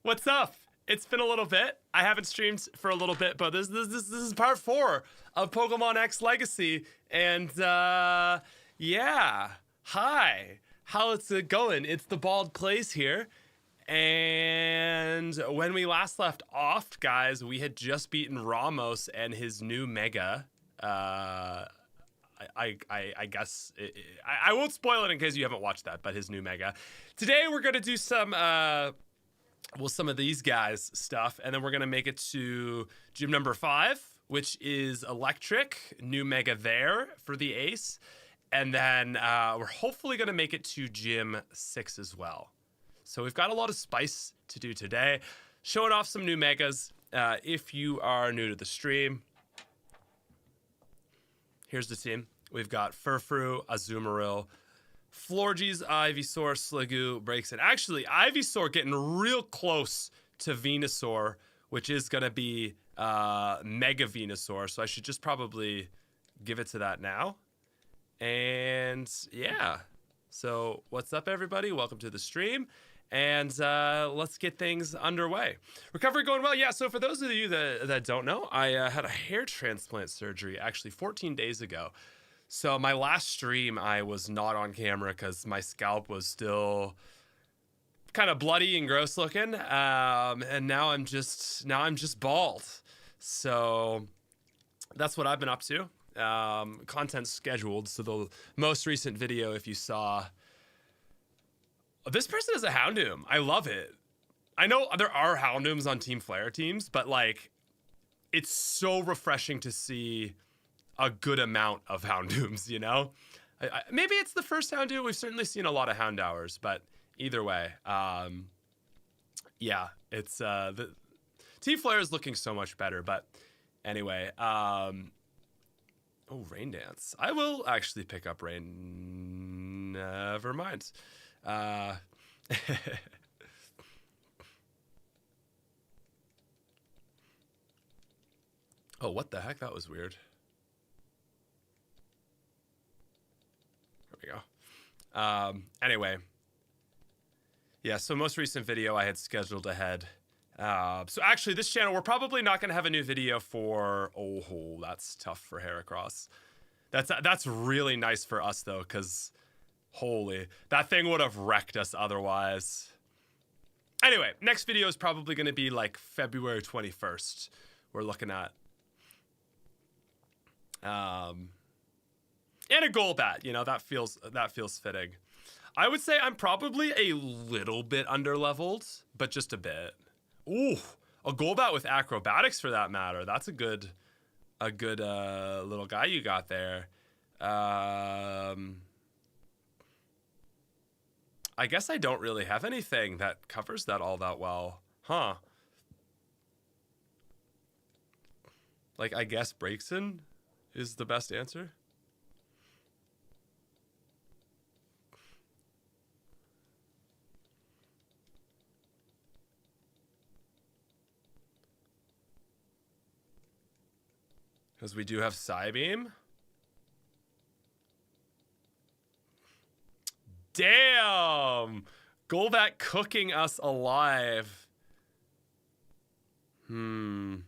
What's up? It's been a little bit. I haven't streamed for a little bit, but this is part 4 of Pokemon X Legacy, and yeah. Hi, how's it going? It's the Bald Clays here, and when we last left off, guys, we had just beaten Ramos and his new Mega. I guess I won't spoil it in case you haven't watched that, but his new Mega. Today we're gonna do some some of these guys stuff, and then we're gonna make it to gym number 5, which is electric, new Mega there for the ace, and then we're hopefully gonna make it to gym 6 as well. So we've got a lot of spice to do today, showing off some new Megas. If you are new to the stream, here's the team. We've got Furfrou, Azumarill, Florges, Ivysaur, Sliggoo, Breaks, and actually Ivysaur getting real close to Venusaur, which is going to be Mega Venusaur. So I should just probably give it to that now. And yeah, so what's up, everybody? Welcome to the stream. And let's get things underway. Recovery going well. Yeah, so for those of you that don't know, I had a hair transplant surgery actually 14 days ago. So my last stream, I was not on camera because my scalp was still kind of bloody and gross looking. And now I'm just bald. So that's what I've been up to. Content scheduled. So the most recent video, if you saw, this person is a Houndoom. I love it. I know there are Houndooms on Team Flare teams, but like, it's so refreshing to see a good amount of Houndooms, you know? Maybe it's the first Houndoom. We've certainly seen a lot of Houndours, but either way, yeah, it's the Team Flare is looking so much better. But anyway, oh, Rain Dance. I will actually pick up Rain. Never mind. Oh, what the heck? That was weird. There we go. Anyway. Yeah, so most recent video I had scheduled ahead. So actually this channel, we're probably not going to have a new video for, oh, that's tough for Heracross. That's really nice for us though, because holy, that thing would have wrecked us otherwise. Anyway, next video is probably going to be like February 21st. We're looking at. And a Golbat, you know, that feels fitting. I would say I'm probably a little bit underleveled, but just a bit. Ooh, a Golbat with acrobatics for that matter. That's a good little guy you got there. I guess I don't really have anything that covers that all that well, huh? Like, I guess Breakson is the best answer. Because we do have Psybeam. Damn! Golbat cooking us alive. Maybe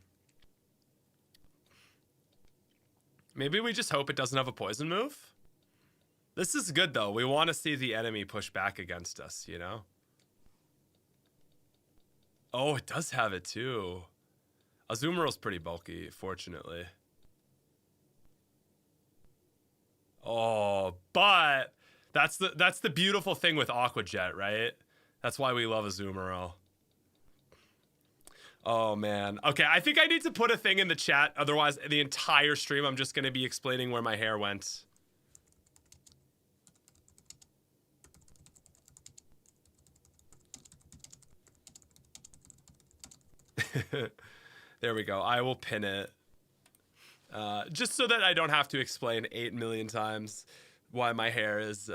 we just hope it doesn't have a poison move. This is good though. We want to see the enemy push back against us, you know? Oh, it does have it too. Azumarill's pretty bulky, fortunately. Oh, but that's the beautiful thing with Aqua Jet, right? That's why we love Azumarill. Oh man. Okay, I think I need to put a thing in the chat. Otherwise, the entire stream, I'm just going to be explaining where my hair went. There we go. I will pin it. Just so that I don't have to explain 8 million times why my hair is,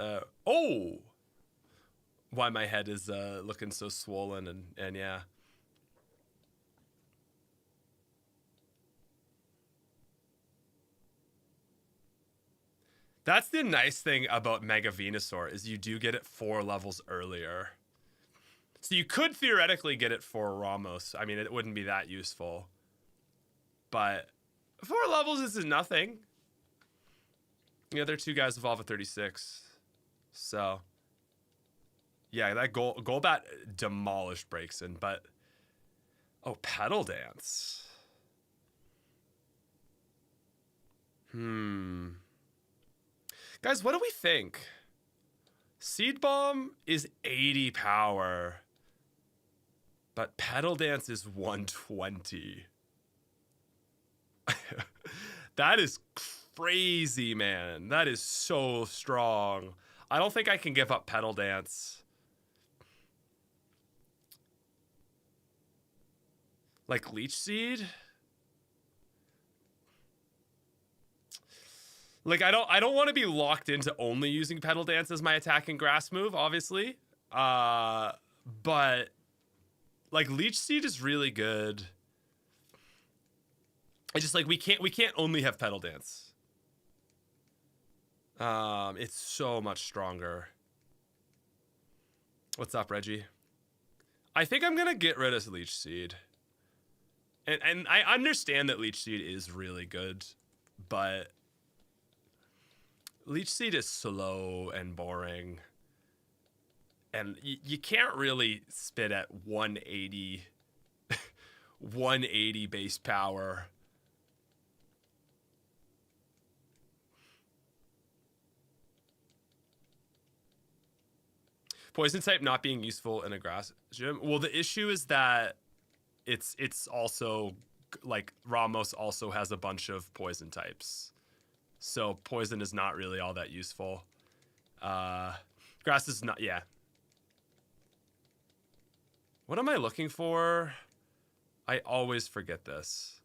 why my head is looking so swollen and yeah. That's the nice thing about Mega Venusaur is you do get it 4 levels earlier. So you could theoretically get it for Ramos. I mean, it wouldn't be that useful. But 4 levels, this is nothing. The other 2 guys evolve at 36. So, yeah, that Golbat demolished Braixen. But, oh, Petal Dance. Guys, what do we think? Seed Bomb is 80 power. But Petal Dance is 120. That is crazy, man. That is so strong. I don't think I can give up Petal Dance. Like Leech Seed? Like I don't want to be locked into only using Petal Dance as my attack and grass move, obviously. But like Leech Seed is really good. I just like we can't only have Petal Dance. It's so much stronger. What's up, Reggie? I think I'm gonna get rid of Leech Seed. And I understand that Leech Seed is really good, but Leech Seed is slow and boring. And you can't really spit at 180 base power. Poison type not being useful in a grass gym. Well, the issue is that it's also like Ramos also has a bunch of poison types. So poison is not really all that useful. Grass is not, yeah. What am I looking for? I always forget this.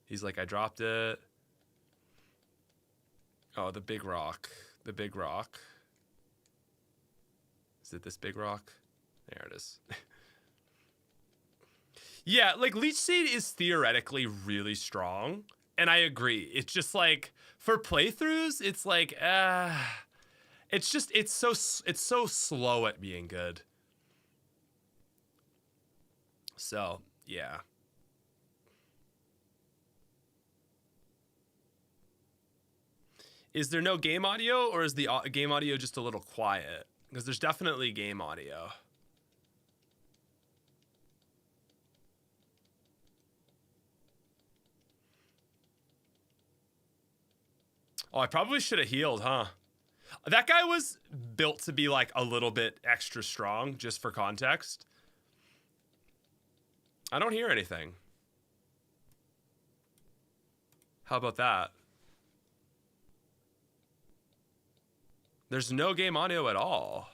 He's like, I dropped it. Oh, the big rock. The big rock. Is it this big rock? There it is. Yeah, like Leech Seed is theoretically really strong. And I agree. It's just like for playthroughs, it's like it's so slow at being good. So, yeah. Is there no game audio, or is the game audio just a little quiet? Because there's definitely game audio. Oh, I probably should have healed, huh? That guy was built to be like a little bit extra strong, just for context. I don't hear anything. How about that? There's no game audio at all.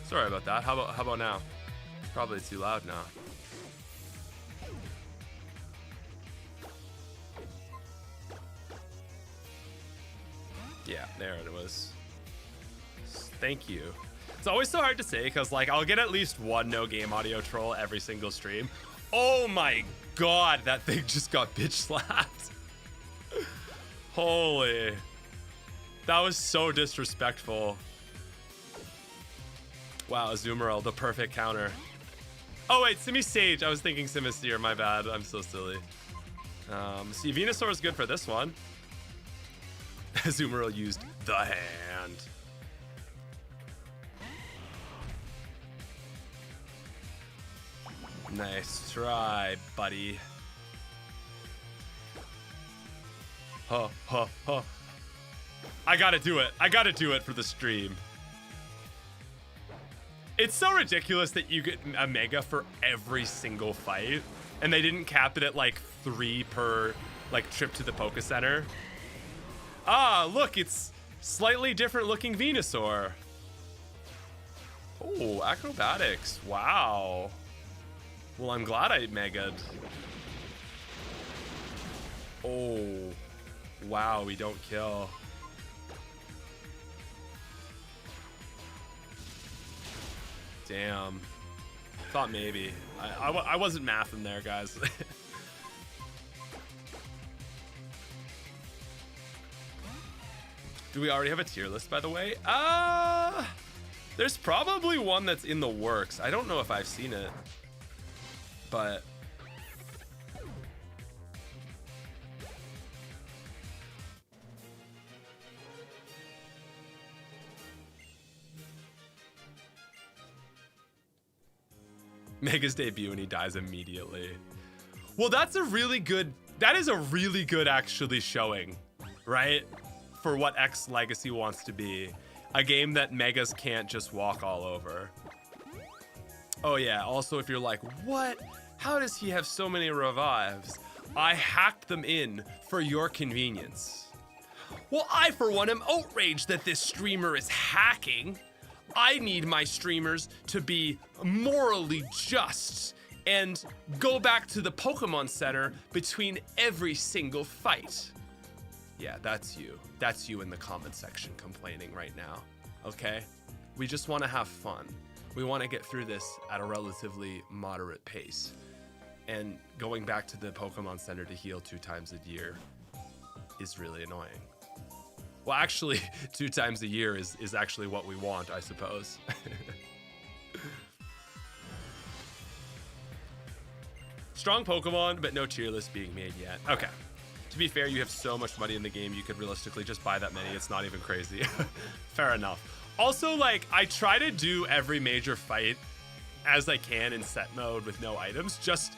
Sorry about that. How about now? Probably too loud now. Yeah, there it was. Thank you. It's always so hard to say because like I'll get at least one no game audio troll every single stream. Oh my god, that thing just got bitch slapped. Holy. That was so disrespectful. Wow, Azumarill, the perfect counter. Oh wait, Simisage. I was thinking Simisear, my bad. I'm so silly. See, Venusaur is good for this one. Azumarill used the hand. Nice try, buddy. Huh, huh, huh. I gotta do it. I gotta do it for the stream. It's so ridiculous that you get a mega for every single fight, and they didn't cap it at like 3 per like trip to the Poké Center. Ah, look, it's slightly different looking Venusaur. Oh, acrobatics. Wow. Well, I'm glad I mega'd. Oh. Wow, we don't kill. Damn. Thought maybe. I wasn't mathing there, guys. Do we already have a tier list, by the way? There's probably one that's in the works. I don't know if I've seen it, but Mega's debut and he dies immediately. Well, that is a really good actually showing, right? For what X Legacy wants to be. A game that Megas can't just walk all over. Oh yeah, also if you're like, what? How does he have so many revives? I hacked them in for your convenience. Well, I for one am outraged that this streamer is hacking. I need my streamers to be morally just and go back to the Pokemon Center between every single fight. Yeah, that's you. That's you in the comment section complaining right now, okay? We just want to have fun. We want to get through this at a relatively moderate pace. And going back to the Pokemon Center to heal 2 times a year is really annoying. Well, actually, 2 times a year is actually what we want, I suppose. Strong Pokemon, but no tier list being made yet. Okay. To be fair, you have so much money in the game, you could realistically just buy that many. It's not even crazy. Fair enough. Also, like, I try to do every major fight as I can in set mode with no items. Just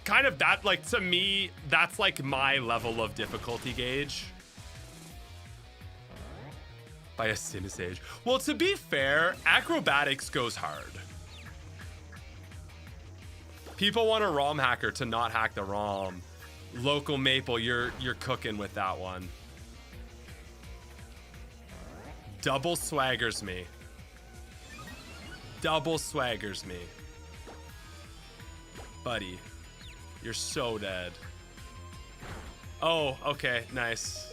kind of that, like, to me, that's like my level of difficulty gauge. By a Sinisage. Well, to be fair, acrobatics goes hard. People want a ROM hacker to not hack the ROM. Local Maple, you're cooking with that one. Double swaggers me. Double swaggers me. Buddy, you're so dead. Oh, okay, nice.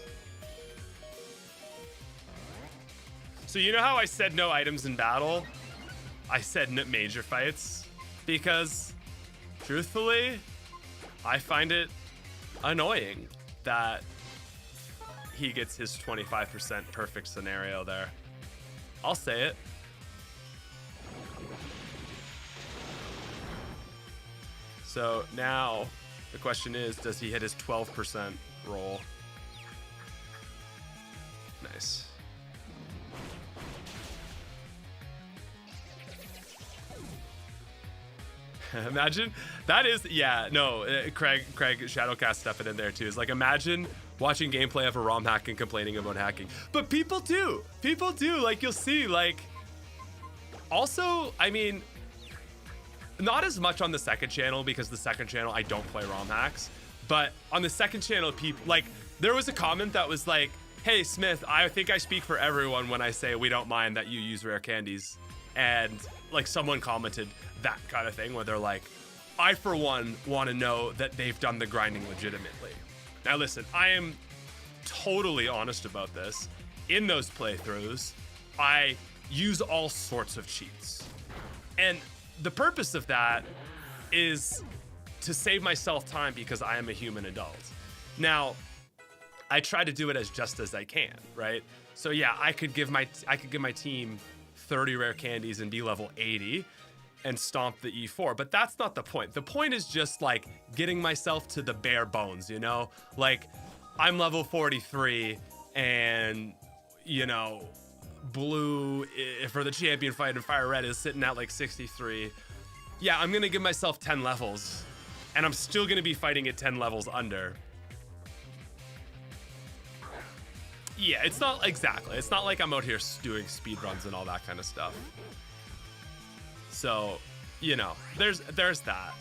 So you know how I said no items in battle? I said major fights because, truthfully, I find it annoying that he gets his 25% perfect scenario there. I'll say it. So now the question is, does he hit his 12% roll? Nice. Imagine that is, yeah, no, Craig Shadowcast stepping in there too. Is like, imagine watching gameplay of a ROM hack and complaining about hacking. But people do, like, you'll see, like, also, I mean, not as much on the second channel because the second channel I don't play ROM hacks, but on the second channel, people, like, there was a comment that was like, hey Smith, I think I speak for everyone when I say we don't mind that you use rare candies. And like someone commented that kind of thing where they're like, I for one want to know that they've done the grinding legitimately. Now listen, I am totally honest about this. In those playthroughs, I use all sorts of cheats. And the purpose of that is to save myself time because I am a human adult. Now, I try to do it as just as I can, right? So yeah, I could give my team 30 rare candies and be level 80 and stomp the E4, but that's not the point. The point is just like getting myself to the bare bones, you know? Like, I'm level 43 and, you know, blue for the champion fight and fire red is sitting at like 63. Yeah, I'm gonna give myself 10 levels and I'm still gonna be fighting at 10 levels under. Yeah, it's not exactly. It's not like I'm out here doing speed runs and all that kind of stuff. So, you know, there's that.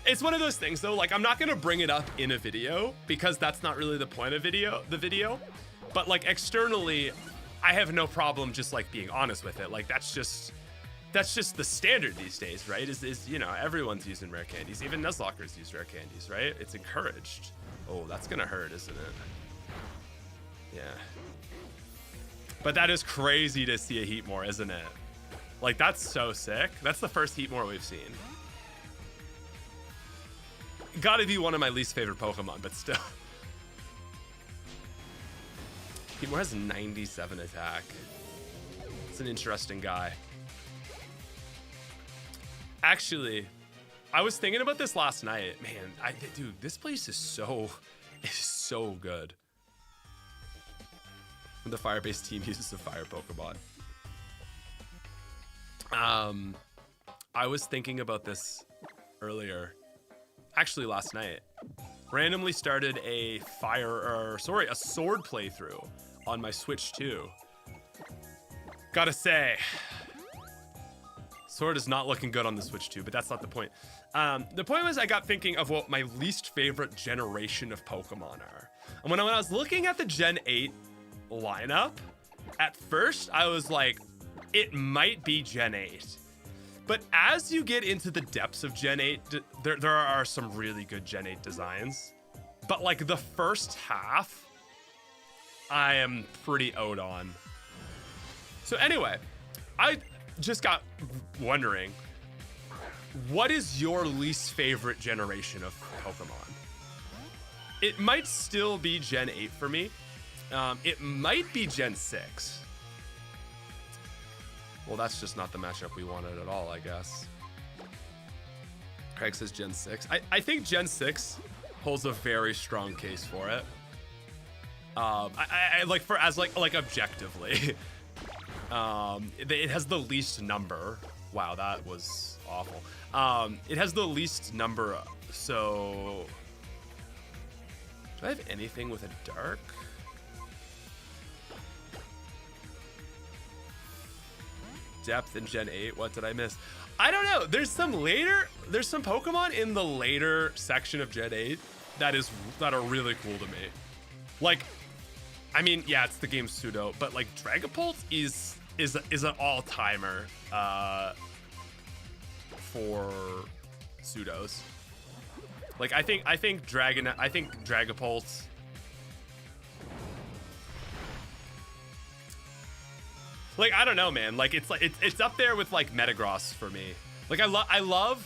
It's one of those things though, like I'm not gonna bring it up in a video because that's not really the point of the video. But like externally, I have no problem just like being honest with it. Like that's just the standard these days, right? Is you know, everyone's using rare candies. Even Nuzlockers use rare candies, right? It's encouraged. Oh, that's gonna hurt, isn't it? Yeah. But that is crazy to see a Heatmore, isn't it? Like, that's so sick. That's the first Heatmore we've seen. Gotta be one of my least favorite Pokemon, but still. Timur has 97 attack. It's an interesting guy. Actually, I was thinking about this last night. Man, dude, this place is so good. When the fire-based team uses a fire Pokemon. I was thinking about this earlier. Actually, last night. Randomly started a sword playthrough on my Switch 2. Gotta say, sword is not looking good on the Switch 2, but that's not the point. The point was I got thinking of what my least favorite generation of Pokemon are. And when I was looking at the Gen 8 lineup, at first I was like, it might be Gen 8. But as you get into the depths of Gen 8, there are some really good Gen 8 designs. But like the first half, I am pretty out on. So anyway, I just got wondering, what is your least favorite generation of Pokemon? It might still be Gen 8 for me. It might be Gen 6. Well, that's just not the matchup we wanted at all, I guess. Craig says Gen 6. I think Gen 6 holds a very strong case for it. I like objectively. It has the least number. Wow, that was awful. It has the least number, so do I have anything with a dark? Depth in Gen 8. What did I miss? I don't know. There's some Pokemon in the later section of Gen 8 that are really cool to me. Like, I mean, yeah, it's the game Pseudo, but like Dragapult is an all-timer for Pseudos. Like I think Dragapult. Like, I don't know, man. Like it's up there with like Metagross for me. Like I love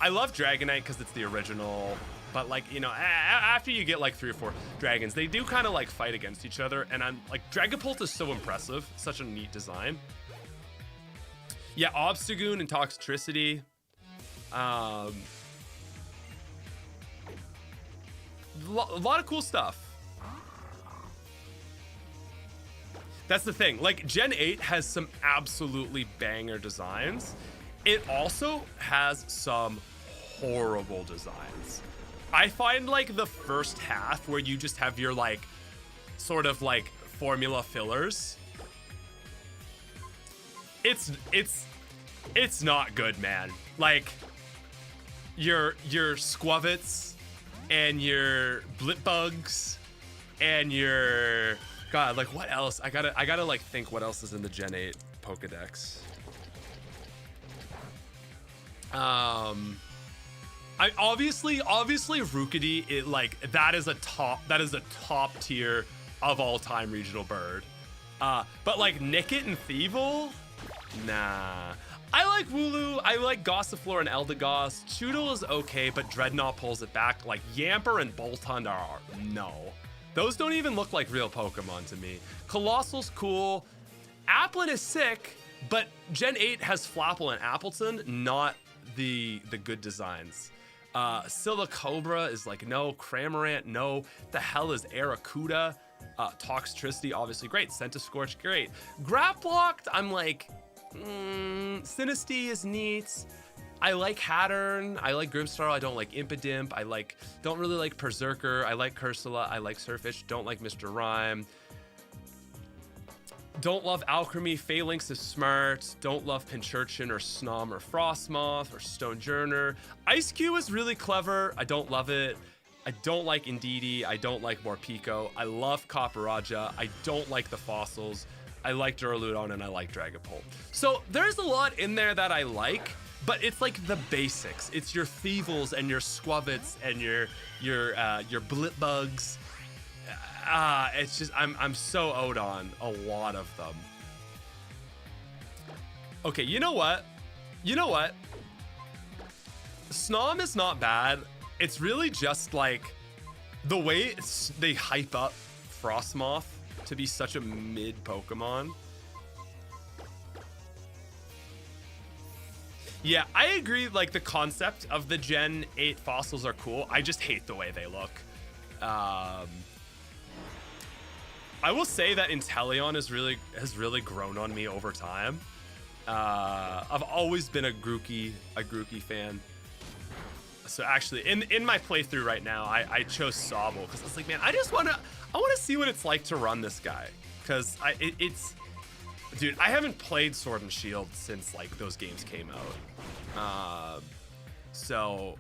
Dragonite because it's the original. But like, you know, after you get like 3 or 4 dragons, they do kind of like fight against each other. And I'm like, Dragapult is so impressive. Such a neat design. Yeah, Obstagoon and Toxtricity. A lot of cool stuff. That's the thing. Like, Gen 8 has some absolutely banger designs. It also has some horrible designs. I find like the first half where you just have your like sort of like formula fillers. It's not good, man. Like your Squavits and your Blitbugs and your God, like what else? I gotta like think what else is in the Gen 8 Pokedex. I obviously Rookidee, it like that is a top tier of all time regional bird. But like Nickit and Thievul, nah. I like Wooloo, I like Gossifleur and Eldegoss. Choodle is okay, but Dreadnought pulls it back. Like Yamper and Boltund are no. Those don't even look like real Pokemon to me. Colossal's cool. Applin is sick, but Gen 8 has Flapple and Appleton, not the good designs. Silicobra is like no. Cramorant, no. The hell is Arrokuda? Toxtricity, obviously great. Centiskorch, great. Graplocked, I'm like, Sinistea is neat. I like Hattern. I like Grimmsnarl. I don't like Impidimp. Don't really like Berserker. I like Cursula. I like Surfish. Don't like Mr. Rhyme. Don't love Alchemy. Phalanx is smart. Don't love Pincurchin or Snom or Frostmoth or Stonejourner. Ice-Q is really clever. I don't love it. I don't like Indeedee. I don't like Morpeko. I love Copperajah. I don't like the fossils. I like Duraludon and I like Dragapult. So there's a lot in there that I like, but it's like the basics. It's your Thievul's and your Squavits and your Blitbugs. It's just I'm so out on a lot of them. Okay, you know what? Snom is not bad. It's really just like the way they hype up Frostmoth to be such a mid Pokemon. Yeah, I agree. Like, the concept of the Gen 8 fossils are cool. I just hate the way they look. I will say that Inteleon has really grown on me over time. I've always been a Grookey fan. So actually, in my playthrough right now, I chose Sobble because I was like, man, I want to see what it's like to run this guy, because dude, I haven't played Sword and Shield since like those games came out. So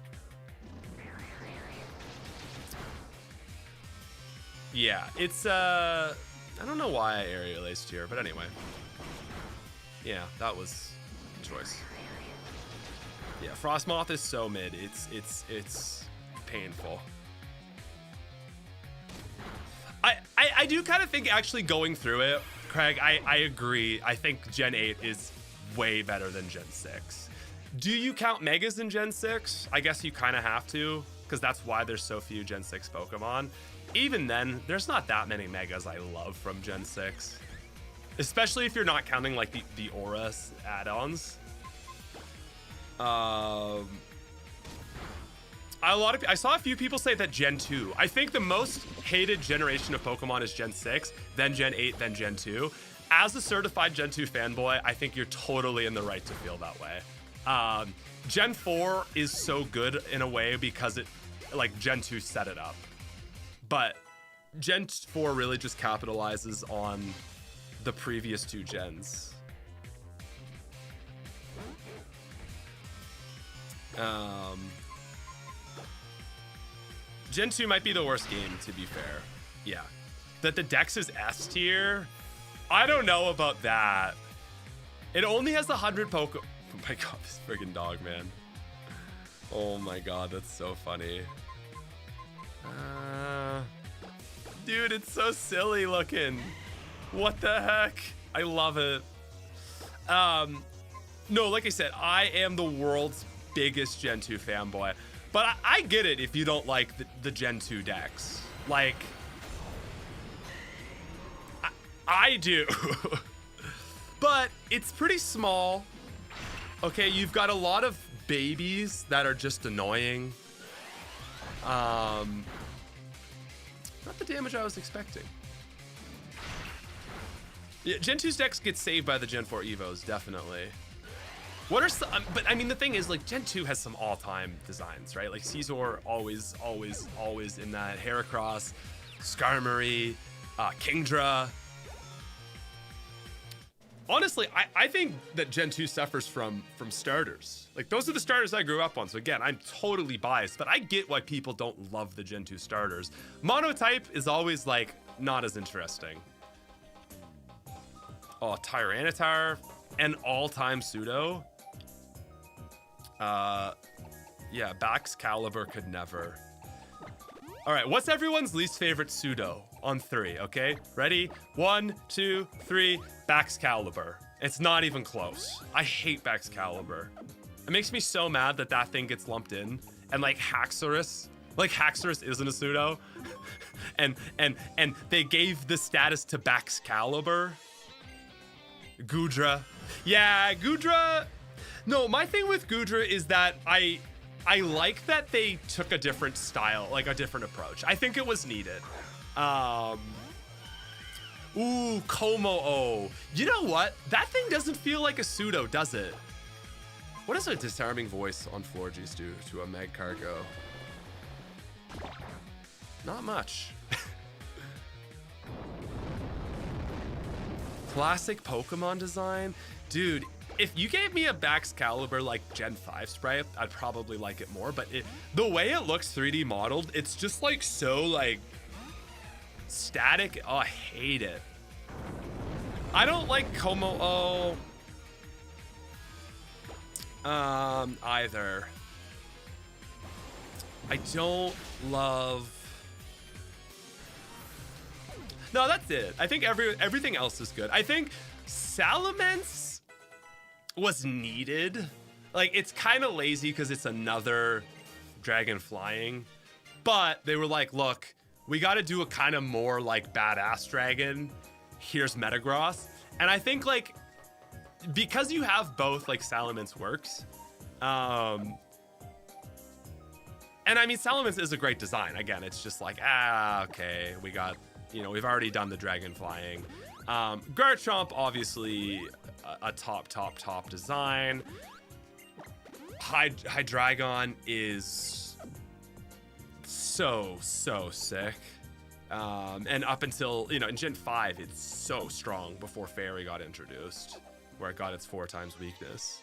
yeah, it's I don't know why I aerial aced here, but anyway. Yeah, that was a choice. Yeah, Frostmoth is so mid. It's painful. I do kind of think, actually, going through it, Craig, I agree. I think Gen 8 is way better than Gen 6. Do you count Megas in Gen 6? I guess you kind of have to, because that's why there's so few Gen 6 Pokemon. Even then, there's not that many Megas I love from Gen 6. Especially if you're not counting like the Aura add-ons. I saw a few people say that Gen 2. I think the most hated generation of Pokemon is Gen 6, then Gen 8, then Gen 2. As a certified Gen 2 fanboy, I think you're totally in the right to feel that way. Gen 4 is so good in a way because Gen 2 set it up. But Gen 4 really just capitalizes on the previous two gens. Gen 2 might be the worst game, to be fair. Yeah. That the Dex is S tier? I don't know about that. It only has 100 Oh my god, this friggin' dog, man. Oh my god, that's so funny. Dude, it's so silly looking. What the heck? I love it. No, like I said, I am the world's biggest Gen 2 fanboy. But I get it if you don't like the Gen 2 decks. Like, I do. But it's pretty small. Okay, you've got a lot of babies that are just annoying. Not the damage I was expecting. Yeah, Gen 2's decks get saved by the Gen 4 Evos, definitely. What are some, but I mean, the thing is, like, Gen 2 has some all-time designs, right? Like, Caesar always in that. Heracross, Skarmory, Kingdra. Honestly, I think that Gen 2 suffers from starters. Like, those are the starters I grew up on. So again, I'm totally biased, but I get why people don't love the Gen 2 starters. Monotype is always, like, not as interesting. Oh, Tyranitar, an all-time pseudo. Yeah, Baxcalibur could never. All right, what's everyone's least favorite pseudo on 3, okay? Ready? 1, 2, 3, Baxcalibur. It's not even close. I hate Baxcalibur. It makes me so mad that that thing gets lumped in. And like Haxorus isn't a pseudo. and they gave the status to Baxcalibur. Goodra. Yeah, Goodra. No, my thing with Goodra is that I like that they took a different style, like a different approach. I think it was needed. Ooh, Como-O. You know what? That thing doesn't feel like a pseudo, does it? What does a disarming voice on Florges do to a Magcargo? Not much. Classic Pokemon design? Dude, if you gave me a Baxcalibur like Gen 5 sprite, I'd probably like it more, but the way it looks 3D modeled, it's just like so like static. Oh, I hate it. I don't like Como-O either. I don't love. No, that's it. I think everything else is good. I think Salamence was needed. Like, it's kind of lazy because it's another dragon flying, but they were like, look, we got to do a kind of more like badass dragon. Here's Metagross. And I think like, because you have both, like Salamence works. And I mean, Salamence is a great design. Again, it's just like, okay, we got, you know, we've already done the dragon flying. Garchomp, obviously a top design. Hydreigon is so sick. And up until, you know, in Gen 5, it's so strong before Fairy got introduced, where it got its 4 times weakness.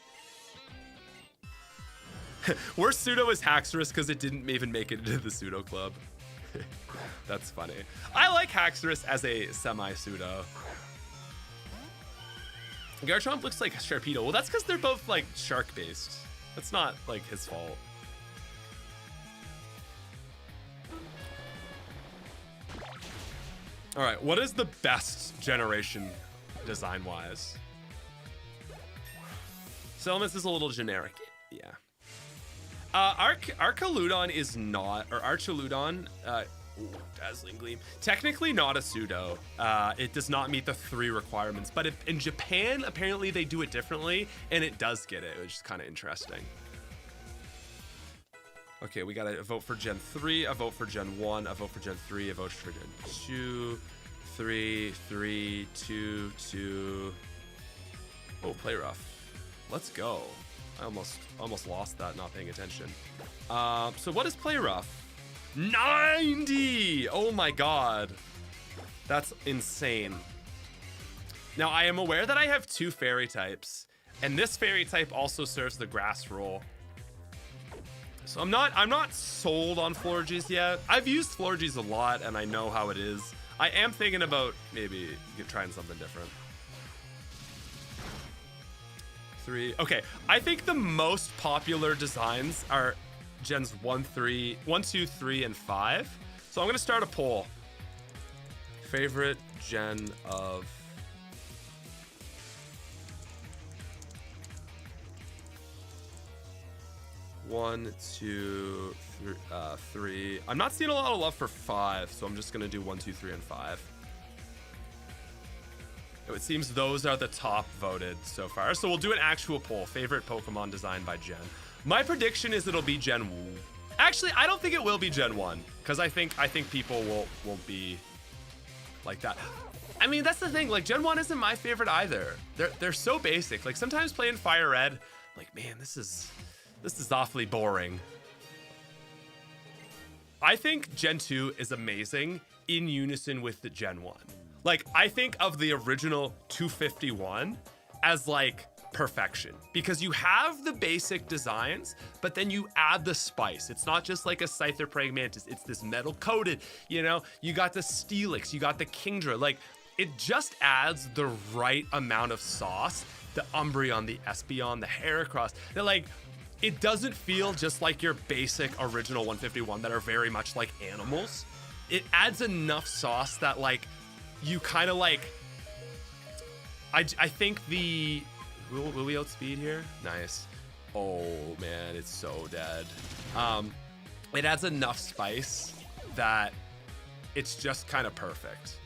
Worst pseudo is Haxorus because it didn't even make it into the pseudo club. That's funny. I like Haxorus as a semi-pseudo. Garchomp looks like Sharpedo. Well, that's because they're both like shark-based. That's not like his fault. All right, what is the best generation design-wise? Salamence is a little generic, yeah. Archaludon is not, or Archaludon, Dazzling Gleam, technically not a pseudo. It does not meet the 3 requirements, but in Japan, apparently they do it differently, and it does get it, which is kind of interesting. Okay, we gotta vote for Gen 3, a vote for Gen 1, a vote for Gen 3, a vote for Gen 2, 3, 3, 2, 2. Oh, play rough. Let's go. I almost lost that not paying attention. So what is play rough? 90! Oh my god. That's insane. Now, I am aware that I have 2 fairy types, and this fairy type also serves the grass role. So I'm not sold on Florges yet. I've used Florges a lot, and I know how it is. I am thinking about maybe trying something different. 3. Okay, I think the most popular designs are gens 1, 2, 3, and 5. So I'm gonna start a poll. Favorite gen of one, 2, 3. I'm not seeing a lot of love for 5, so I'm just gonna do 1, 2, 3, and 5. It seems those are the top voted so far. So we'll do an actual poll. Favorite Pokemon design by Gen. My prediction is it'll be Gen 1. Actually, I don't think it will be Gen 1, because I think people will be like that. I mean, that's the thing. Like, Gen 1 isn't my favorite either. They're so basic. Like, sometimes playing Fire Red, I'm like, man, this is awfully boring. I think Gen 2 is amazing in unison with the Gen 1. Like, I think of the original 251 as like perfection, because you have the basic designs, but then you add the spice. It's not just like a Scyther Pragmantis, it's this metal coated, you know, you got the Steelix, you got the Kingdra. Like, it just adds the right amount of sauce. The Umbreon, the Espeon, the Heracross, that like, it doesn't feel just like your basic original 151 that are very much like animals. It adds enough sauce that like, you kind of like, I think the, will we outspeed here? Nice. Oh man, it's so dead. It adds enough spice that it's just kind of perfect.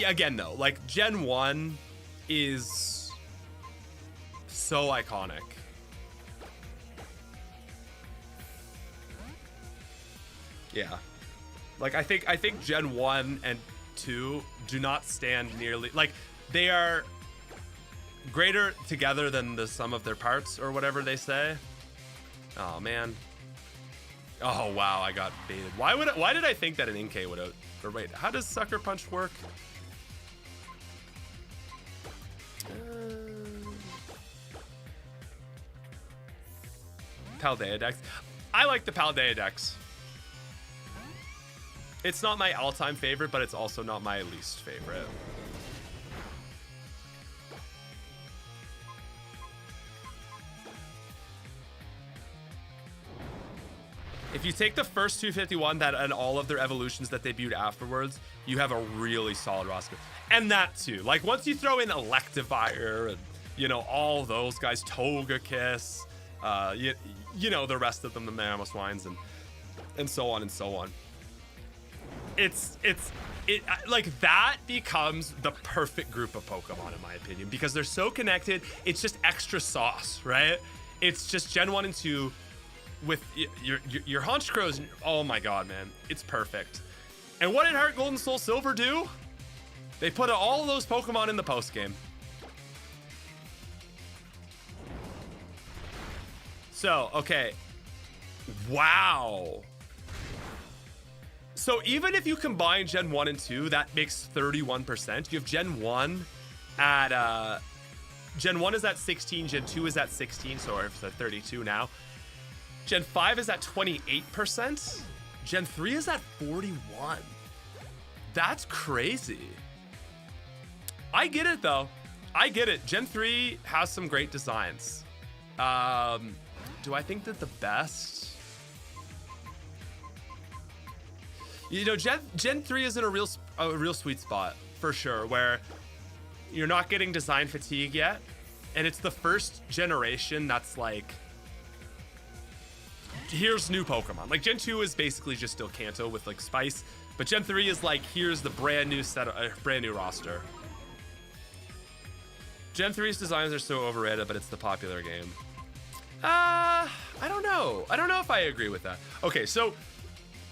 Again though, like Gen 1 is so iconic. Yeah, like I think Gen 1 and 2 do not stand nearly, like, they are greater together than the sum of their parts, or whatever they say. Oh man. Oh wow, I got baited. Why did I think that an Inkay would have, or wait, how does Sucker Punch work? Paldea Dex. I like the Paldea Dex. It's not my all-time favorite, but it's also not my least favorite. If you take the first 251 that and all of their evolutions that debuted afterwards, you have a really solid roster. And that too, like once you throw in Electivire and, you know, all those guys, Togekiss, you know, the rest of them, the Mamoswines and so on and so on. It like that becomes the perfect group of Pokemon in my opinion, because they're so connected. It's just extra sauce, right? It's just Gen 1 and 2 with your Honchkrows. Oh my god, man, it's perfect. And what did Heart Gold and Soul Silver do? They put all of those Pokemon in the post game. So, okay. Wow. So even if you combine Gen 1 and 2, that makes 31%. You have Gen 1 at, Gen 1 is at 16, Gen 2 is at 16, so it's at 32 now. Gen 5 is at 28%. Gen 3 is at 41. That's crazy. I get it though. I get it. Gen 3 has some great designs. Do I think that the best? You know, Gen 3 is in a real sweet spot for sure, where you're not getting design fatigue yet, and it's the first generation that's like, here's new Pokemon. Like Gen 2 is basically just still Kanto with like Spice, but Gen 3 is like, here's the brand new set of brand new roster. Gen 3's designs are so overrated, but it's the popular game. I don't know. I don't know if I agree with that. Okay, so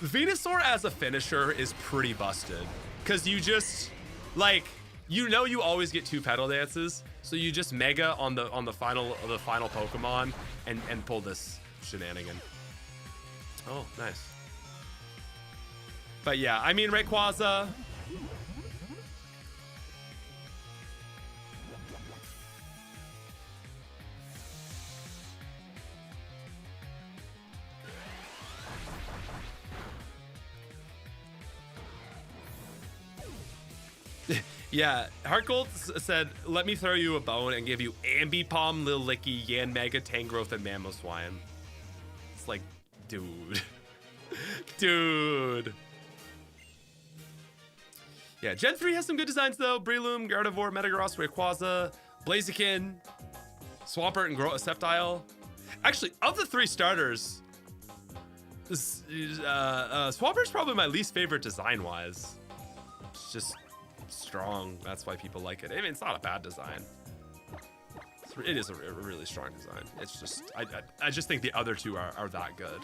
Venusaur as a finisher is pretty busted, because you just like, you know, you always get 2 Petal Dances, so you just Mega on the final Pokemon and pull this shenanigan. Oh, nice. But yeah, I mean, Rayquaza. Yeah, Heart Gold said, let me throw you a bone and give you Ambipom, Lickey, Yanmega, Tangrowth, and Mamoswine. It's like, dude. Dude. Yeah, Gen 3 has some good designs though. Breloom, Gardevoir, Metagross, Rayquaza, Blaziken, Swampert, and Sceptile. Actually, of the 3 starters, Swampert's probably my least favorite design-wise. It's just strong. That's why people like it. I mean, it's not a bad design. It is a really strong design. It's just, I just think the other 2 are that good.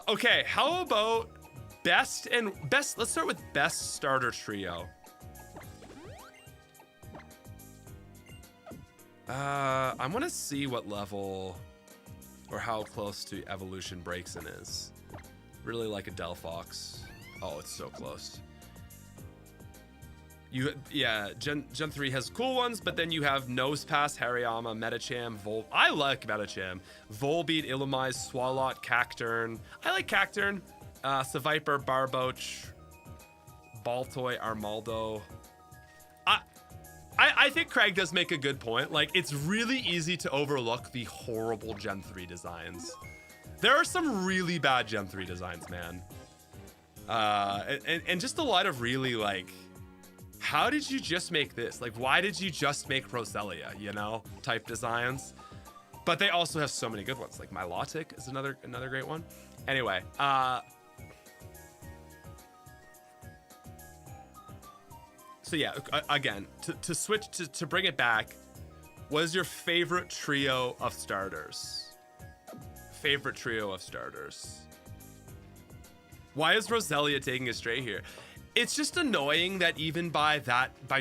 Okay, how about best? Let's start with best starter trio. I want to see what level or how close to evolution Braixen is. Really like a Delphox. Oh, it's so close. Yeah, Gen 3 has cool ones, but then you have Nosepass, Hariyama, Metacham, I like Metacham. Volbeat, Illumise, Swalot, Cacturne. I like Cacturne. Seviper, Barboach, Baltoy, Armaldo. I think Craig does make a good point. Like, it's really easy to overlook the horrible Gen 3 designs. There are some really bad Gen 3 designs, man. And just a lot of really, like, how did you just make this? Like, why did you just make Roselia, you know, type designs? But they also have so many good ones. Like Milotic is another great one. Anyway, so yeah, again, to switch to bring it back, what is your favorite trio of starters? Favorite trio of starters. Why is Roselia taking it straight here? It's just annoying that even by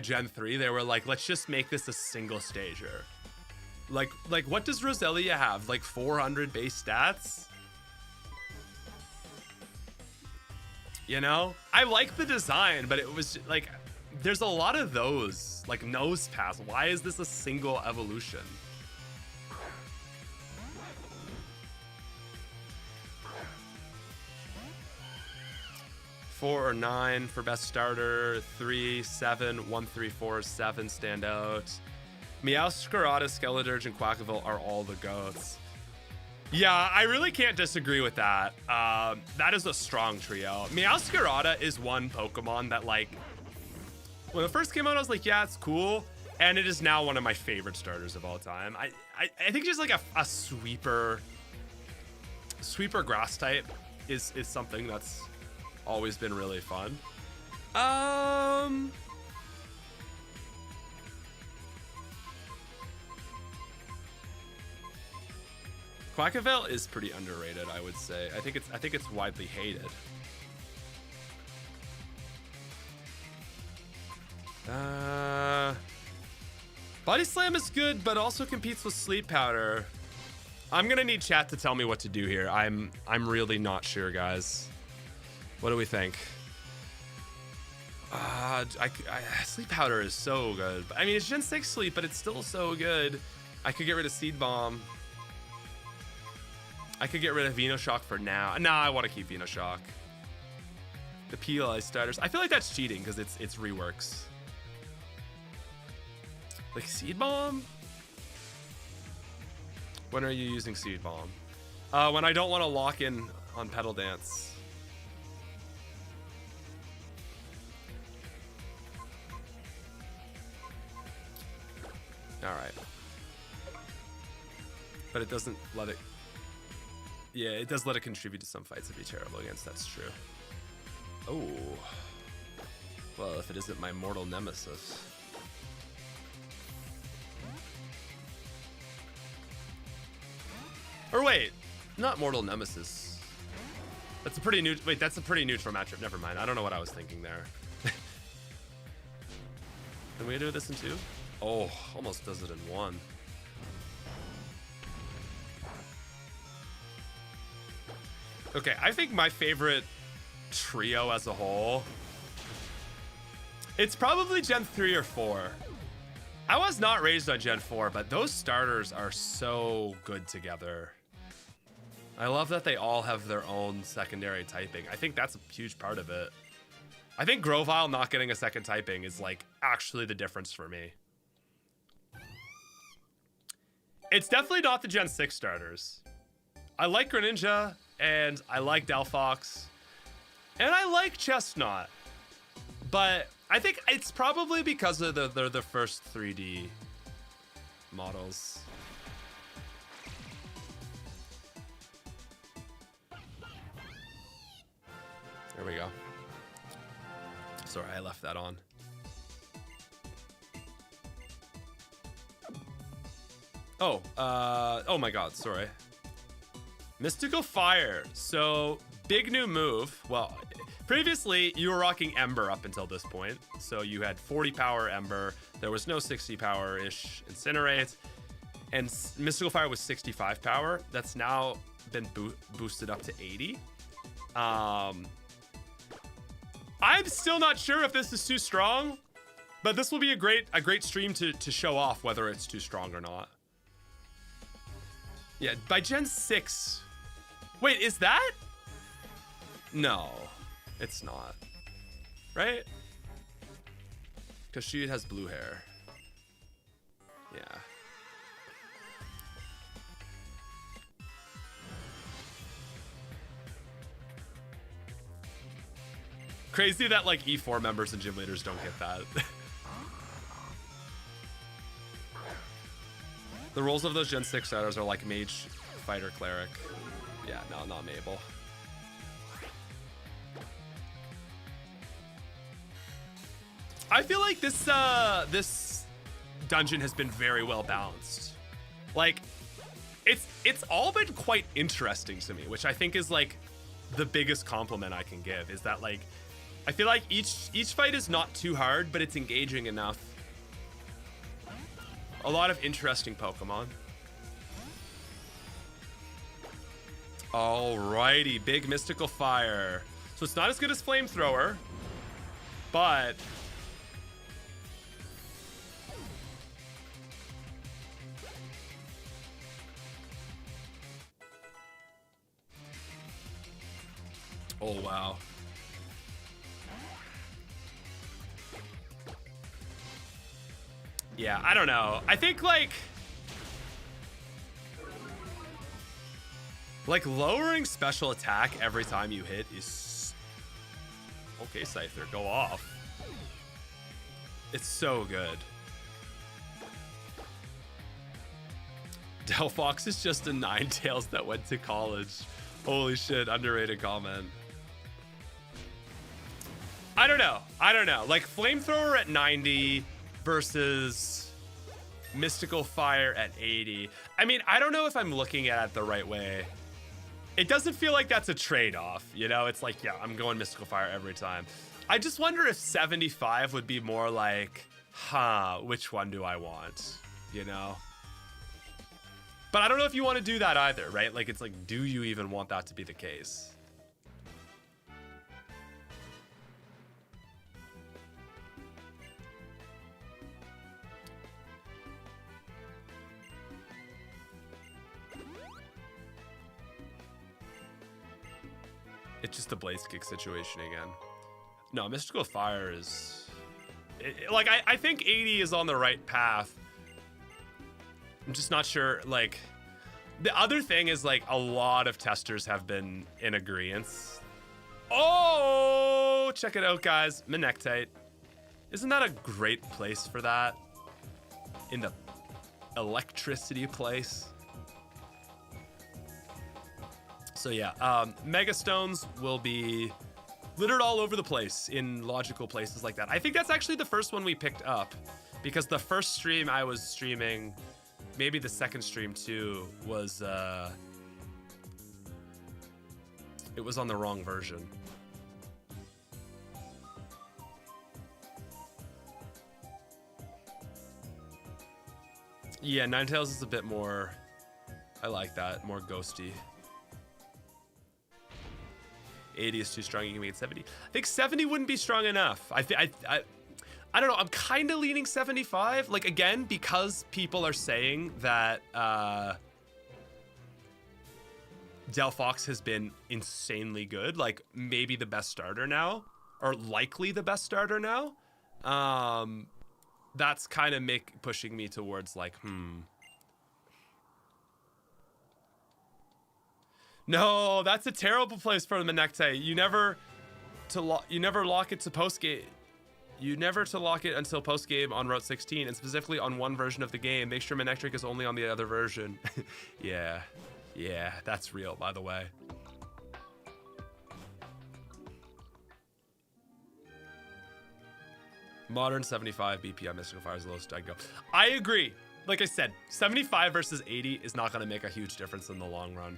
Gen 3, they were like, let's just make this a single stager. Like what does Roselia have? Like 400 base stats? You know? I like the design, but it was like, there's a lot of those, like Nosepass. Why is this a single evolution? Four or 9 for best starter, 3, 7, 1, 3, 4, 7 stand out. Meowscarada, Skeledirge, and Quackaville are all the goats. Yeah, I really can't disagree with that. That is a strong trio. Meowscarada is one Pokemon that, like, when it first came out, I was like, yeah, it's cool. And it is now one of my favorite starters of all time. I think just like a sweeper grass type is something that's always been really fun. Quackavale is pretty underrated, I would say. I think it's widely hated. Body Slam is good, but also competes with Sleep Powder. I'm gonna need chat to tell me what to do here. I'm really not sure, guys. What do we think? Sleep Powder is so good. I mean, it's Gen 6 Sleep, but it's still so good. I could get rid of Seed Bomb. I could get rid of Venoshock for now. Nah, I want to keep Venoshock. The PLI starters. I feel like that's cheating because it's reworks. Like Seed Bomb? When are you using Seed Bomb? When I don't want to lock in on Petal Dance. Alright. But it doesn't let it... Yeah, it does let it contribute to some fights. It'd be terrible against, that's true. Oh. Well, if it isn't my mortal nemesis. Or wait, not mortal nemesis. That's a pretty new. Wait, that's a pretty neutral matchup. Never mind. I don't know what I was thinking there. Can we do this in 2? Oh, almost does it in 1. Okay, I think my favorite trio as a whole, it's probably Gen 3 or 4. I was not raised on Gen 4, but those starters are so good together. I love that they all have their own secondary typing. I think that's a huge part of it. I think Grovyle not getting a second typing is like actually the difference for me. It's definitely not the Gen 6 starters. I like Greninja, and I like Delphox, and I like Chestnut. But I think it's probably because of they're the first 3D models. There we go. Sorry, I left that on. Oh, oh my god, sorry. Mystical Fire. So, big new move. Well, previously, you were rocking Ember up until this point. So, you had 40 power Ember. There was no 60 power-ish Incinerate. And Mystical Fire was 65 power. That's now been boosted up to 80. I'm still not sure if this is too strong, but this will be a great stream to show off whether it's too strong or not. Yeah, by Gen 6. Wait, is that? No, it's not. Right? Because she has blue hair. Yeah. Crazy that like E4 members and gym leaders don't get that. The roles of those Gen 6 starters are like Mage, Fighter, Cleric. Yeah, no, not Mabel. I feel like this dungeon has been very well balanced. Like, it's all been quite interesting to me, which I think is like the biggest compliment I can give, is that like I feel like each fight is not too hard, but it's engaging enough. A lot of interesting Pokemon. Alrighty, big Mystical Fire. So it's not as good as Flamethrower, but oh wow. Yeah, I don't know. I think like lowering special attack every time you hit is okay. Scyther, go off. It's so good. Delphox is just a Ninetales that went to college. Holy shit, underrated comment. I don't know. Like, Flamethrower at 90 versus Mystical Fire at 80. I mean, I don't know if I'm looking at it the right way. It doesn't feel like that's a trade-off, you know? It's like, yeah, I'm going Mystical Fire every time. I just wonder if 75 would be more like, which one do I want, you know? But I don't know if you want to do that either, right? Like, it's like, do you even want that to be the case? It's just a Blaze Kick situation again. No, Mystical Fire is... like, I think 80 is on the right path. I'm just not sure, like... The other thing is, like, a lot of testers have been in agreement. Oh! Check it out, guys. Manectite. Isn't that a great place for that? In the electricity place? So yeah, Mega Stones will be littered all over the place in logical places like that. I think that's actually the first one we picked up, because the first stream I was streaming, maybe the second stream too, was it was on the wrong version. Yeah, Ninetales is a bit more, I like that, more ghosty. 80 is too strong, you can make it 70. I think 70 wouldn't be strong enough. I don't know, I'm kind of leaning 75. Like, again, because people are saying that Delphox has been insanely good, like maybe the best starter now, or likely the best starter now. That's kind of pushing me towards like, No, that's a terrible place for the Manectite. You never lock it to post game. You never to lock it until post game on Route 16, and specifically on one version of the game. Make sure Manectric is only on the other version. Yeah, that's real, by the way. Modern 75 BP on Mystical Fire is the lowest I'd go. I agree. Like I said, 75 versus 80 is not going to make a huge difference in the long run.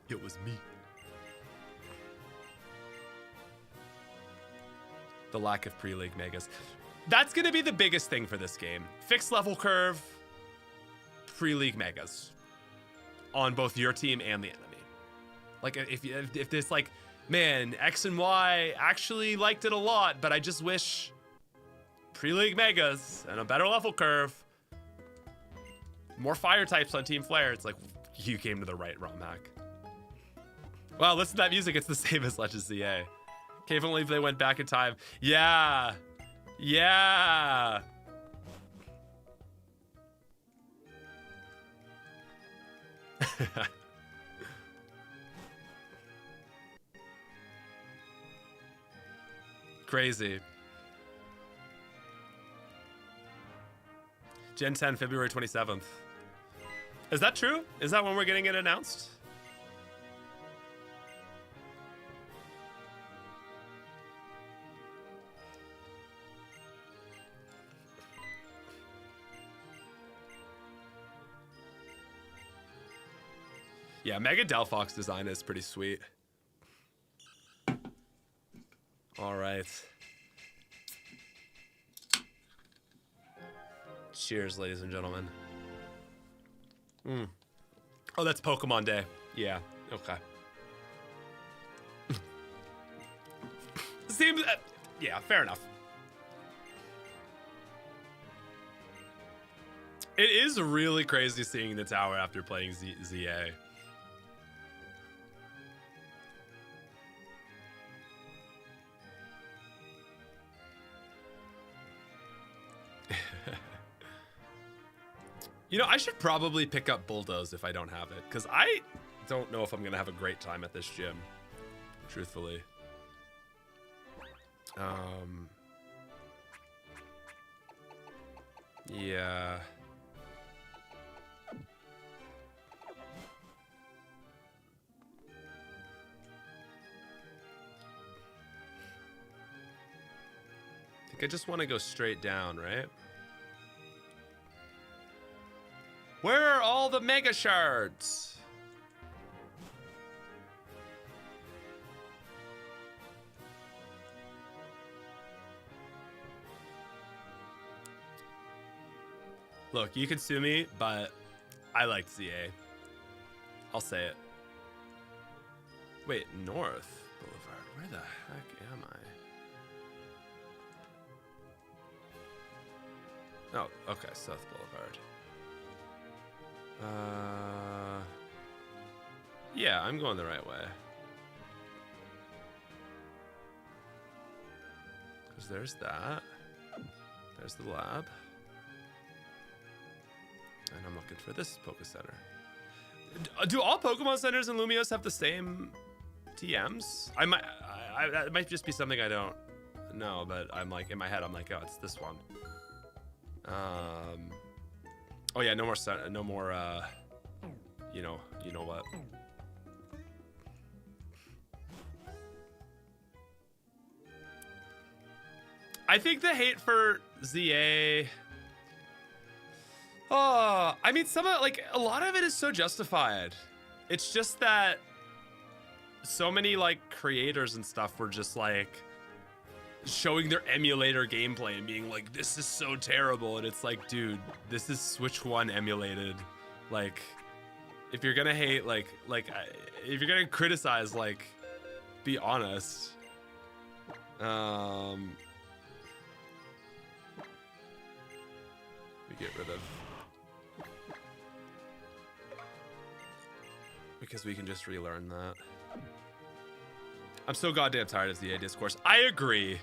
It was me. The lack of pre-league megas. That's going to be the biggest thing for this game. Fixed level curve, pre-league megas on both your team and the enemy. Like, if this, like, man, X and Y actually liked it a lot, but I just wish pre-league megas and a better level curve, more fire types on Team Flare. It's like, you came to the right ROM hack. Wow, listen to that music. It's the same as Legends ZA. Can't believe they went back in time. Yeah. Crazy. Gen 10, February 27th. Is that true? Is that when we're getting it announced? Yeah, Mega Delphox design is pretty sweet. All right. Cheers, ladies and gentlemen. Oh, that's Pokemon Day. Yeah, okay. Seems, yeah, fair enough. It is really crazy seeing the tower after playing ZA. You know, I should probably pick up Bulldoze if I don't have it, because I don't know if I'm going to have a great time at this gym, truthfully. Yeah. I think I just want to go straight down, right? Where are all the mega shards? Look, you can sue me, but I like ZA. I'll say it. Wait, North Boulevard. Where the heck am I? Oh, okay, South Boulevard. Yeah, I'm going the right way. Because there's that. There's the lab. And I'm looking for this Poké Center. Do all Pokemon Centers in Lumios have the same TMs? That might just be something I don't know, but I'm like, in my head, I'm like, oh, it's this one. Oh yeah, no more, you know what. I think the hate for ZA, oh, I mean, a lot of it is so justified. It's just that so many like creators and stuff were just like showing their emulator gameplay and being like, this is so terrible. And it's like, dude, this is Switch 1 emulated. Like, if you're gonna hate, if you're gonna criticize, like, be honest. We get rid of, because we can just relearn that. I'm so goddamn tired of ZA discourse. I agree.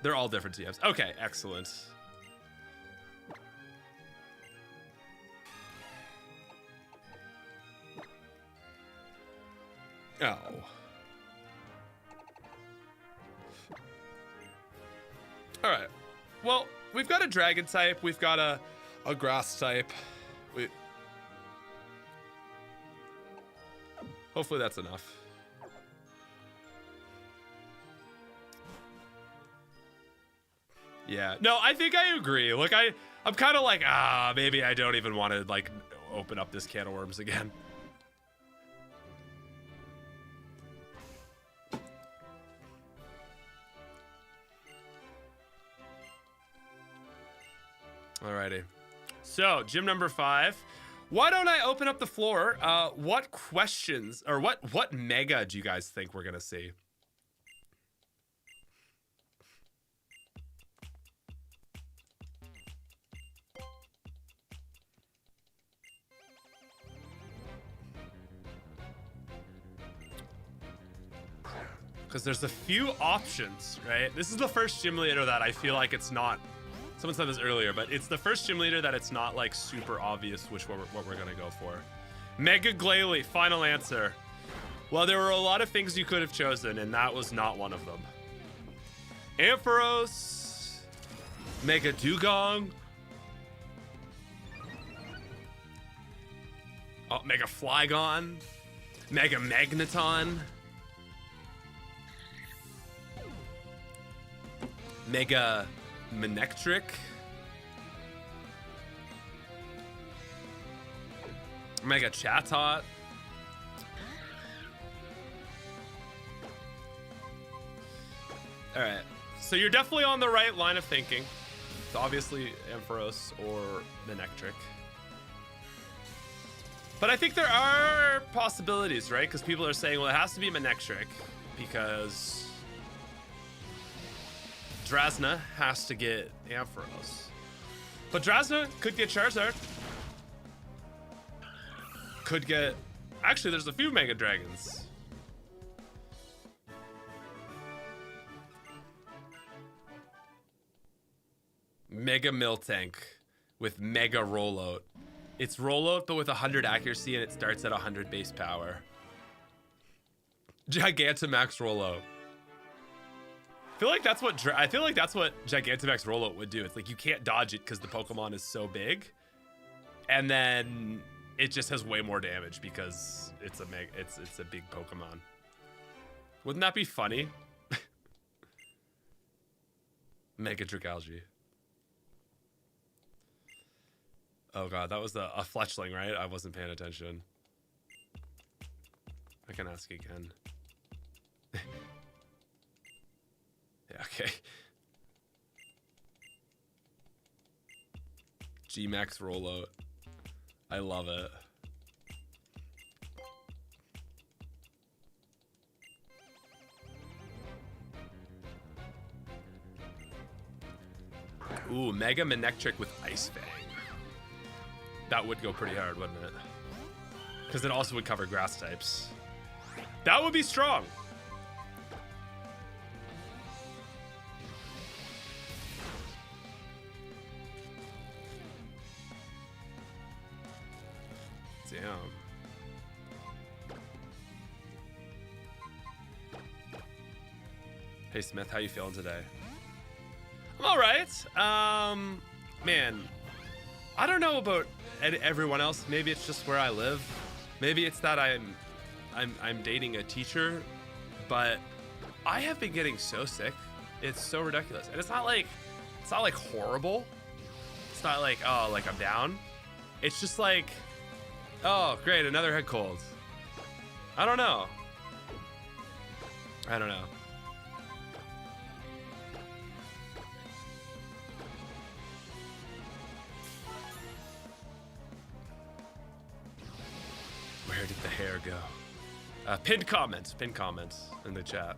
They're all different TMs. Okay, excellent. Oh. All right. Well, we've got a dragon type. We've got a grass type. Hopefully that's enough. Yeah. No, I think I agree. Like, I'm kind of like, maybe I don't even want to, like, open up this can of worms again. Alrighty. So, gym number 5. Why don't I open up the floor? What questions, or what mega do you guys think we're gonna see? Because there's a few options, right? This is the first gym leader that I feel like it's not, someone said this earlier, but it's the first gym leader that it's not like super obvious what we're gonna go for. Mega Glalie, final answer. Well, there were a lot of things you could have chosen, and that was not one of them. Ampharos, Mega Dugong, oh, Mega Flygon, Mega Magneton, Mega Manectric, Mega Chatot, all right, so you're definitely on the right line of thinking. It's obviously Ampharos or Manectric, but I think there are possibilities, right? Because people are saying, well, it has to be Manectric because Drasna has to get Ampharos. But Drasna could get Charizard. Could get... Actually, there's a few Mega Dragons. Mega Miltank with Mega Rollout. It's Rollout, but with 100 accuracy, and it starts at 100 base power. Gigantamax Rollout. feel like that's what Gigantamax rollout would do. It's like you can't dodge it because the Pokemon is so big, and then it just has way more damage because it's a big Pokemon. Wouldn't that be funny? Mega Dragalge. Oh god, that was a Fletchling, right? I wasn't paying attention. I can ask again. Yeah, okay. G-Max rollout. I love it. Ooh, Mega Manectric with Ice Fang. That would go pretty hard, wouldn't it? Because it also would cover grass types. That would be strong. Damn. Hey Smith, how you feeling today? I'm all right. Man, I don't know about everyone else. Maybe it's just where I live. Maybe it's that I'm dating a teacher, but I have been getting so sick. It's so ridiculous, and it's not like horrible. It's not like, oh, like I'm down. It's just like, oh, great, another head cold. I don't know. Where did the hair go? Pinned comments in the chat.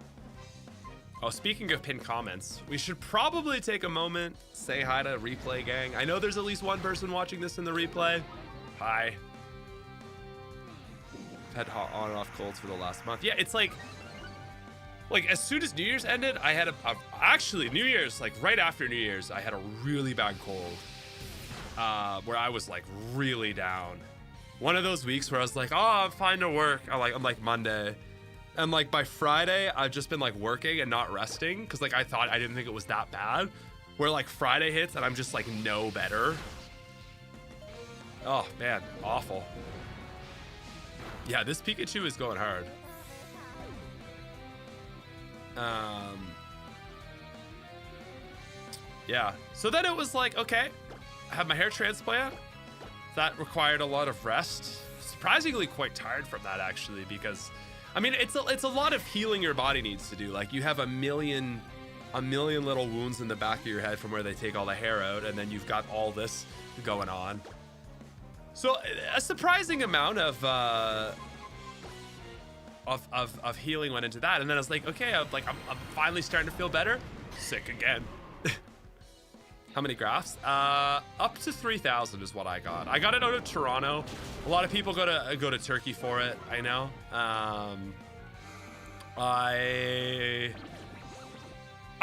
Oh, speaking of pinned comments, we should probably take a moment, say hi to Replay Gang. I know there's at least one person watching this in the replay. Hi. I've had on and off colds for the last month. Yeah, it's like as soon as New Year's ended, I had actually New Year's, like right after New Year's, I had a really bad cold where I was like really down. One of those weeks where I was like, oh, I'm fine to work. I'm like Monday. And like by Friday, I've just been like working and not resting because like I didn't think it was that bad. Where like Friday hits and I'm just like no better. Oh man, awful. Yeah, this Pikachu is going hard. Yeah, so then it was like, okay, I have my hair transplant. That required a lot of rest. Surprisingly quite tired from that actually, because I mean it's a lot of healing your body needs to do. Like you have a million little wounds in the back of your head from where they take all the hair out, and then you've got all this going on. So a surprising amount of healing went into that, and then I was like, okay, I'm finally starting to feel better. Sick again. How many graphs? Up to 3,000 is what I got. I got it out of Toronto. A lot of people go to Turkey for it. I know.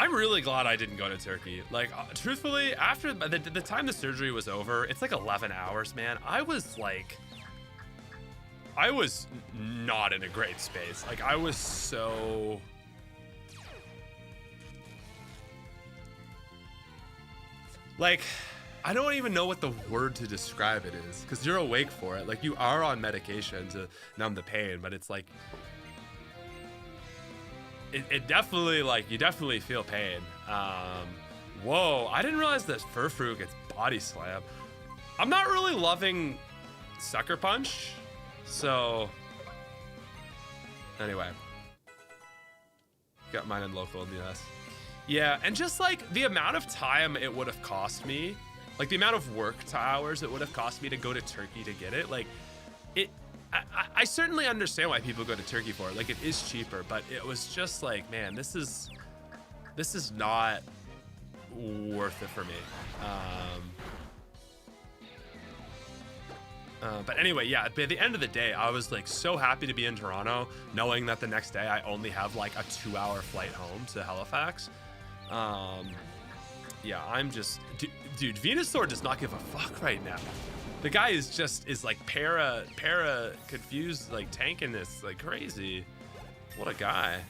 I'm really glad I didn't go to Turkey. Like, truthfully, after the time the surgery was over, it's like 11 hours, man. I was not in a great space. Like, I was so... Like, I don't even know what the word to describe it is, because you're awake for it. Like, you are on medication to numb the pain, but it's like... It definitely, like, you definitely feel pain. Whoa, I didn't realize that Furfrou gets body slam. I'm not really loving Sucker Punch, so... Anyway. Got mine in local in the US. Yeah, and just like the amount of time it would have cost me, like the amount of work hours it would have cost me to go to Turkey to get it, like I certainly understand why people go to Turkey for it. Like it is cheaper, but it was just like, man, this is not worth it for me. But anyway, yeah, by the end of the day, I was like so happy to be in Toronto, knowing that the next day I only have like a 2-hour flight home to Halifax. Yeah, I'm just, dude, Venusaur does not give a fuck right now. The guy is like para confused, like tanking this like crazy. What a guy.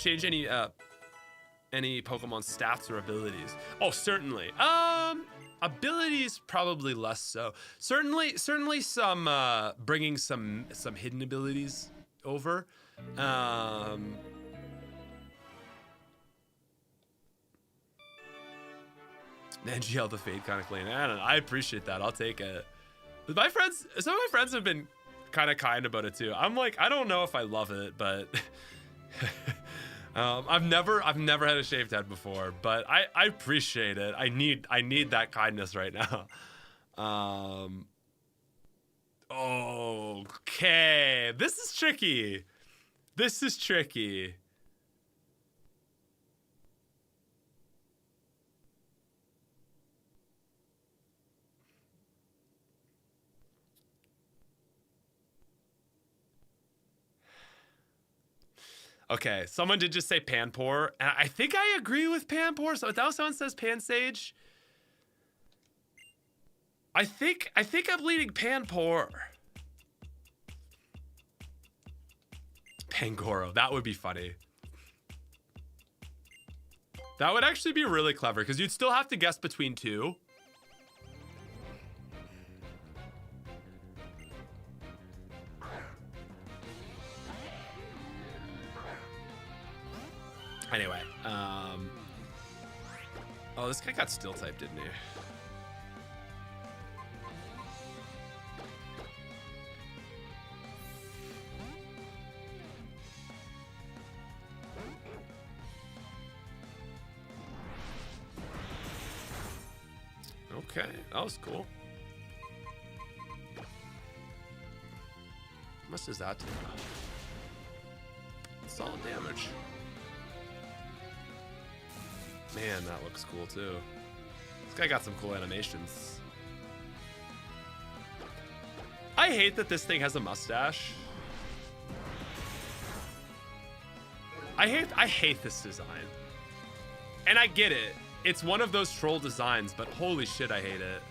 change any Pokemon stats or abilities? Oh, certainly. Abilities probably less so. Certainly some bringing some hidden abilities over. NGL the Fade kind of clean. I don't know. I appreciate that. I'll take it. Some of my friends have been kind of kind about it too. I'm like, I don't know if I love it, but I've never had a shaved head before, but I appreciate it. I need that kindness right now. Okay, this is tricky. This is tricky. Okay, someone did just say Panpour, and I think I agree with Panpour. So if that was someone says Pansage, I think I'm leading Panpour. Pangoro, that would be funny. That would actually be really clever because you'd still have to guess between two. Anyway, oh, this guy got steel type, didn't he? Okay, that was cool. How much does that do? Solid damage. Man, that looks cool too. This guy got some cool animations. I hate that this thing has a mustache. I hate this design. And I get it. It's one of those troll designs, but holy shit, I hate it.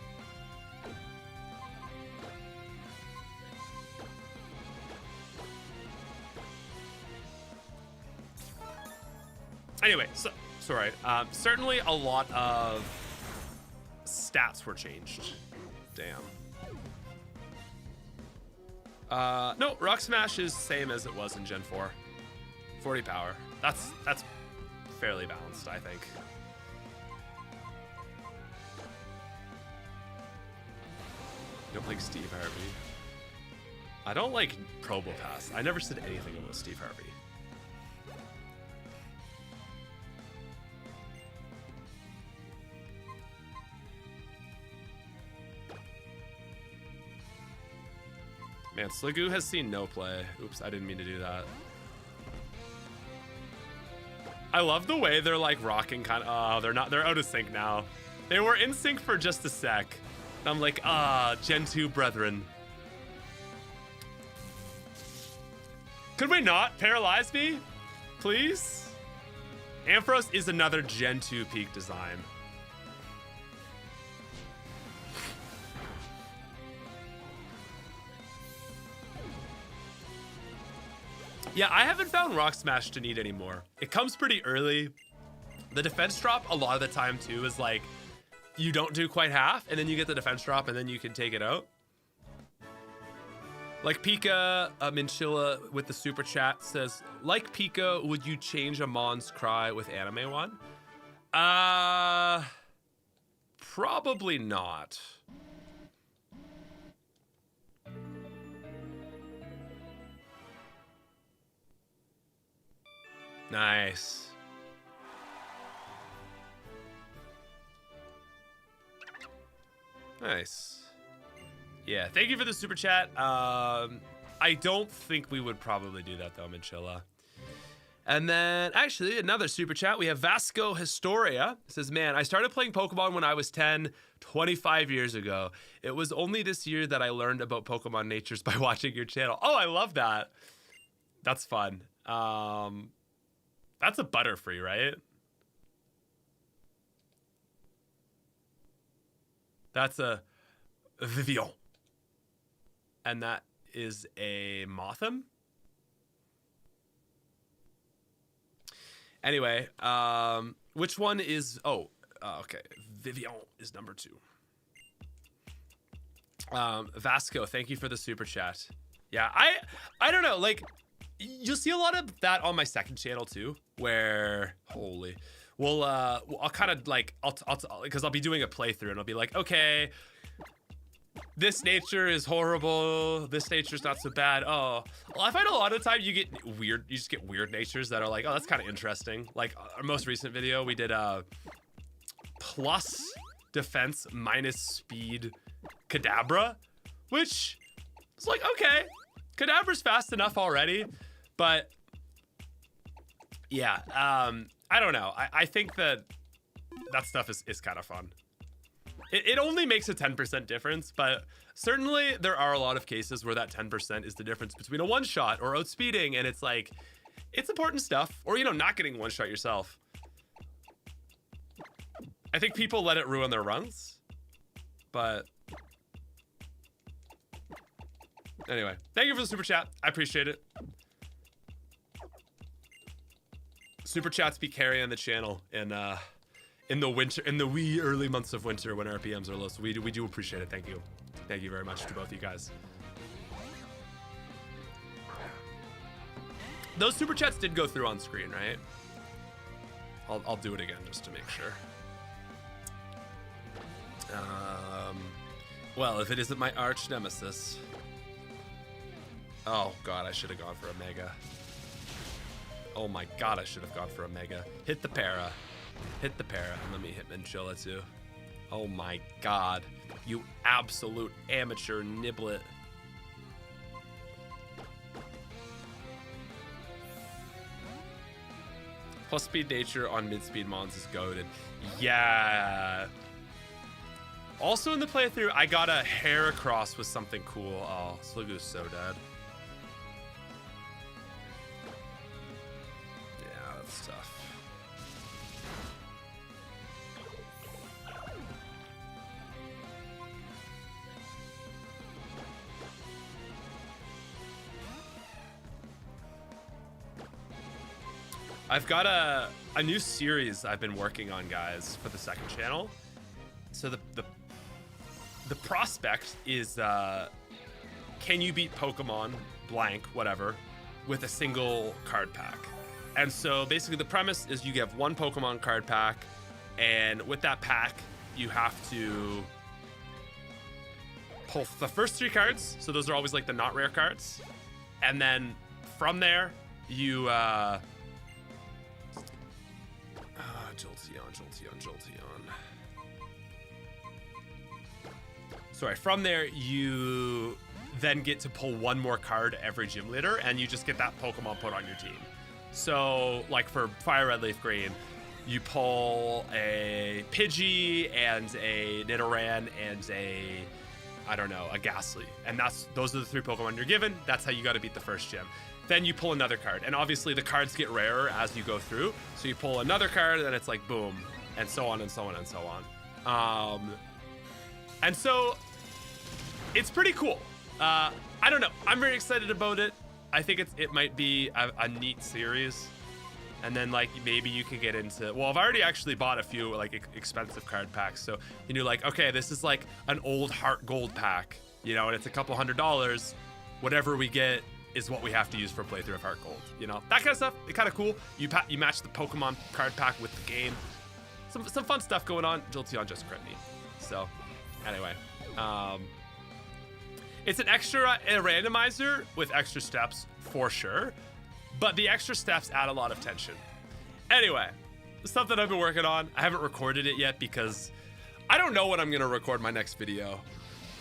Anyway, so sorry. Certainly a lot of stats were changed. Damn. No, Rock Smash is same as it was in Gen 4. 40 power. That's fairly balanced, I think. You don't like Steve Harvey? I don't like Probopass. I never said anything about Steve Harvey. Man, Sliggoo has seen no play. Oops, I didn't mean to do that. I love the way they're like rocking kind of, oh, they're out of sync now. They were in sync for just a sec. And I'm like, Gen 2 brethren. Could we not paralyze me? Please? Ampharos is another Gen 2 peak design. Yeah, I haven't found Rock Smash to need anymore. It comes pretty early. The defense drop a lot of the time too is like, you don't do quite half and then you get the defense drop and then you can take it out. Like Pika Minchilla with the super chat says, like Pika, would you change Amon's cry with anime one? Probably not. Nice. Nice. Yeah, thank you for the super chat. I don't think we would probably do that though, Minchilla. And then actually another super chat. We have Vasco Historia. It says, man, I started playing Pokemon when I was 10, 25 years ago. It was only this year that I learned about Pokemon natures by watching your channel. Oh, I love that. That's fun. That's a Butterfree, right? That's a Vivillon. And that is a Mothim. Anyway, which one is? Oh, okay. Vivian is number 2. Vasco, thank you for the super chat. Yeah, I don't know. Like, you'll see a lot of that on my second channel too, where I'll kind of like because I'll be doing a playthrough and I'll be like, okay, this nature is horrible, this nature's not so bad. Oh, well, I find a lot of the time you just get weird natures that are like, oh, that's kind of interesting. Like our most recent video, we did plus defense minus speed Kadabra, which is like, okay, Kadabra's fast enough already, but yeah, I don't know. I think that stuff is kind of fun. It only makes a 10% difference, but certainly there are a lot of cases where that 10% is the difference between a one-shot or outspeeding, and it's like, it's important stuff. Or, you know, not getting one-shot yourself. I think people let it ruin their runs, but anyway, thank you for the super chat. I appreciate it. Super chats be carrying the channel in the winter, in the wee early months of winter when RPMs are low. So we do appreciate it. Thank you. Thank you very much to both you guys. Those super chats did go through on screen, right? I'll do it again just to make sure. Well, if it isn't my arch nemesis. Oh god, I should have gone for a mega. Oh my god, I should have gone for a mega. Hit the para. Hit the para. And let me hit Manchilla too. Oh my god. You absolute amateur niblet. Plus speed nature on mid-speed mons is goated. Yeah. Also in the playthrough, I got a hair across with something cool. Oh, Sliggoo's so dead. Yeah, that's tough. I've got a new series I've been working on, guys, for the second channel. So the prospect is can you beat Pokemon blank whatever with a single card pack? And so basically the premise is you have one Pokemon card pack, and with that pack you have to pull the first 3 cards, so those are always like the not rare cards, and then from there you Jolteon. Sorry, from there you then get to pull one more card every gym leader, and you just get that Pokemon put on your team. So like for Fire Red Leaf Green, you pull a Pidgey and a Nidoran and a, I don't know, a Ghastly, and those are the 3 Pokemon you're given. That's how you got to beat the first gym. Then you pull another card, and obviously the cards get rarer as you go through, so you pull another card and it's like boom, and so on and so on and so on. And so it's pretty cool. I don't know, I'm very excited about it. I think it might be a neat series, and then like maybe you can get into, well, I've already actually bought a few like expensive card packs, so you're like, okay, this is like an old Heart Gold pack, you know, and it's a couple $100. Whatever we get is what we have to use for a playthrough of Heart Gold, you know, that kind of stuff. It's kind of cool. You match the Pokemon card pack with the game. Some fun stuff going on. Jolteon just crit me. So anyway, it's an extra randomizer with extra steps for sure, but the extra steps add a lot of tension. Anyway, stuff that I've been working on. I haven't recorded it yet because I don't know when I'm gonna record my next video.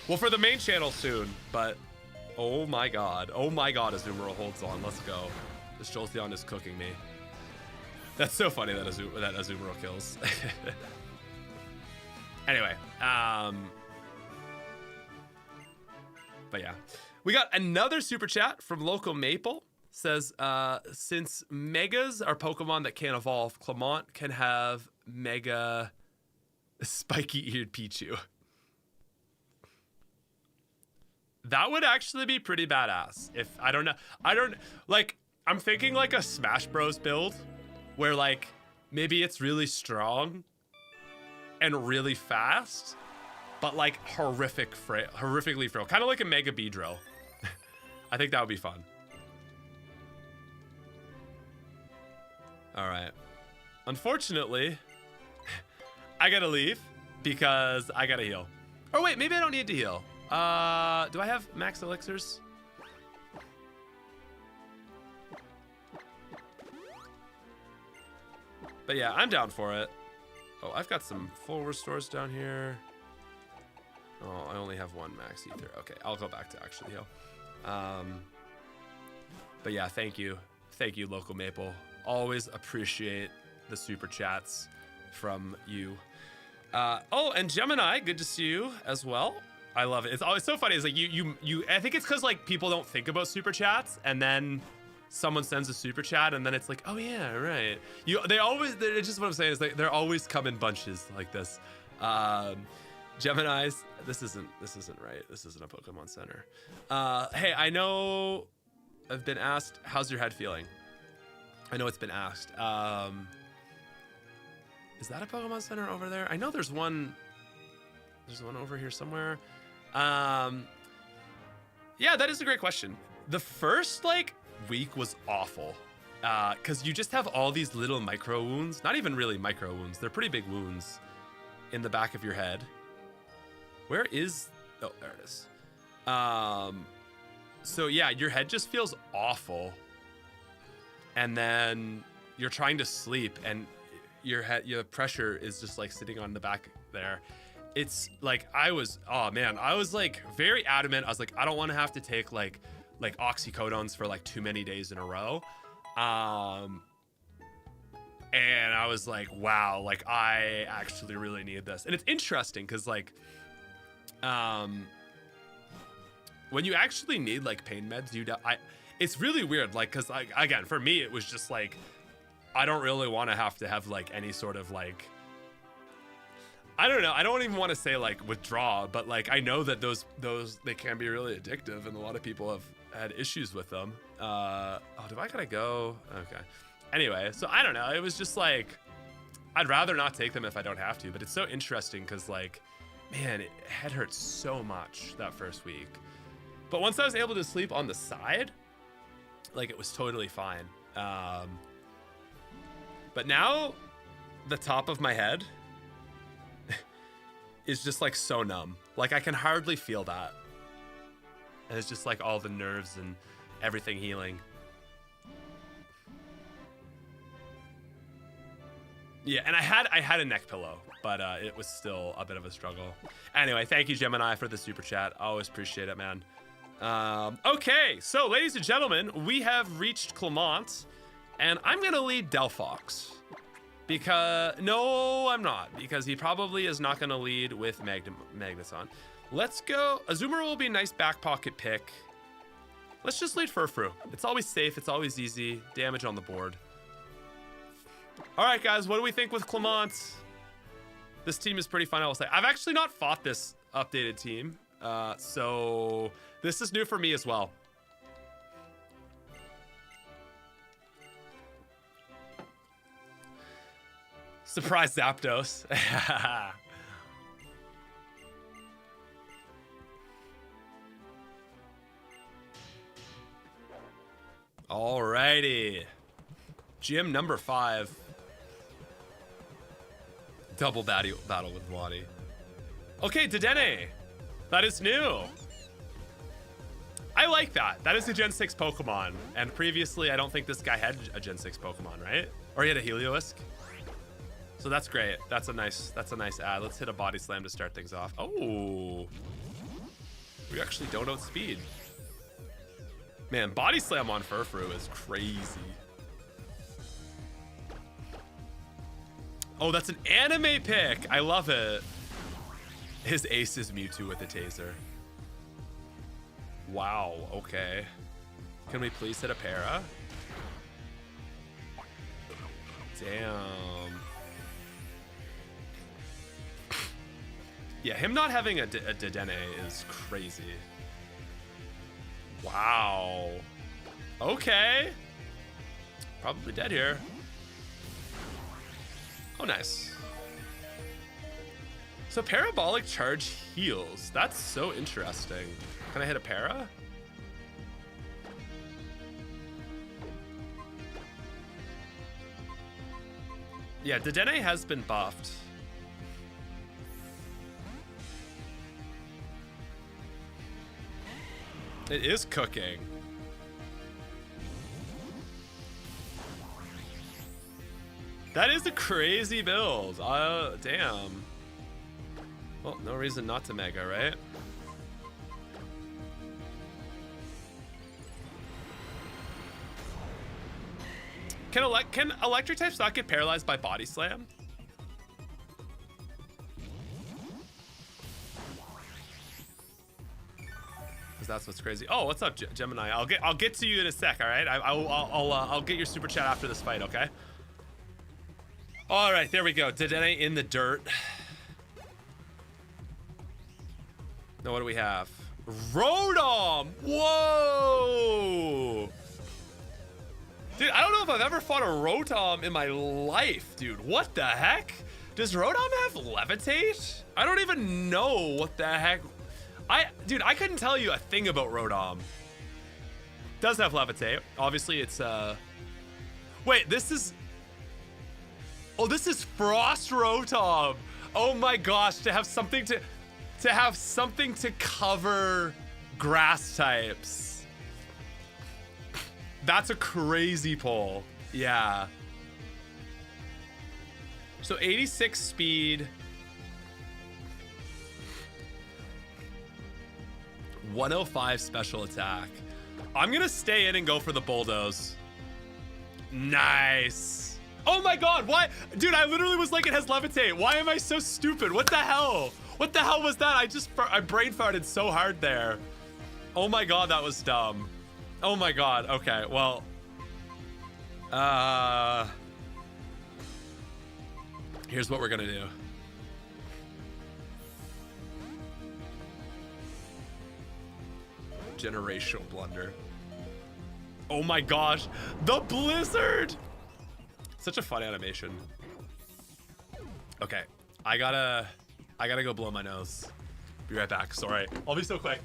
Well, for the main channel soon, but oh my god, Azumarill holds on. Let's go. This Jolteon is cooking me. That's so funny that Azumarill kills. Anyway, but yeah, we got another super chat from Local Maple. Says, since Megas are Pokemon that can't evolve, Clement can have Mega Spiky-eared Pichu. That would actually be pretty badass. If I don't know, like, I'm thinking like a Smash Bros build where like maybe it's really strong and really fast, but like horrifically frail, kind of like a Mega Beedrill. I think that would be fun. All right. Unfortunately, I gotta leave because I gotta heal. Or wait, maybe I don't need to heal. Do I have max elixirs? But yeah, I'm down for it. Oh, I've got some full restores down here. Oh, I only have one max ether. Okay, I'll go back to actually heal. But yeah, thank you. Thank you, Local Maple. Always appreciate the super chats from you. Oh, and Gemini, good to see you as well. I love it. It's always so funny. It's like you I think it's because like people don't think about super chats, and then someone sends a super chat, and then it's like, oh yeah, right. It's just what I'm saying is they're always come in bunches like this. Geminis, this isn't right. This isn't a Pokemon Center. Hey, I know I've been asked, how's your head feeling? I know it's been asked. Is that a Pokemon Center over there? I know there's one over here somewhere. Yeah, that is a great question. The first like week was awful because you just have all these little micro wounds. Not even really micro wounds. They're pretty big wounds in the back of your head. Where is... Oh, there it is. So yeah, your head just feels awful. And then you're trying to sleep and your pressure is just like sitting on the back there. It's like I was like very adamant. I was like, I don't want to have to take like oxycodones for like too many days in a row. And I was like, wow, like I actually really need this. And it's interesting because like when you actually need like pain meds, it's really weird, like, because like again, for me it was just like I don't really want to have like any sort of like, I don't know, I don't even want to say like withdraw, but like I know that those they can be really addictive and a lot of people have had issues with them. Oh, do I gotta go? Okay. Anyway, so I don't know, it was just like I'd rather not take them if I don't have to, but it's so interesting because like, man, head hurts so much that first week. But once I was able to sleep on the side, like it was totally fine. But now the top of my head is just like so numb. Like I can hardly feel that. And it's just like all the nerves and everything healing. Yeah, and I had a neck pillow, but it was still a bit of a struggle. Anyway, thank you, Gemini, for the super chat. I always appreciate it, man. Okay, so ladies and gentlemen, we have reached Clement, and I'm gonna lead Delphox. Because, no, I'm not, because he probably is not gonna lead with Magneton. Let's go, Azumarill will be a nice back pocket pick. Let's just lead Furfrou. It's always safe, it's always easy, damage on the board. All right, guys, what do we think with Clement? This team is pretty fun, I will say. I've actually not fought this updated team, so this is new for me as well. Surprise Zapdos. Alrighty. Gym number 5. Double battle with Wadi. Okay, Dedenne. That is new. I like that. That is a Gen 6 Pokemon. And previously, I don't think this guy had a Gen 6 Pokemon, right? Or he had a Heliolisk. So that's great. That's a nice add. Let's hit a Body Slam to start things off. Oh. We actually don't outspeed. Man, Body Slam on Furfrou is crazy. Oh, that's an anime pick. I love it. His ace is Mewtwo with a taser. Wow, okay. Can we please hit a para? Damn. Yeah, him not having a Dedenne is crazy. Wow. Okay. Probably dead here. Oh, nice. So parabolic charge heals. That's so interesting. Can I hit a para? Yeah, Dedenne has been buffed. It is cooking. That is a crazy build. Damn. Well, no reason not to mega, right? Can electric types not get paralyzed by body slam? Because that's what's crazy. Oh, what's up, Gemini? I'll get to you in a sec. All right. I'll get your super chat after this fight. Okay. All right. There we go. Dedenne in the dirt. Now what do we have? Rotom. Whoa. Dude, I don't know if I've ever fought a Rotom in my life, dude. What the heck? Does Rotom have Levitate? I don't even know what the heck. Dude, I couldn't tell you a thing about Rotom. Does have Levitate. Obviously, it's wait, this is. Oh, this is Frost Rotom. Oh my gosh, to have something to cover grass types. That's a crazy pull. Yeah. So 86 speed. 105 special attack. I'm gonna stay in and go for the bulldoze. Nice. Oh my god, why? Dude, I literally was like, it has levitate. Why am I so stupid? What the hell? What the hell was that? I brain farted so hard there. Oh my god, that was dumb. Oh my god, okay, well. Here's what we're gonna do. Generational blunder. Oh my gosh, the blizzard! Such a fun animation. Okay, I gotta go blow my nose. Be right back, sorry. I'll be so quick.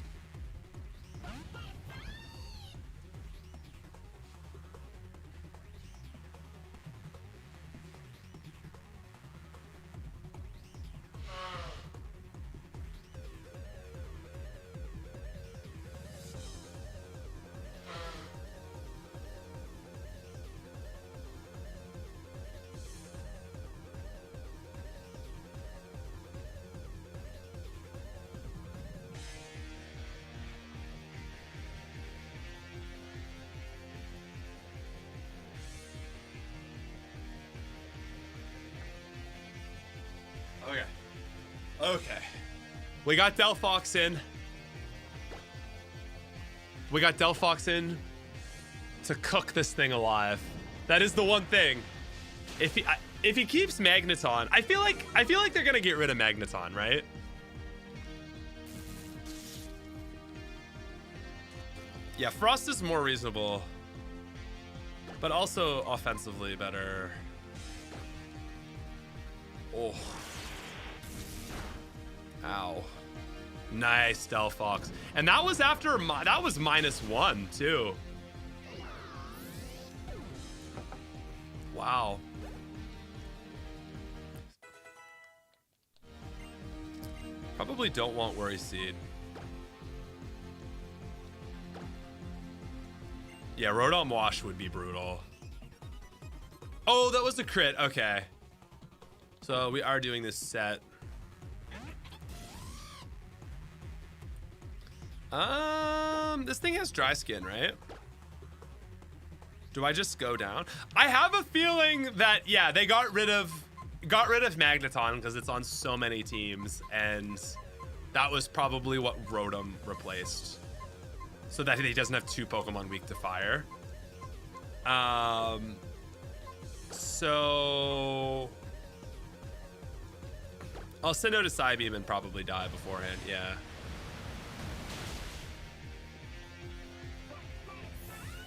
Okay. We got Delphox in. We got Delphox in to cook this thing alive. That is the one thing. If he keeps Magneton, I feel like they're gonna get rid of Magneton, right? Yeah, Frost is more reasonable, but also offensively better. Oh. Ow. Nice, Delphox. And that was after that was -1 too. Wow. Probably don't want Worry Seed. Yeah, Rotom Wash would be brutal. Oh, that was the crit. Okay. So we are doing this set. This thing has dry skin, right? Do I just go down? I have a feeling that, yeah, they got rid of Magneton because it's on so many teams, and that was probably what Rotom replaced, so that he doesn't have 2 Pokemon weak to fire. So I'll send out a Psybeam and probably die beforehand. Yeah.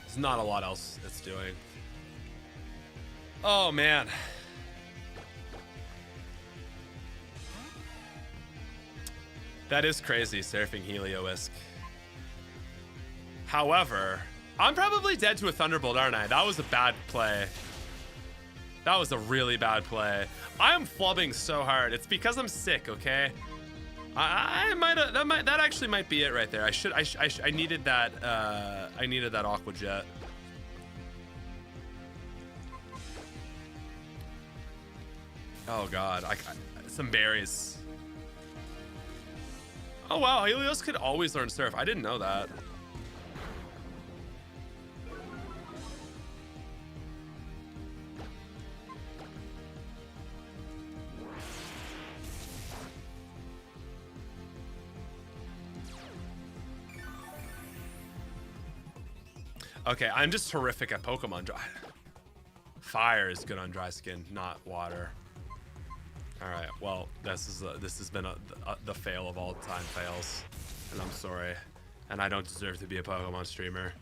There's not a lot else it's doing. Oh man. That is crazy, surfing Helioisk. However, I'm probably dead to a Thunderbolt, aren't I? That was a bad play. That was a really bad play. I am flubbing so hard. It's because I'm sick, okay? That actually might be it right there. I needed that Aqua Jet. Oh god, some berries. Oh wow, Helios could always learn Surf. I didn't know that. Okay, I'm just horrific at Pokemon dry. Fire is good on dry skin, not water. All right, well, this has been the fail of all time fails, and I'm sorry, and I don't deserve to be a Pokemon streamer.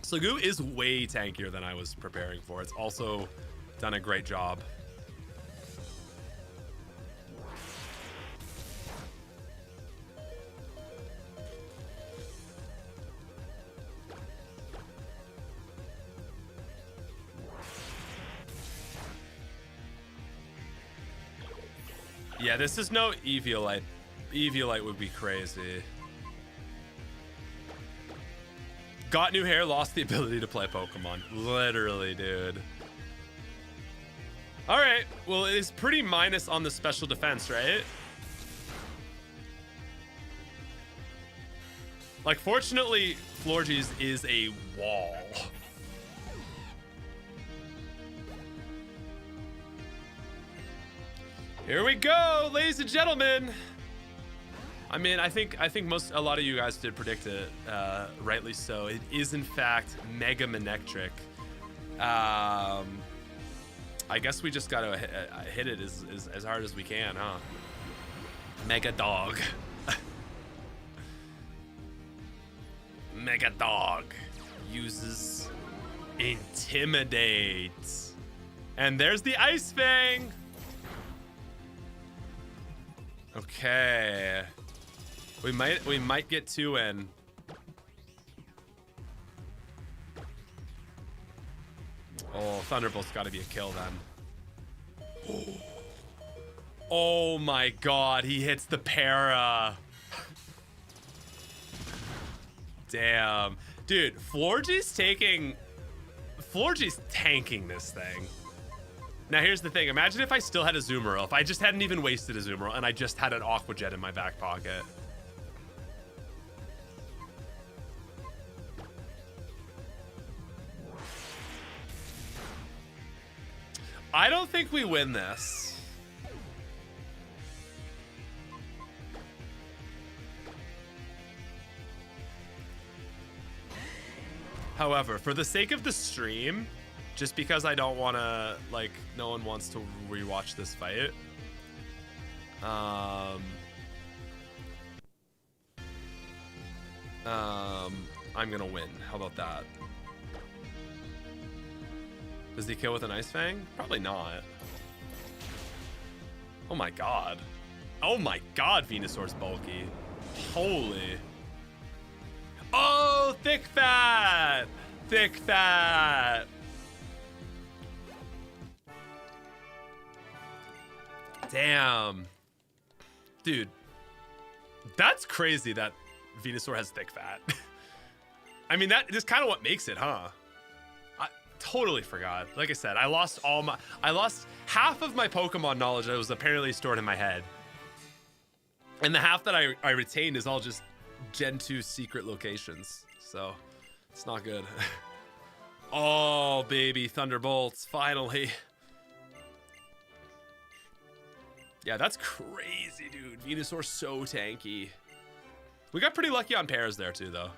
Sliggoo is way tankier than I was preparing for. It's also done a great job. Yeah, this is no Eviolite. Eviolite would be crazy. Got new hair, lost the ability to play Pokemon. Literally, dude. All right, well, it is pretty minus on the special defense, right? Like, fortunately, Florges is a wall. Here we go, ladies and gentlemen. I mean, I think a lot of you guys did predict it, rightly so. It is in fact Mega Manectric. I guess we just gotta hit it as hard as we can, huh? Mega Dog. Mega Dog uses Intimidate, and there's the Ice Fang. Okay, we might get two in. Oh, Thunderbolt's got to be a kill then. Oh my god, he hits the para. Damn, dude, Florges tanking this thing. Now, here's the thing. Imagine if I still had a Azumarill. If I just hadn't even wasted a Azumarill and I just had an Aqua Jet in my back pocket. I don't think we win this. However, for the sake of the stream, just because I don't want to, like, no one wants to rewatch this fight. I'm gonna win. How about that? Does he kill with an Ice Fang? Probably not. Oh my god. Oh my god, Venusaur's bulky. Holy. Oh, thick fat! Thick fat! Damn. Dude. That's crazy that Venusaur has thick fat. I mean, that is kind of what makes it, huh? I totally forgot. Like I said, I lost half of my Pokemon knowledge that was apparently stored in my head. And the half that I retained is all just Gen 2 secret locations. So, it's not good. Oh, baby, Thunderbolts, finally. Yeah, that's crazy, dude. Venusaur's so tanky. We got pretty lucky on pairs there, too, though.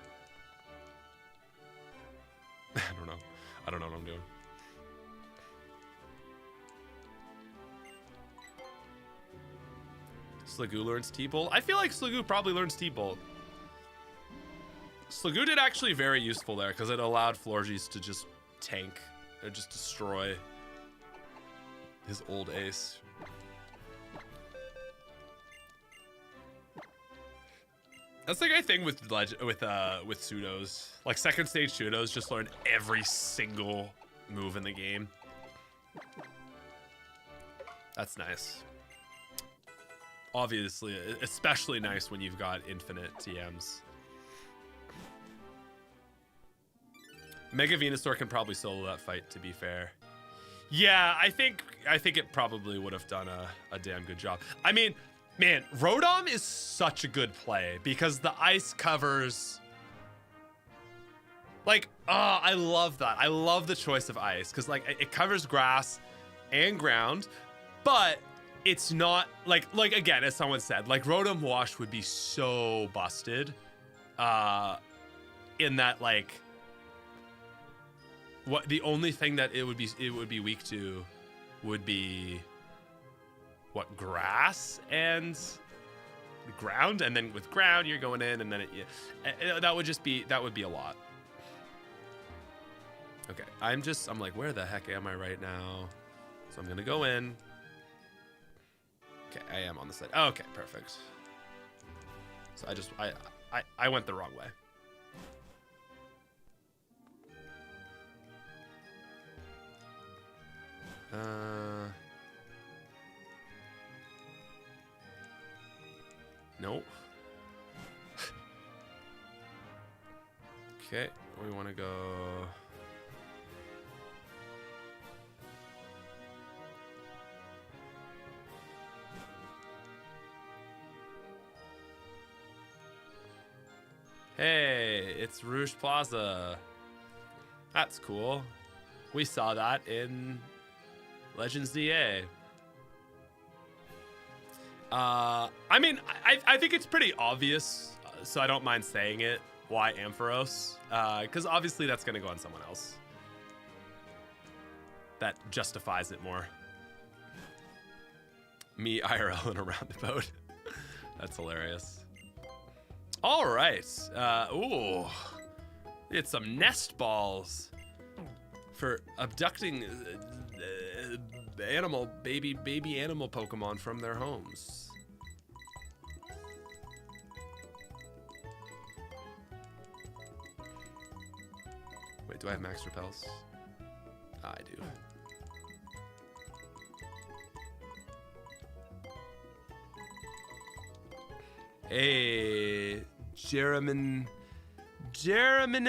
I don't know. I don't know what I'm doing. Sliggoo learns T-Bolt. I feel like Sliggoo probably learns T-Bolt. Sliggoo did actually very useful there because it allowed Florges to just tank or just destroy his old ace. That's the great thing with pseudos. Like second stage pseudos just learn every single move in the game. That's nice. Obviously, especially nice when you've got infinite TMs. Mega Venusaur can probably solo that fight, to be fair. Yeah, I think it probably would have done a damn good job. I mean, man, Rotom is such a good play because the ice covers. Like, I love that. I love the choice of ice because like it covers grass and ground, but it's not like again, as someone said, like Rotom Wash would be so busted, in that like. What the only thing that it would be weak to would be what, grass and ground, and then with ground you're going in, and then that would be a lot. Okay, I'm like, where the heck am I right now? So I'm gonna go in. Okay, I am on the side. Okay, perfect. So I went the wrong way. Nope. Okay, we want to go. Hey, it's Rouge Plaza. That's cool. We saw that in Legends DA. I mean, I think it's pretty obvious, so I don't mind saying it, why Ampharos. Because obviously that's going to go on someone else. That justifies it more. Me, IRL, and a roundabout. That's hilarious. All right. Ooh. It's some nest balls for abducting baby animal Pokemon from their homes. Wait, do I have max repels? I do. Hey, Jeremy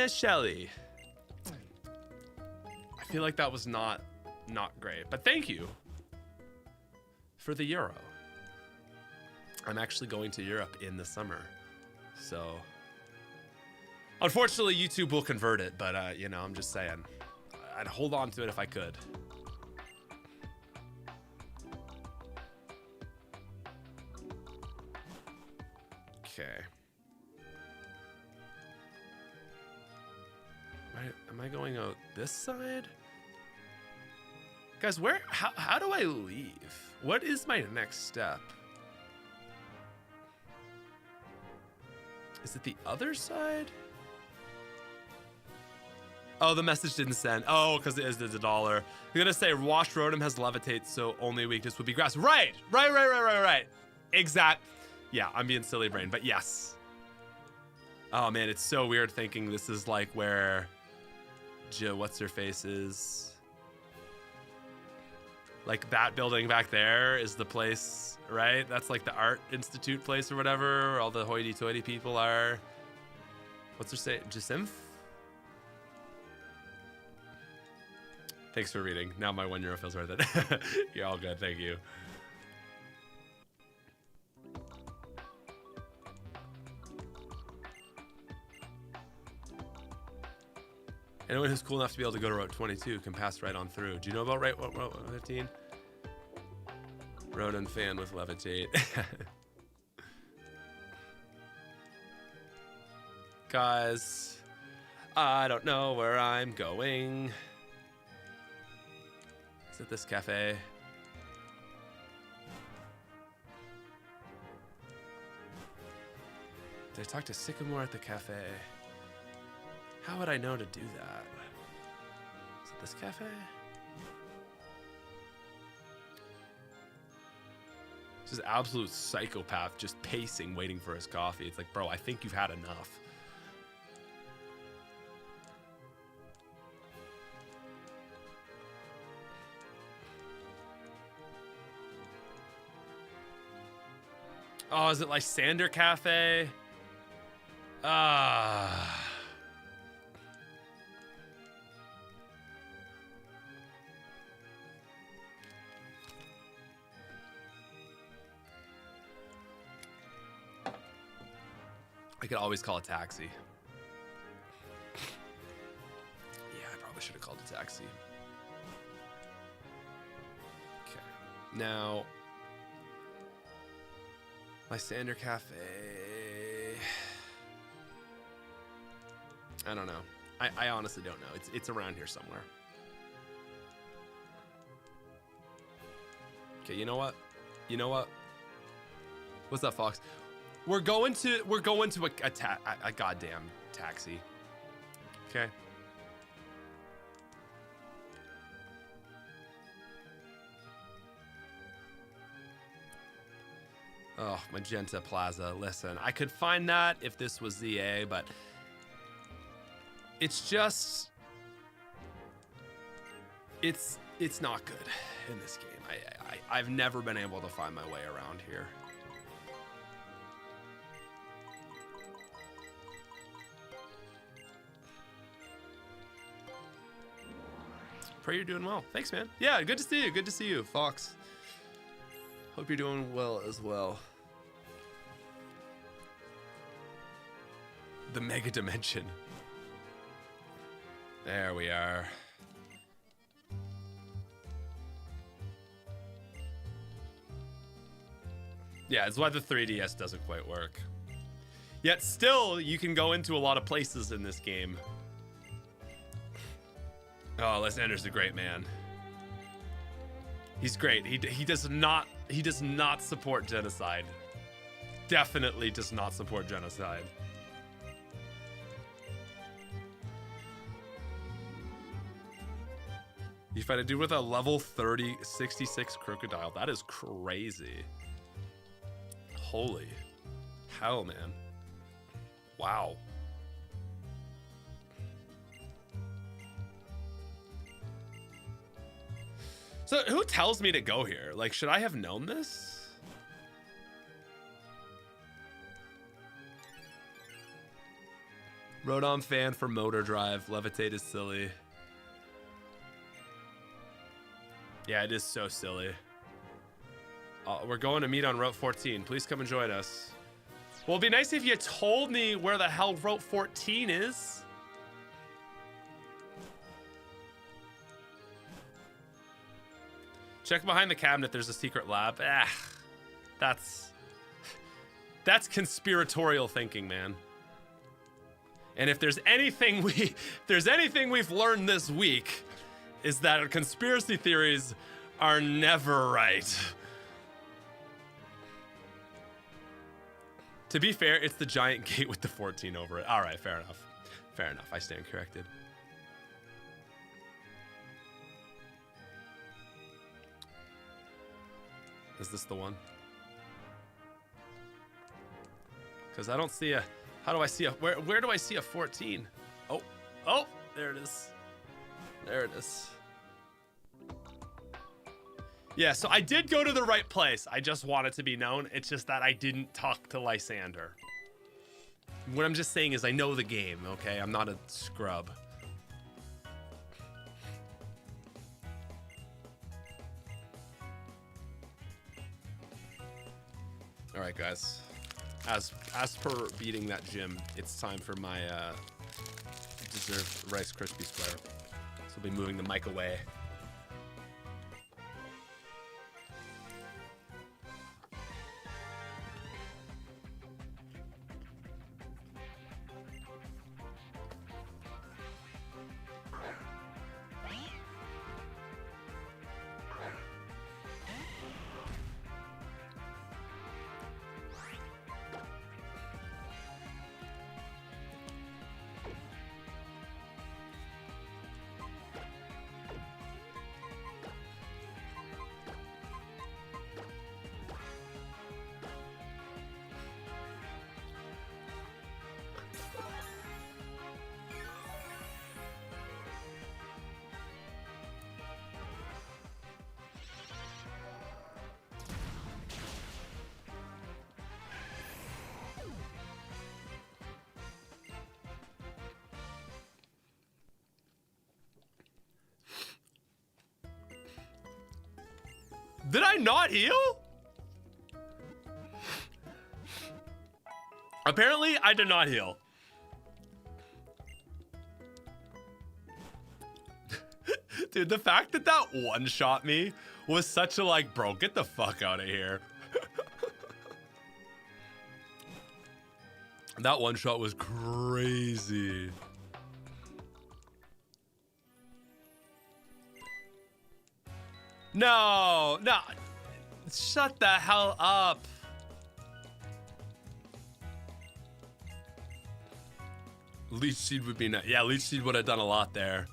Shelley. I feel like that was not great, but thank you for the Euro. I'm actually going to Europe in the summer, so unfortunately YouTube will convert it, but you know, I'm just saying I'd hold on to it if I could. Okay. Am I going out this side? Guys, how do I leave? What is my next step? Is it the other side? Oh, the message didn't send. Oh, because it is $1. I'm gonna say Wash Rotom has Levitate, so only weakness would be grass. Right. Exact. Yeah, I'm being silly brain, but yes. Oh man, it's so weird thinking this is like where what's her face is. Like that building back there is the place, right? That's like the Art Institute place or whatever, where all the hoity-toity people are. What's her say? Jacinth? Thanks for reading. Now my €1 feels worth it. You're all good, thank you. Anyone who's cool enough to be able to go to Route 22 can pass right on through. Do you know about Route 15? Rotom fan with Levitate. Guys, I don't know where I'm going. Is it this cafe? Did I talk to Sycamore at the cafe? How would I know to do that? Is it this cafe? This is absolute psychopath just pacing, waiting for his coffee. It's like, bro, I think you've had enough. Oh, is it Lysander Cafe? Ah. I could always call a taxi. Yeah, I probably should have called a taxi. Okay. Now, Lysander Cafe. I don't know. I honestly don't know. It's around here somewhere. Okay, you know what? You know what? What's up, Fox? We're going to a goddamn taxi. Okay. Oh, Magenta Plaza. Listen, I could find that if this was ZA, but it's just it's not good in this game. I've never been able to find my way around here. Pray you're doing well. Thanks, man. Yeah, good to see you. Good to see you, Fox. Hope you're doing well as well. The Mega Dimension. There we are. Yeah, it's why the 3DS doesn't quite work. Yet still, you can go into a lot of places in this game. Oh, Lysander's a great man. He's great. He does not support genocide. Definitely does not support genocide. You fight a dude with a level 66 crocodile. That is crazy. Holy hell, man. Wow. So who tells me to go here? Like, should I have known this? Rodon fan for Motor Drive. Levitate is silly. Yeah, it is so silly. We're going to meet on Route 14. Please come and join us. Well, it'd be nice if you told me where the hell Route 14 is. Check behind the cabinet. There's a secret lab. Ah, that's conspiratorial thinking, man. And if there's anything we've learned this week, is that conspiracy theories are never right. To be fair, it's the giant gate with the 14 over it. All right, fair enough. Fair enough. I stand corrected. Is this the one? Because I don't see a... How do I see a... Where do I see a 14? Oh, there it is. There it is. Yeah, so I did go to the right place. I just want it to be known. It's just that I didn't talk to Lysander. What I'm just saying is I know the game, okay? I'm not a scrub. All right, guys. As per beating that gym, it's time for my deserved Rice Krispies flare. So I'll be moving the mic away. Did I not heal? Apparently, I did not heal. Dude, the fact that that one-shot me was such a like, bro, get the fuck out of here. That one-shot was crazy. No, no. Shut the hell up. Leech Seed would be nice. Yeah, Leech Seed would have done a lot there.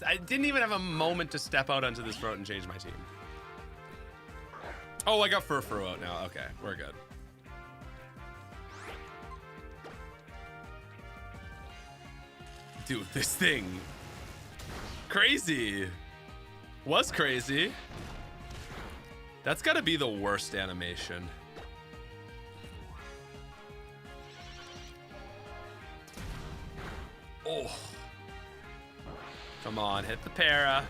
I didn't even have a moment to step out onto this road and change my team. Oh, I got Furfru out now. Okay, we're good. Dude, this thing. Crazy. Was crazy. That's gotta be the worst animation. Oh. Come on, hit the para.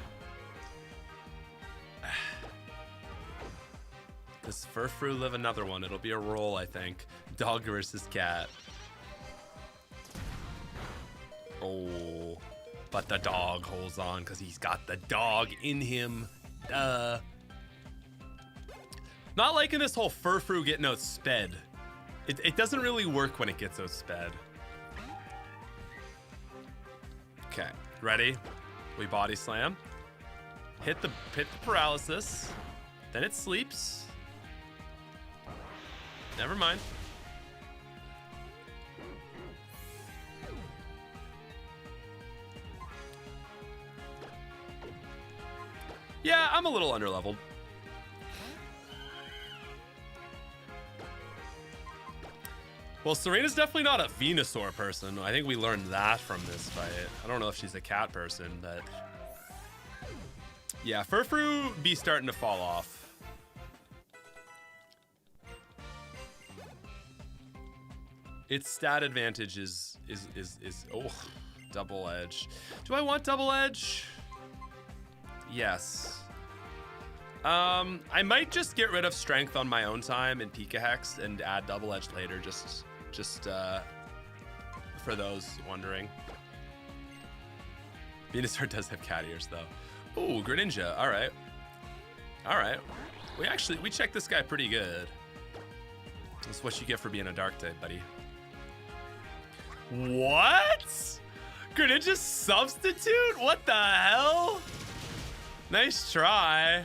Does Furfru live another one? It'll be a roll, I think. Dog versus cat. Oh, but the dog holds on because he's got the dog in him. Not liking this whole Furfru getting outsped. It doesn't really work when it gets outsped. Okay, ready? We body slam. Hit the paralysis. Then it sleeps. Never mind. Yeah, I'm a little underleveled. Well, Serena's definitely not a Venusaur person. I think we learned that from this fight. I don't know if she's a cat person, but... yeah, Furfru be starting to fall off. Its stat advantage is oh, double edge. Do I want double edge? Yes. I might just get rid of strength on my own time and Pika Hex and add double edge later, just for those wondering. Venusaur does have cat ears though. Ooh, Greninja. All right. All right. We checked this guy pretty good. That's what you get for being a dark type, buddy. What? Greninja substitute? What the hell? Nice try.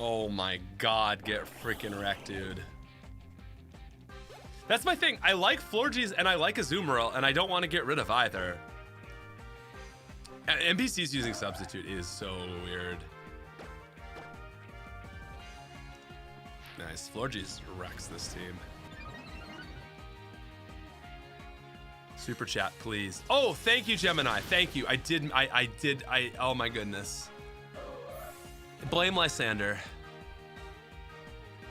Oh my god, get freaking wrecked, dude. That's my thing. I like Florges and I like Azumarill, and I don't want to get rid of either. NPCs using substitute is so weird. Nice. Florges wrecks this team. Super chat, please. Oh, thank you, Gemini. Thank you. Oh my goodness. Blame Lysander.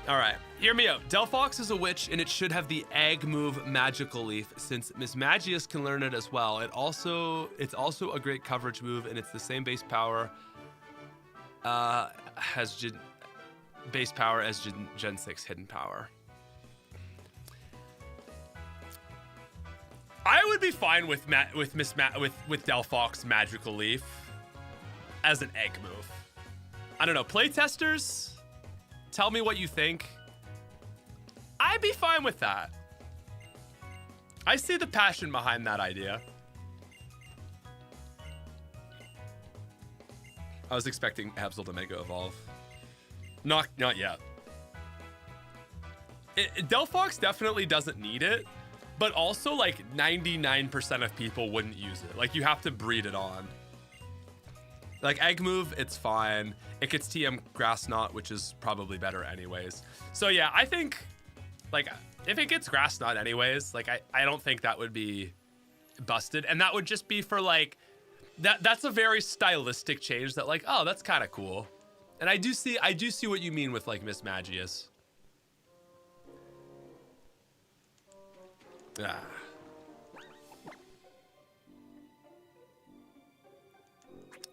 All right, hear me out. Delphox is a witch, and it should have the egg move Magical Leaf, since Miss Magius can learn it as well. It's also a great coverage move, and it's the same base power as Gen 6 Hidden Power. I would be fine with Delphox Magical Leaf as an egg move. I don't know, playtesters, tell me what you think. I'd be fine with that. I see the passion behind that idea. I was expecting Absol to Mega Evolve. Not yet. Delphox definitely doesn't need it, but also like 99% of people wouldn't use it. Like you have to breed it on. Like egg move, it's fine. It gets TM Grass Knot, which is probably better anyways. So yeah, I think like if it gets Grass Knot anyways, like I don't think that would be busted, and that would just be for like that's a very stylistic change that like, oh, that's kind of cool. And I do see what you mean with like Miss Magius. Ah.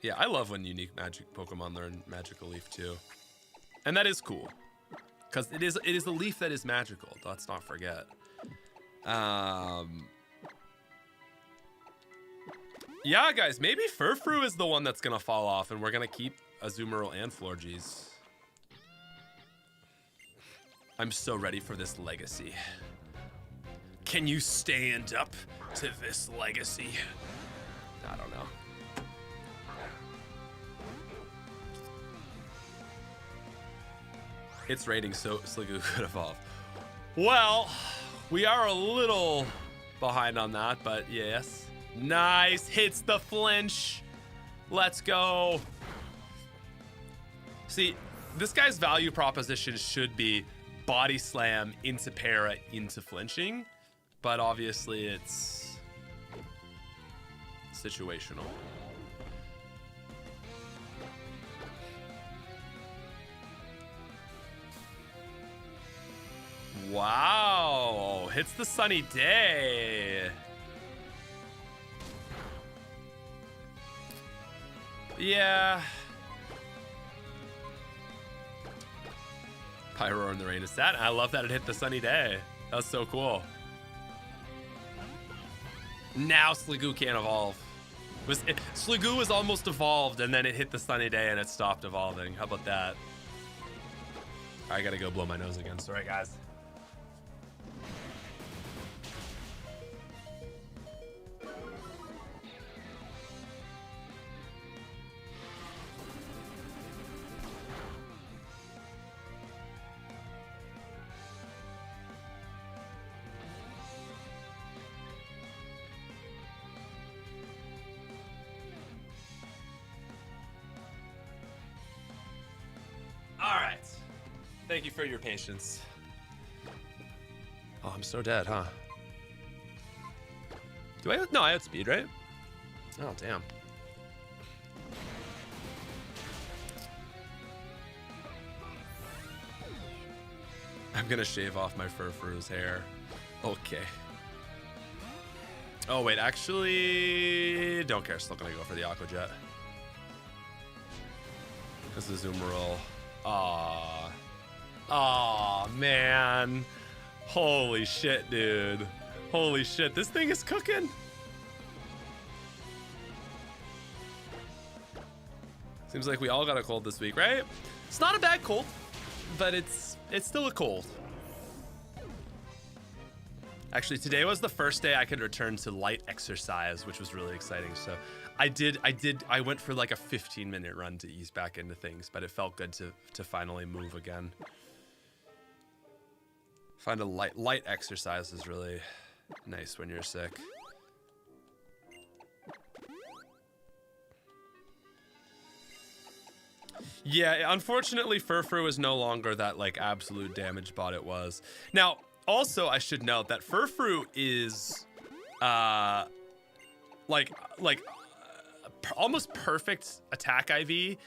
Yeah, I love when unique magic Pokemon learn Magical Leaf too. And that is cool. Because it is a leaf that is magical, let's not forget. Yeah, guys, maybe Furfrou is the one that's gonna fall off, and we're gonna keep Azumarill and Florges. I'm so ready for this legacy. Can you stand up to this legacy? I don't know. Its rating, so Sliggoo could evolve. Well, we are a little behind on that, but yes. Nice, hits the flinch. Let's go. See, this guy's value proposition should be body slam into para into flinching, but obviously it's situational. Wow, hits the sunny day. Yeah. Pyro in the rain is sad. I love that it hit the sunny day. That was so cool. Now Sliggoo can't evolve. Sliggoo was almost evolved and then it hit the sunny day and it stopped evolving. How about that? I gotta go blow my nose again. Sorry, guys. Thank you for your patience. Oh, I'm so dead, huh? Do I? No, I outspeed, right? Oh, damn. I'm gonna shave off my Furfrou's hair. Okay. Oh, wait, actually, don't care. Still gonna go for the Aqua Jet. Because the Azumarill. Aww. Aw, man. Holy shit, dude. Holy shit, this thing is cooking. Seems like we all got a cold this week, right? It's not a bad cold, but it's still a cold. Actually, today was the first day I could return to light exercise, which was really exciting. So I went for like a 15-minute run to ease back into things, but it felt good to finally move again. Find a light exercise is really nice when you're sick. Yeah, unfortunately, Furfrou is no longer that like absolute damage bot it was. Now, also I should note that Furfrou is almost perfect attack IV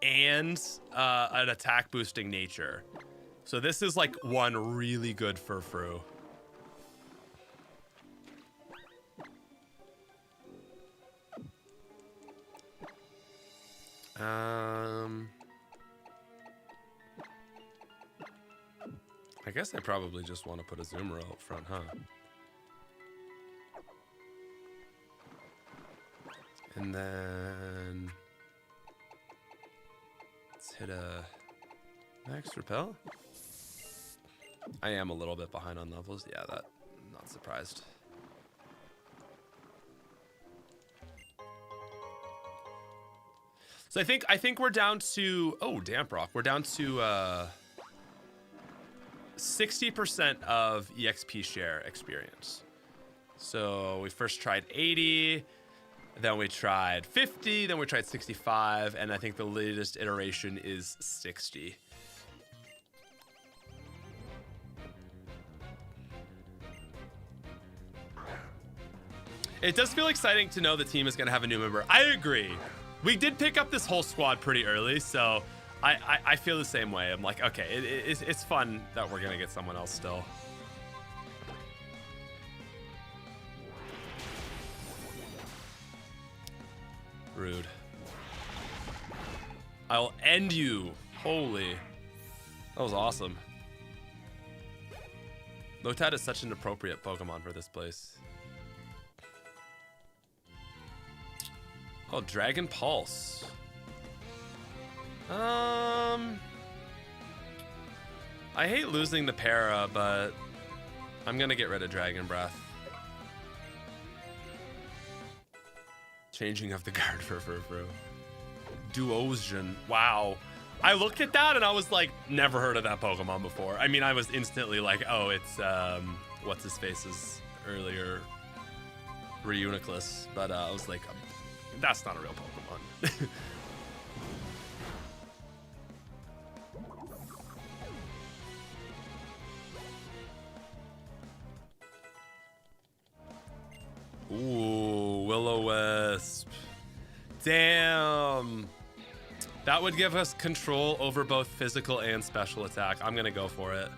and an attack boosting nature. So this is like one really good Furfrou. I guess I probably just want to put a Azumarill up front, huh? And then let's hit a Max Repel. I am a little bit behind on levels. Yeah, that I'm not surprised. So I think we're down to Damp Rock. We're down to 60% of EXP share experience. So we first tried 80, then we tried 50, then we tried 65, and I think the latest iteration is 60. It does feel exciting to know the team is going to have a new member. I agree. We did pick up this whole squad pretty early, so I feel the same way. I'm like, okay, it's fun that we're going to get someone else still. Rude. I'll end you. Holy. That was awesome. Lotad is such an appropriate Pokemon for this place. Oh, Dragon Pulse. I hate losing the para, but I'm gonna get rid of Dragon Breath. Changing of the guard for Furfru. Duosion. Wow. I looked at that and I was like, never heard of that Pokemon before. I mean, I was instantly like, oh, it's what's his face's earlier Reuniclus, but I was like, that's not a real Pokemon. Ooh, Will-O-Wisp. Damn. That would give us control over both physical and special attack. I'm gonna go for it.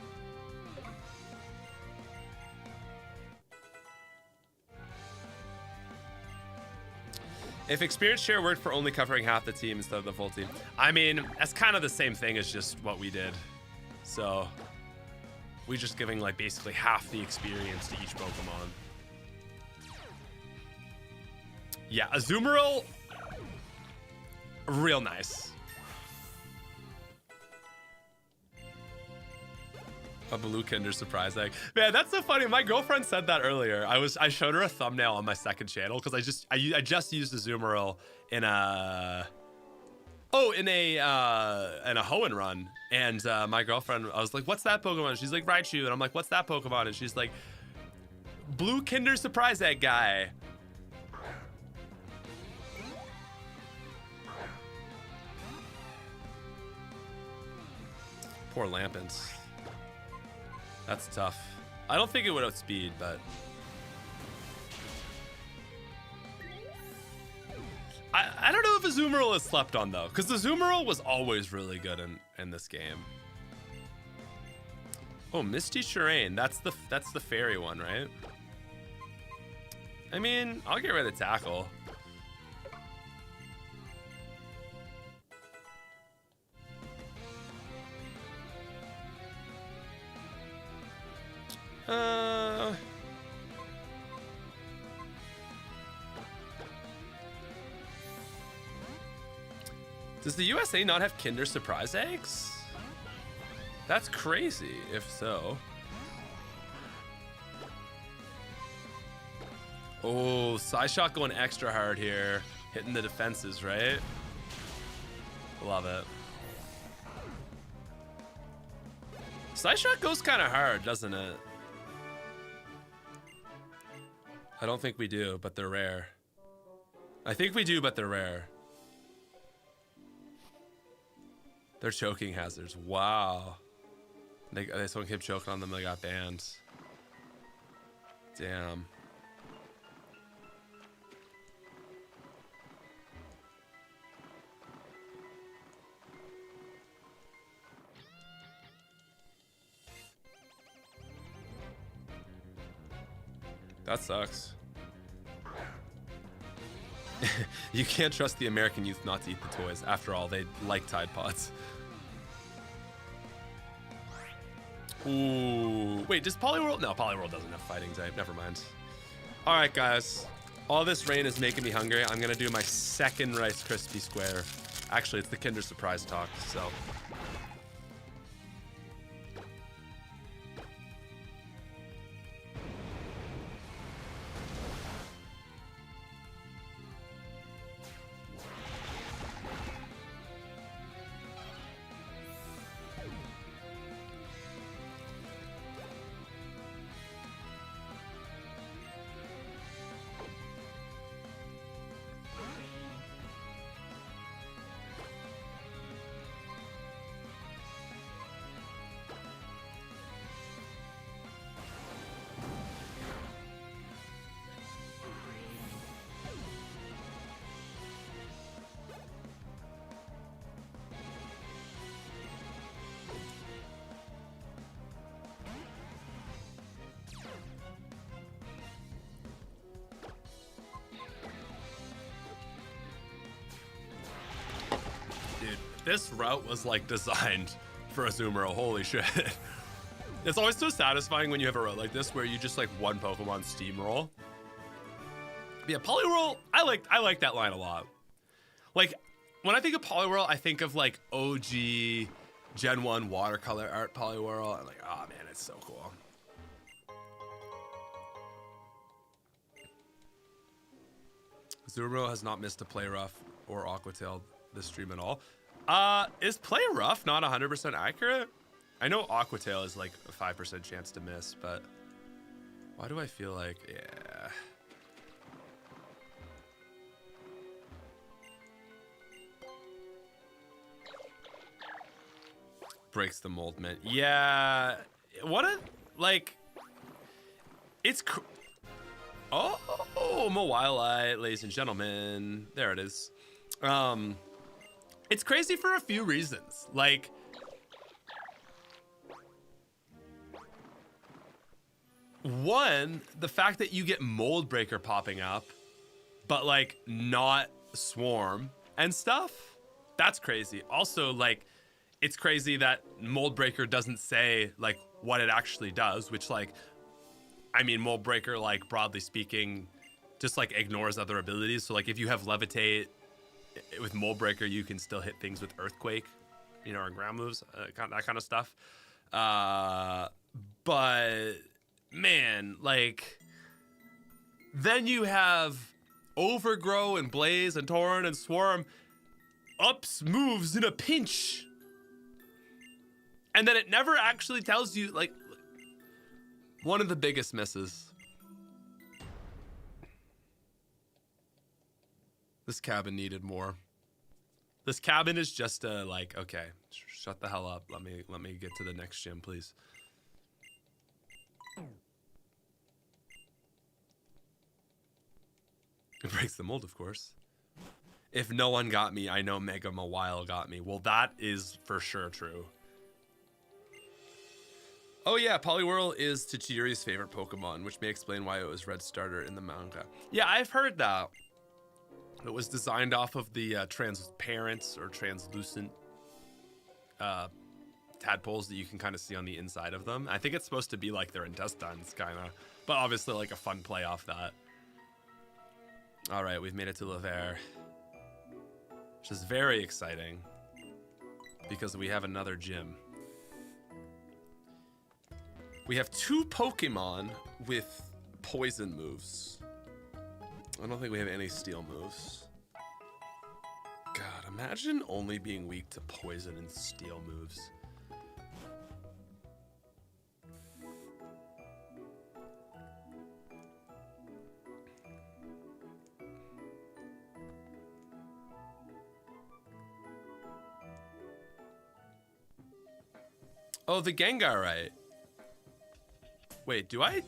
If experience share worked for only covering half the team instead of the full team. I mean, that's kind of the same thing as just what we did. So we're just giving like basically half the experience to each Pokemon. Yeah, Azumarill, real nice. A blue Kinder surprise egg. Man, that's so funny. My girlfriend said that earlier. I showed her a thumbnail on my second channel because I just used Azumarill in a Hoenn run, and my girlfriend, I was like, "What's that Pokemon?" She's like, "Raichu," and I'm like, "What's that Pokemon?" And she's like, "Blue Kinder surprise egg guy." Poor Lampent. That's tough. I don't think it would outspeed, but I don't know if Azumarill is slept on though, because Azumarill was always really good in this game. Oh, Misty Shireen. That's the fairy one, right? I mean, I'll get rid of Tackle. Does the USA not have Kinder surprise eggs? That's crazy, if so. Oh, Psyshock going extra hard here. Hitting the defenses, right? Love it. Psyshock goes kind of hard, doesn't it? I don't think we do, but they're rare. I think we do, but they're rare. They're choking hazards. Wow. Someone kept choking on them, they got banned. Damn. That sucks. You can't trust the American youth not to eat the toys. After all, they like Tide Pods. Ooh. Wait, does Poliwhirl? No, Poliwhirl doesn't have fighting type. Never mind. All right, guys. All this rain is making me hungry. I'm going to do my second Rice Krispie square. Actually, it's the Kinder Surprise talk, so... This route was like designed for Azumarill. Holy shit. It's always so satisfying when you have a route like this where you just like one Pokemon steamroll. Yeah, Poliwhirl, I like that line a lot. Like, when I think of Poliwhirl, I think of like OG Gen 1 watercolor art Poliwhirl. I'm like, oh man, it's so cool. Azumarill has not missed a Play Rough or Aqua Tail this stream at all. Is Play Rough not 100% accurate? I know Aqua Tail is like a 5% chance to miss, but why do I feel like, yeah. Breaks the mold, man. Yeah, what a, like, it's, oh, Mawile, ladies and gentlemen, there it is. It's crazy for a few reasons. Like, one, the fact that you get Mold Breaker popping up, but like not Swarm and stuff, that's crazy. Also, like, it's crazy that Mold Breaker doesn't say like what it actually does, which, like, I mean, Mold Breaker, like, broadly speaking, just like ignores other abilities. So like if you have Levitate with Mold Breaker, you can still hit things with Earthquake, you know, or ground moves, that kind of stuff. But man, like, then you have Overgrow and Blaze and Torrent and Swarm ups moves in a pinch. And then it never actually tells you, like, one of the biggest misses. This cabin needed more. This cabin is just a, like, okay, shut the hell up. Let me get to the next gym, please. It breaks the mold, of course. If no one got me, I know Mega Mawile got me. Well, that is for sure true. Oh yeah, Poliwhirl is Tachiri's favorite Pokemon, which may explain why it was red starter in the manga. Yeah, I've heard that. It was designed off of the transparent or translucent tadpoles that you can kind of see on the inside of them. I think it's supposed to be like their intestines, kind of, but obviously like a fun play off that. All right, we've made it to Laver, which is very exciting because we have another gym. We have 2 Pokemon with poison moves. I don't think we have any steel moves. God, imagine only being weak to poison and steel moves. Oh, the Gengar, right? Wait, do I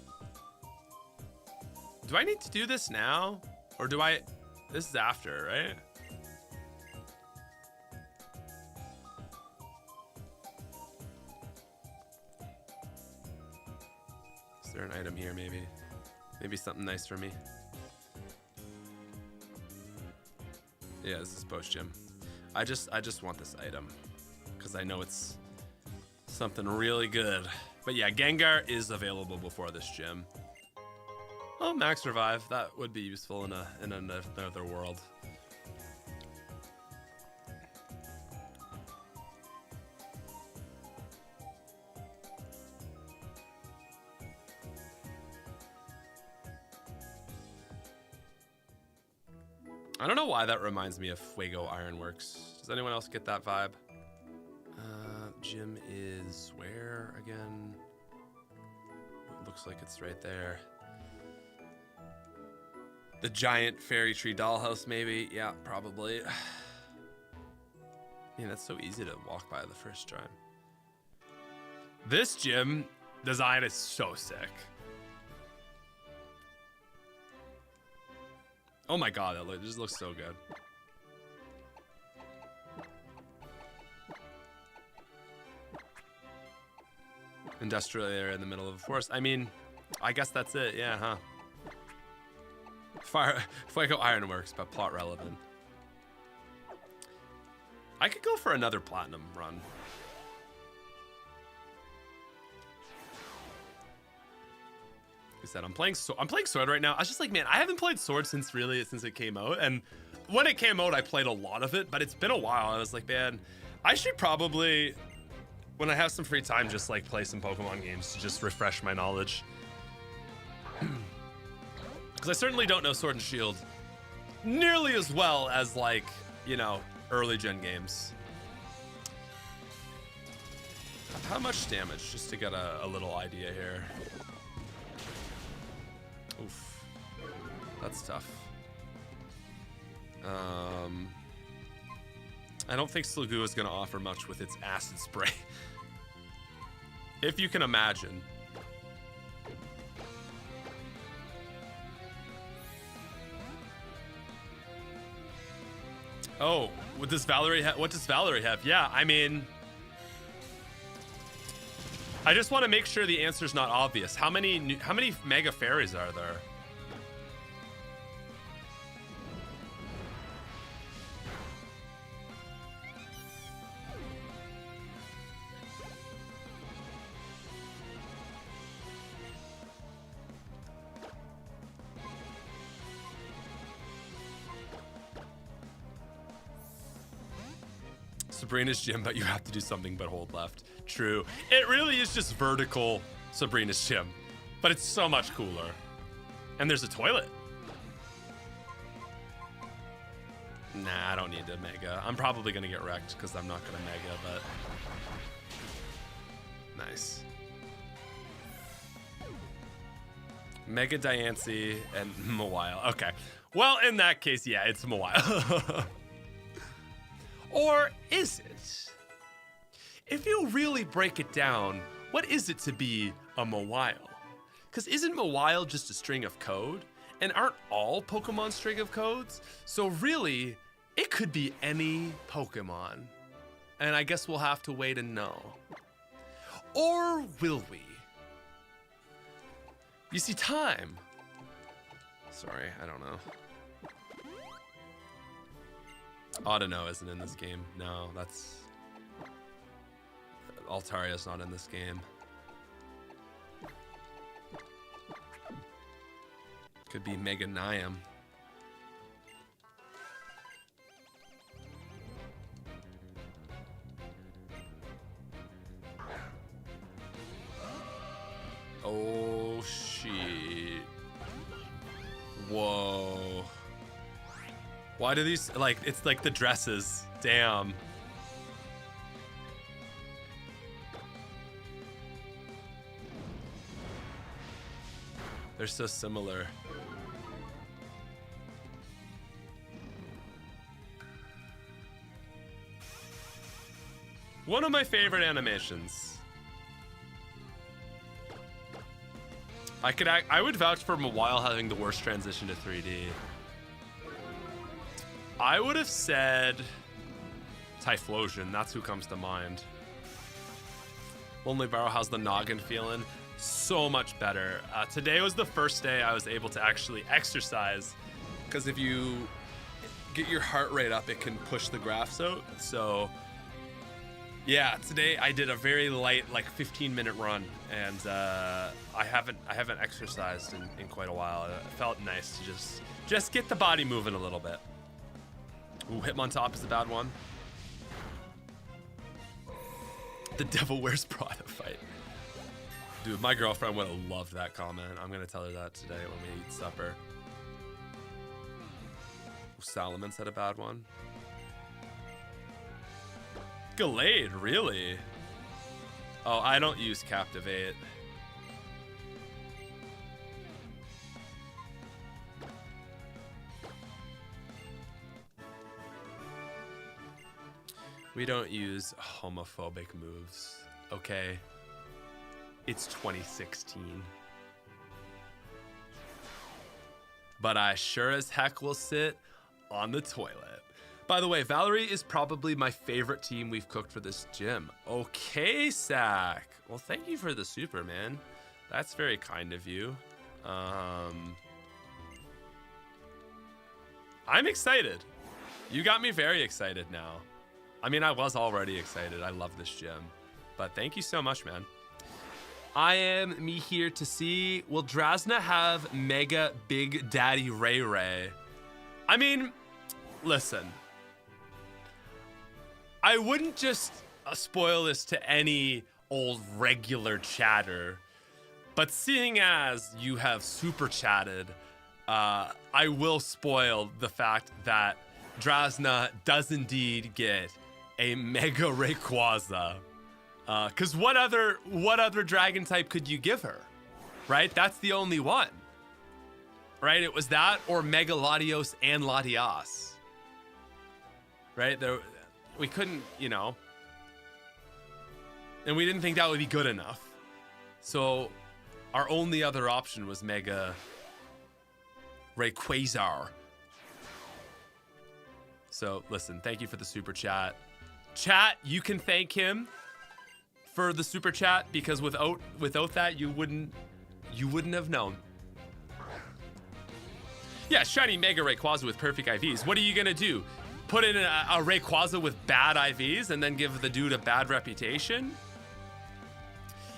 need to do this now? Or do I, this is after, right? Is there an item here, maybe? Maybe something nice for me? Yeah, this is post gym. I just want this item because I know it's something really good. But yeah, Gengar is available before this gym. Oh, Max Revive. That would be useful in another world. I don't know why that reminds me of Fuego Ironworks. Does anyone else get that vibe? Gym is where again? It looks like it's right there. The giant fairy tree dollhouse, maybe? Yeah, probably. Man, that's so easy to walk by the first time. This gym design is so sick. Oh my god, it just looks so good. Industrial area in the middle of a forest. I mean, I guess that's it. Yeah, huh? Fuego Ironworks, but plot relevant. I could go for another platinum run. Like I said, I'm playing Sword right now. I was just like, man, I haven't played Sword since it came out. And when it came out, I played a lot of it, but it's been a while. I was like, man, I should probably, when I have some free time, just like play some Pokemon games to just refresh my knowledge. Because I certainly don't know Sword and Shield nearly as well as, like, you know, early gen games. How much damage, just to get a little idea here? Oof, that's tough. I don't think Sliggoo is going to offer much with its acid spray. If you can imagine. Oh, what does Valerie have? Yeah, I mean, I just want to make sure the answer's not obvious. How many Mega Fairies are there? Sabrina's gym, but you have to do something but hold left. True. It really is just vertical Sabrina's gym, but it's so much cooler. And there's a toilet. Nah, I don't need to Mega. I'm probably going to get wrecked because I'm not going to Mega, but... Nice. Mega Diancie and Mawile. Okay. Well, in that case, yeah, it's Mawile. Or is it? If you really break it down, what is it to be a Mawile? Because isn't Mawile just a string of code? And aren't all Pokemon string of codes? So really, it could be any Pokemon. And I guess we'll have to wait and know. Or will we? You see, time. Sorry, I don't know. Audino isn't in this game. No, that's... Altaria's not in this game. Could be Mega Niam. Oh, shit. Whoa. Why do these, like, it's like the dresses. Damn. They're so similar. One of my favorite animations. I would vouch for Mawile having the worst transition to 3D. I would have said Typhlosion. That's who comes to mind. Lonely Barrow, how's the noggin feeling? So much better. Today was the first day I was able to actually exercise, because if you get your heart rate up, it can push the graphs out. So yeah, today I did a very light, like 15-minute run, and I haven't exercised in quite a while. It felt nice to just get the body moving a little bit. Ooh, Hitmontop is a bad one. The Devil Wears Prada fight. Dude, my girlfriend would have loved that comment. I'm gonna tell her that today when we eat supper. Salamence had a bad one. Gallade, really? Oh, I don't use Captivate. We don't use homophobic moves, okay? It's 2016. But I sure as heck will sit on the toilet. By the way, Valerie is probably my favorite team we've cooked for this gym. Okay, Sack. Well, thank you for the super, man. That's very kind of you. I'm excited. You got me very excited now. I mean, I was already excited. I love this gym. But thank you so much, man. I am me here to see, will Drasna have Mega Big Daddy Ray Ray? I mean, listen. I wouldn't just spoil this to any old regular chatter. But seeing as you have super chatted, I will spoil the fact that Drasna does indeed get a Mega Rayquaza. Because what other dragon type could you give her? Right? That's the only one. Right? It was that or Mega Latios and Latias. Right? We couldn't, you know. And we didn't think that would be good enough. So our only other option was Mega Rayquaza. So listen, thank you for the super chat. Chat, you can thank him for the super chat because without that you wouldn't have known. Yeah, shiny Mega Rayquaza with perfect IVs. What are you gonna do? Put in a Rayquaza with bad IVs and then give the dude a bad reputation?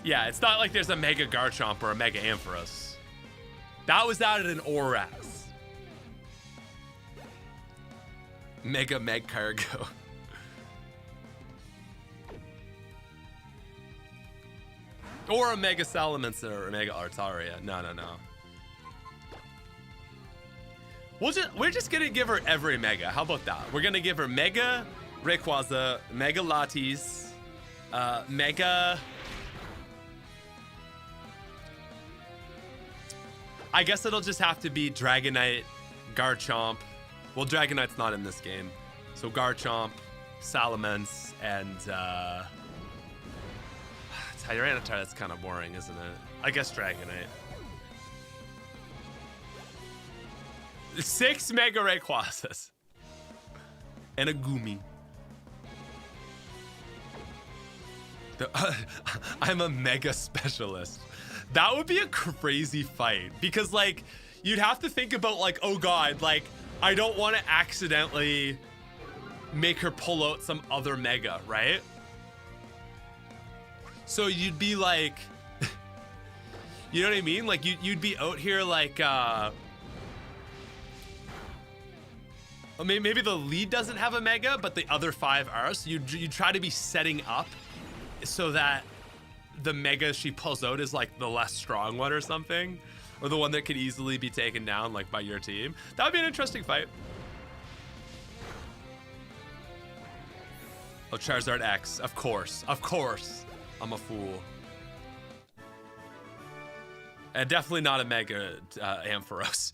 Yeah, it's not like there's a Mega Garchomp or a Mega Ampharos. That was out at an ORAS. Mega Magcargo. Or a Mega Salamence or a Mega Artaria. No. We're just gonna give her every Mega. How about that? We're gonna give her Mega Rayquaza, Mega Latias, Mega... I guess it'll just have to be Dragonite, Garchomp. Well, Dragonite's not in this game. So Garchomp, Salamence, and Tyranitar, that's kind of boring, isn't it? I guess Dragonite. 6 Mega Rayquazas. And a Goomy. I'm a Mega Specialist. That would be a crazy fight. Because, like, you'd have to think about, like, oh god, like, I don't want to accidentally make her pull out some other Mega, right? So you'd be like, you know what I mean? Like you'd be out here like, maybe the lead doesn't have a Mega, but the other 5 are. So you try to be setting up so that the Mega she pulls out is like the less strong one or something, or the one that could easily be taken down like by your team. That would be an interesting fight. Oh, Charizard X, of course. I'm a fool. And definitely not a Mega Ampharos.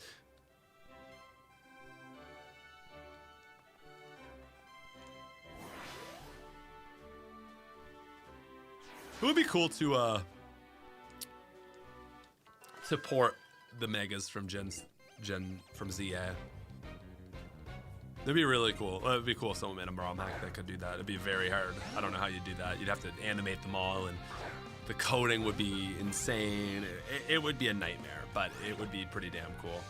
It would be cool to support the Megas from from ZA. That'd be really cool. It'd be cool if someone made a ROM hack that could do that. It'd be very hard. I don't know how you'd do that. You'd have to animate them all, and the coding would be insane. It would be a nightmare, but it would be pretty damn cool.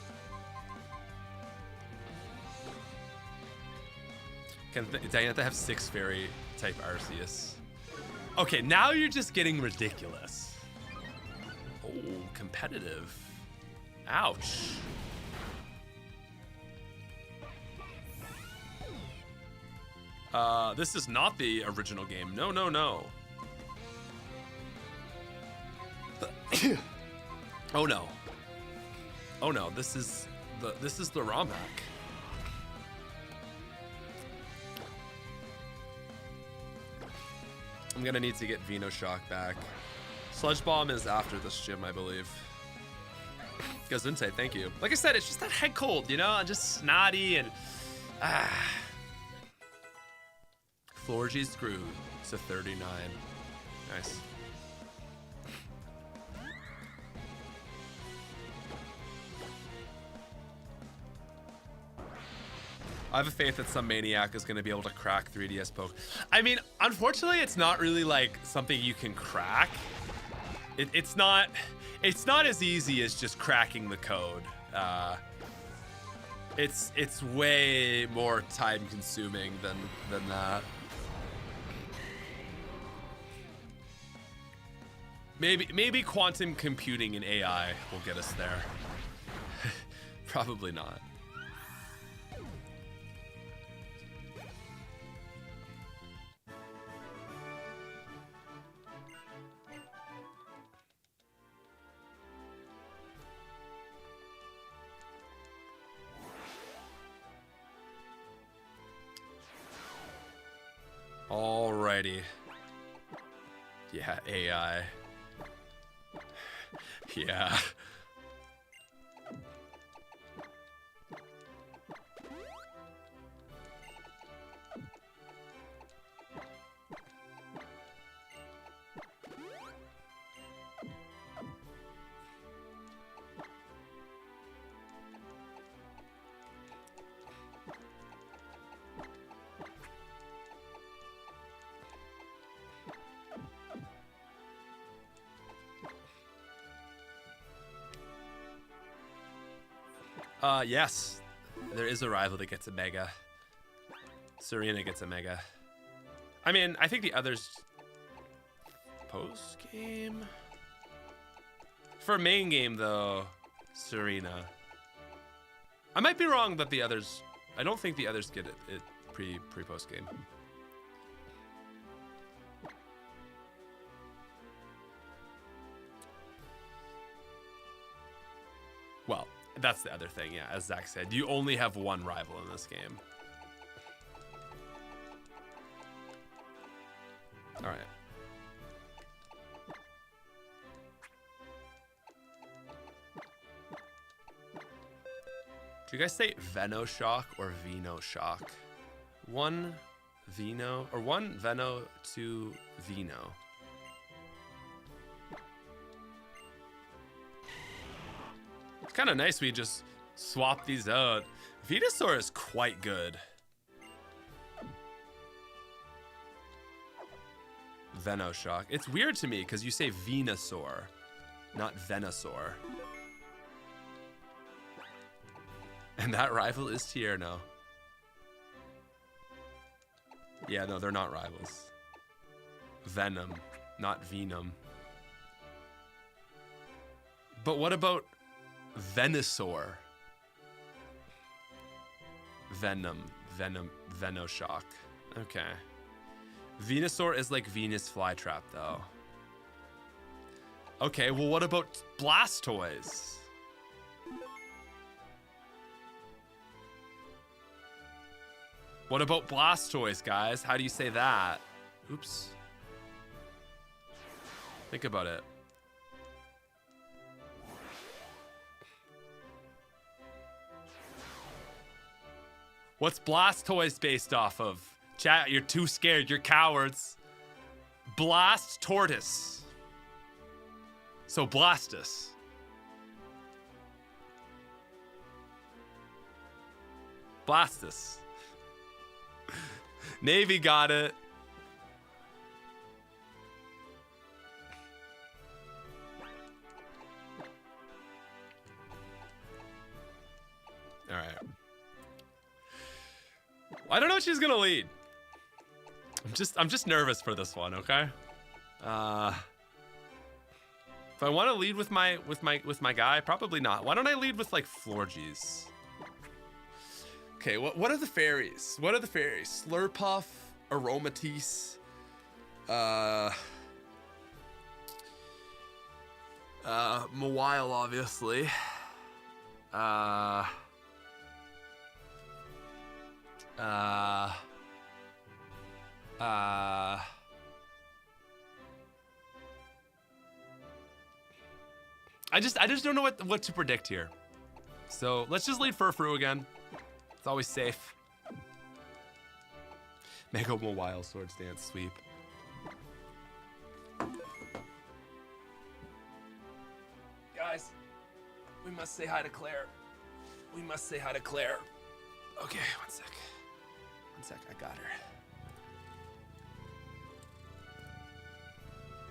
Can Diantha have 6 fairy type Arceus? Okay, now you're just getting ridiculous. Oh, competitive. Ouch. This is not the original game. No. Oh no. Oh no, this is the ROM hack. I'm gonna need to get Venoshock back. Sludge Bomb is after this gym, I believe. Gazunte, thank you. Like I said, it's just that head cold, you know? Just snotty and... Florgy's grew to 39. Nice. I have a faith that some maniac is going to be able to crack 3DS Poke. I mean, unfortunately, it's not really like something you can crack. It's not as easy as just cracking the code. It's way more time consuming than that. Maybe quantum computing and AI will get us there. Probably not. Alrighty. Yeah, AI. Yeah. Yes. There is a rival that gets a mega. Serena gets a mega. I mean, I think the others... Post-game? For main game, though, Serena. I might be wrong that the others... I don't think the others get it pre-post game. Well, that's the other thing, yeah. As Zach said, you only have one rival in this game. All right. Do you guys say Venoshock or Venoshock? One Veno, or one Veno, two Veno. It's kind of nice we just swap these out. Venusaur is quite good. Venoshock. It's weird to me because you say Venusaur, not Venusaur. And that rival is Tierno. Yeah, no, they're not rivals. Venom, not Venom. But what about Venusaur? Venoshock. Okay. Venusaur is like Venus Flytrap, though. Okay, well, what about Blastoise? What about Blastoise, guys? How do you say that? Oops. Think about it. What's Blastoise based off of? Chat, you're too scared. You're cowards. Blast Tortoise. So Blastus. Blastus. Navy got it. All right. I don't know what she's gonna lead. I'm just nervous for this one, okay? If I want to lead with my guy, probably not. Why don't I lead with like Florges? Okay, what are the fairies? What are the fairies? Slurpuff, Aromatisse, Mawile, obviously. I just don't know what to predict here. So let's just lead Furfrou again. It's always safe. Mega Mawile Swords Dance sweep. Guys, we must say hi to Claire. We must say hi to Claire. Okay, one sec. One sec, I got her.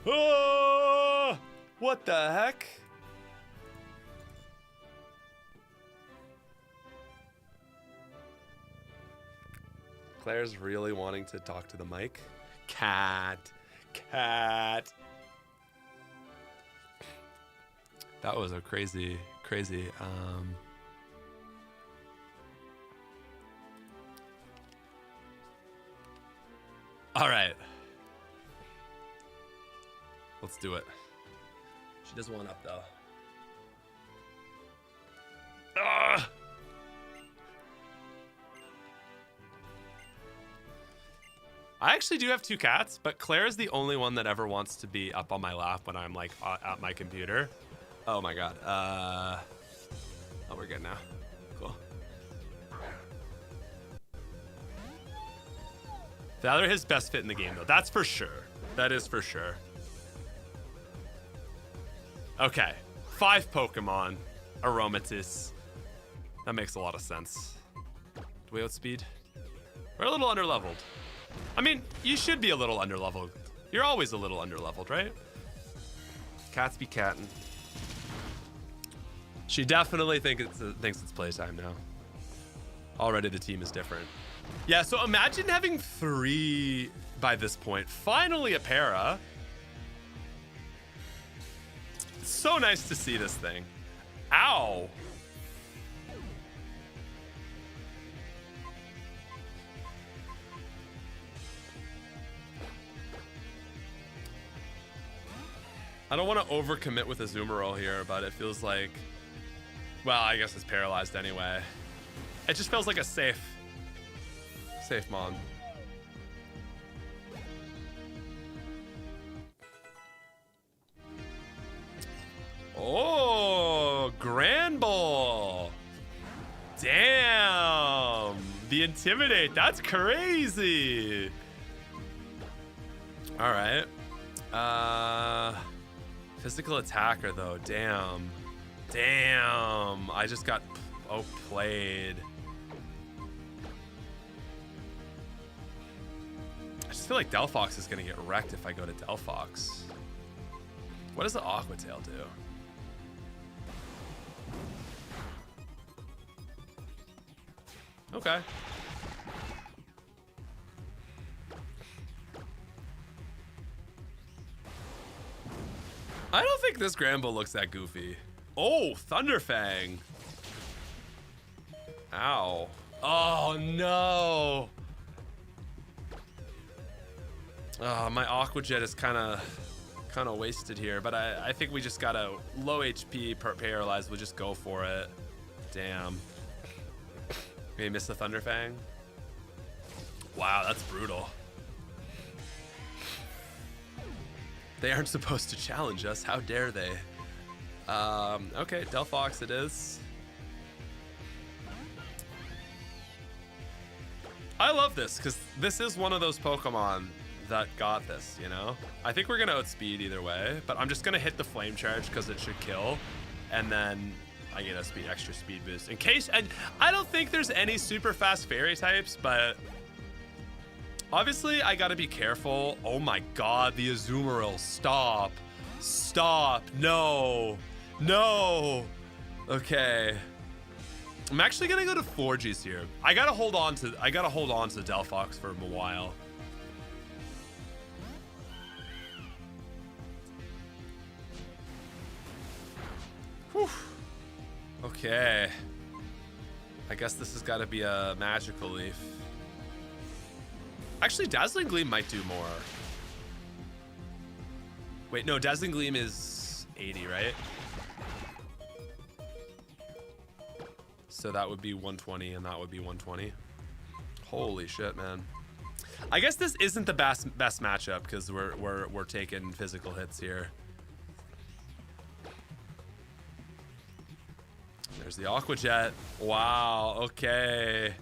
Oh, what the heck? Claire's really wanting to talk to the mic. Cat. That was a crazy, crazy. All right. Let's do it. She does one up, though. Ugh! I actually do have 2 cats, but Claire is the only one that ever wants to be up on my lap when I'm like at my computer. Oh my god. Oh, we're good now. Cool. They're his best fit in the game, though. That's for sure. That is for sure. Okay. 5 Pokemon. Aromatisse. That makes a lot of sense. Do we outspeed? We're a little underleveled. I mean, you should be a little underleveled. You're always a little underleveled, right? Cats be cattin'. She definitely thinks it's playtime now. Already the team is different. Yeah, so imagine having 3 by this point. Finally a para. It's so nice to see this thing. Ow. I don't want to overcommit with Azumarill here, but it feels like, well, I guess it's paralyzed anyway. It just feels like a safe mon. Oh, Granbull. Damn. The Intimidate. That's crazy. All right. Physical attacker, though. Damn. Damn. I just got outplayed. I just feel like Delphox is going to get wrecked if I go to Delphox. What does the Aqua Tail do? Okay. I don't think this Granbull looks that goofy. Oh, Thunderfang. Ow. Oh, no. Oh, my Aqua Jet is kind of wasted here, but I think we just got a low HP paralyzed. We'll just go for it. Damn. Maybe miss the Thunderfang. Wow, that's brutal. They aren't supposed to challenge us. How dare they? Okay, Delphox it is. I love this because this is one of those Pokemon that got this, you know? I think we're gonna outspeed either way, but I'm just gonna hit the Flame Charge because it should kill. And then I get a extra speed boost in case. And I don't think there's any super fast fairy types, but obviously I gotta be careful. Oh my god, the Azumarill. Stop. Stop. No. No. Okay. I'm actually gonna go to Florges here. I gotta hold on to Delphox for a while. Whew. Okay. I guess this has got to be a Magical Leaf. Actually, Dazzling Gleam might do more. Wait, no, Dazzling Gleam is 80, right? So that would be 120 and that would be 120. Holy shit, man. I guess this isn't the best matchup because we're taking physical hits here. There's the Aqua Jet. Wow, okay.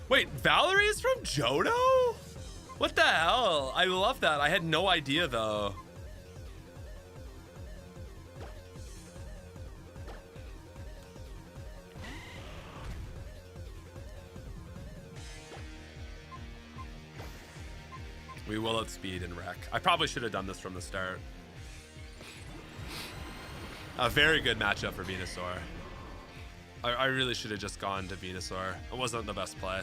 Wait, Valerie's from Johto? What the hell? I love that. I had no idea though. We will outspeed and wreck. I probably should have done this from the start. A very good matchup for Venusaur. I really should have just gone to Venusaur. It wasn't the best play.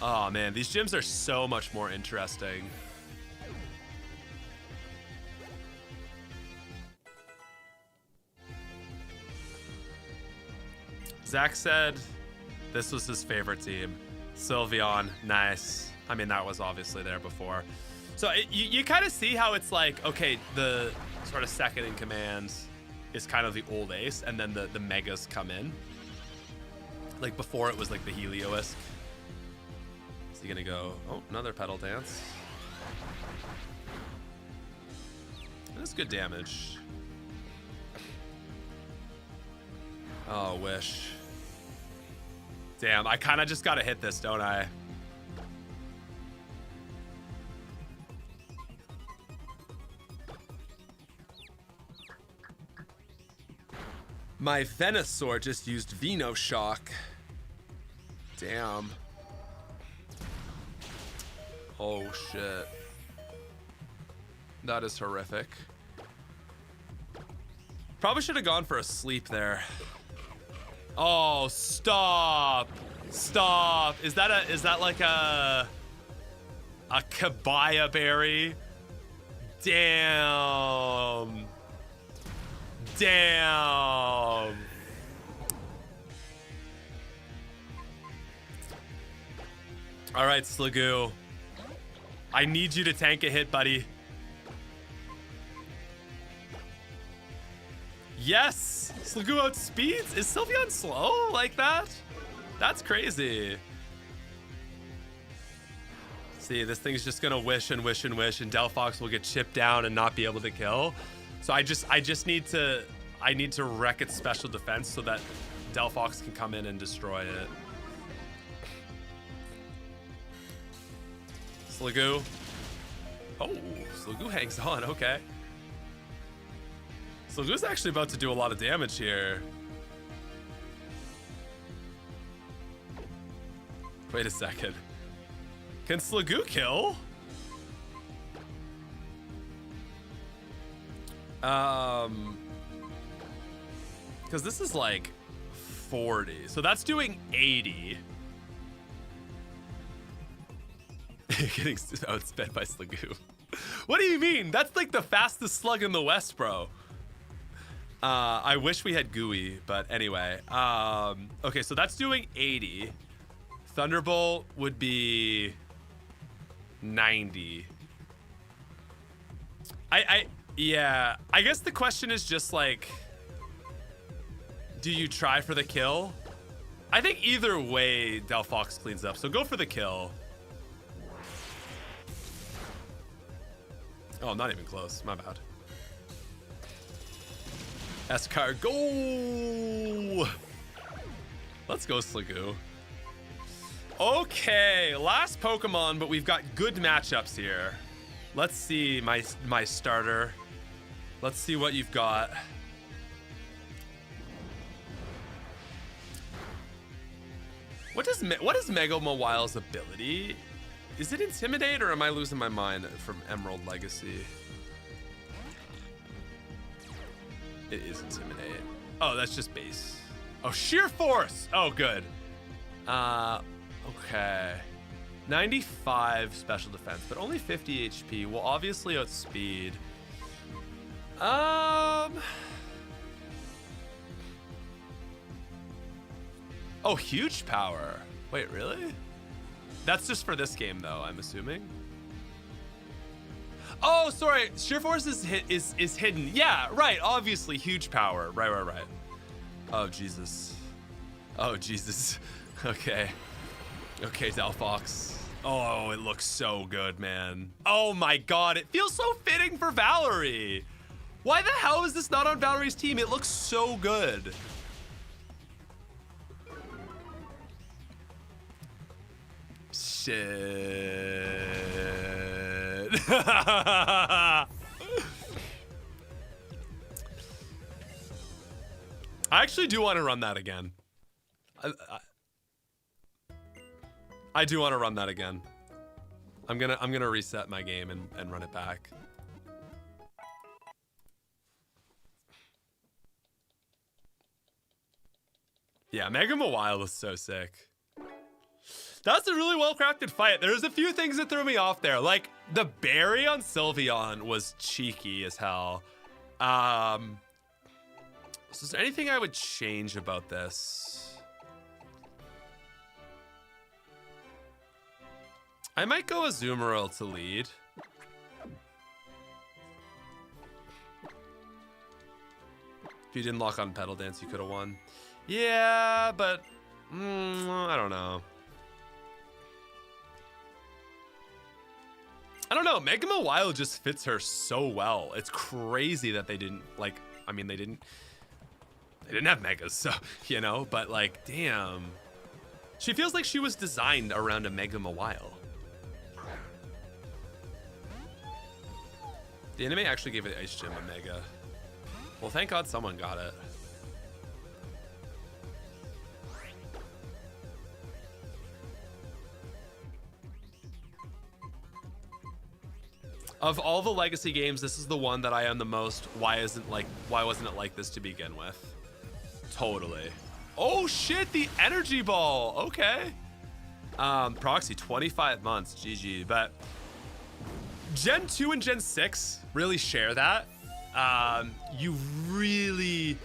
Oh man, these gyms are so much more interesting. Zach said this was his favorite team. Sylveon, nice. I mean, that was obviously there before. So you kind of see how it's like, okay, the sort of second in command is kind of the old ace, and then the megas come in. Like before it was like the Helioisk. Is he gonna go, oh, another pedal dance. That's good damage. Oh, wish. Damn, I kind of just gotta hit this, don't I? My Venusaur just used Veno Shock. Damn. Oh, shit. That is horrific. Probably should have gone for a sleep there. Oh, stop. Stop. Is that like a kabaya berry? Damn. Damn. All right, Sliggoo. I need you to tank a hit, buddy. Yes! Sliggoo outspeeds? Is Sylveon slow like that? That's crazy. See, this thing's just gonna wish and wish and wish, and Delphox will get chipped down and not be able to kill. So I just need to wreck its special defense so that Delphox can come in and destroy it. Sliggoo. Oh, Sliggoo hangs on, okay. Sliggoo's actually about to do a lot of damage here. Wait a second. Can Sliggoo kill? Because this is like 40. So that's doing 80. Getting outsped by Sliggoo. What do you mean? That's like the fastest slug in the West, bro. I wish we had Gooey, but anyway. Okay, so that's doing 80. Thunderbolt would be 90. Yeah, I guess the question is just like, do you try for the kill? I think either way, Delphox cleans up, so go for the kill. Oh, not even close, my bad. Escargot. Let's go, Sliggoo. Okay, last Pokemon, but we've got good matchups here. Let's see my starter. Let's see what you've got. What is Mega Mawile's ability? Is it Intimidate, or am I losing my mind from Emerald Legacy? It is Intimidate. Oh, that's just base. Oh, Sheer Force. Oh, good. Okay. 95 special defense, but only 50 HP. Will obviously outspeed. Oh, huge power. Wait, really? That's just for this game, though, I'm assuming. Oh, sorry. Sheer Force is hidden. Yeah, right. Obviously, huge power. Right. Oh, Jesus. Oh, Jesus. Okay. Okay, Delphox. Oh, it looks so good, man. Oh my God, it feels so fitting for Valerie. Why the hell is this not on Valerie's team? It looks so good. Shit. I actually do want to run that again. I do want to run that again. I'm gonna reset my game and run it back. Yeah, Mega Mawile is so sick. That's a really well-crafted fight. There's a few things that threw me off there. Like, the berry on Sylveon was cheeky as hell. So is there anything I would change about this? I might go Azumarill to lead. If you didn't lock on Petal Dance, you could have won. Yeah, but I don't know. I don't know. Megama Wild just fits her so well. It's crazy that they didn't like. I mean, they didn't have megas, so you know. But like, damn, she feels like she was designed around a Megama Wild. The anime actually gave it Ice Gym a Mega. Well, thank God someone got it. Of all the legacy games, this is the one that I am the most. Why wasn't it like this to begin with? Totally. Oh shit, the energy ball. Okay. Proxy 25 months. GG. But Gen 2 and Gen 6 really share that. You really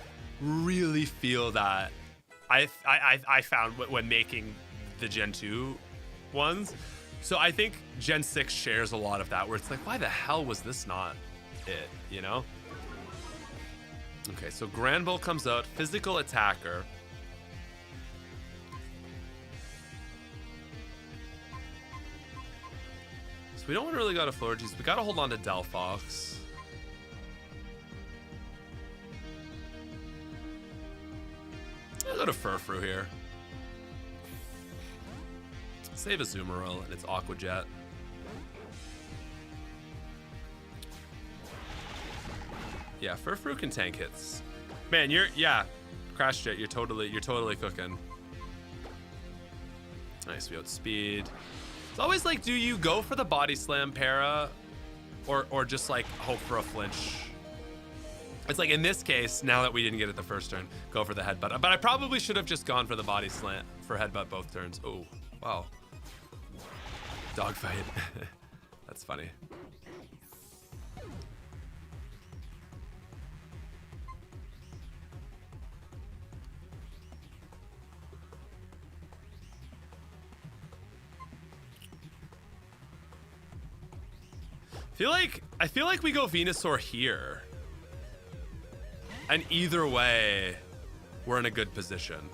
feel that. I found when making the Gen 2 ones. So I think Gen 6 shares a lot of that, where it's like, why the hell was this not it, you know? Okay, so Granbull comes out, physical attacker. So we don't want to really go to Florges. We got to hold on to Delphox. I'll go to Furfrou here. Save Azumarill and it's Aqua Jet. Yeah, Furfrou can tank hits. Man, Crash Jet, you're totally cooking. Nice, we outspeed. It's always like, do you go for the body slam para or just like hope for a flinch? It's like in this case, now that we didn't get it the first turn, go for the headbutt. But I probably should have just gone for the body slam for headbutt both turns. Oh, wow. Dogfight. That's funny. I feel like we go Venusaur here. And either way, we're in a good position.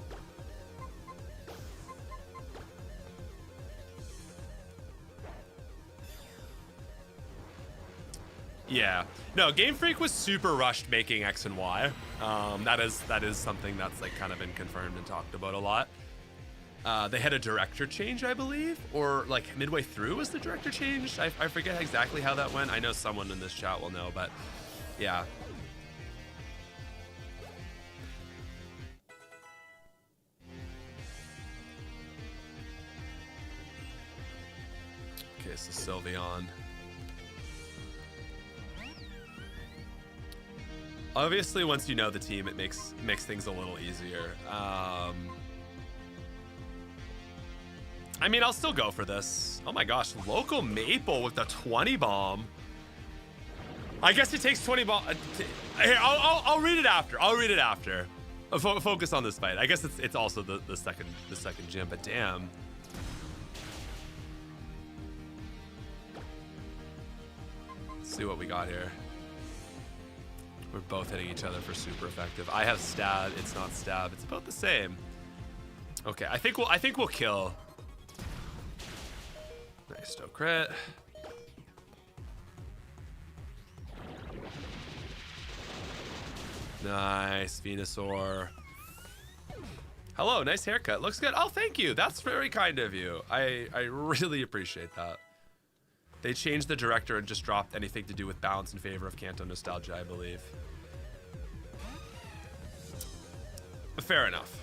Yeah, no, Game Freak was super rushed making X and Y. That is something that's like kind of been confirmed and talked about a lot. They had a director change, I believe, or like midway through was the director change. I forget exactly how that went. I know someone in this chat will know, but yeah. Okay, so Sylveon. Obviously, once you know the team, it makes things a little easier. I mean, I'll still go for this. Oh my gosh, Local Maple with the 20 bomb. I guess it takes 20 bomb. Here, I'll read it after. I'll read it after. Focus on this fight. I guess it's also the second gym, but damn. Let's see what we got here. We're both hitting each other for super effective. I have stab. It's not stab. It's about the same. Okay, I think we'll kill. Nice, no crit. Nice, Venusaur. Hello, nice haircut. Looks good. Oh, thank you. That's very kind of you. I really appreciate that. They changed the director and just dropped anything to do with balance in favor of Kanto nostalgia, I believe. Fair enough.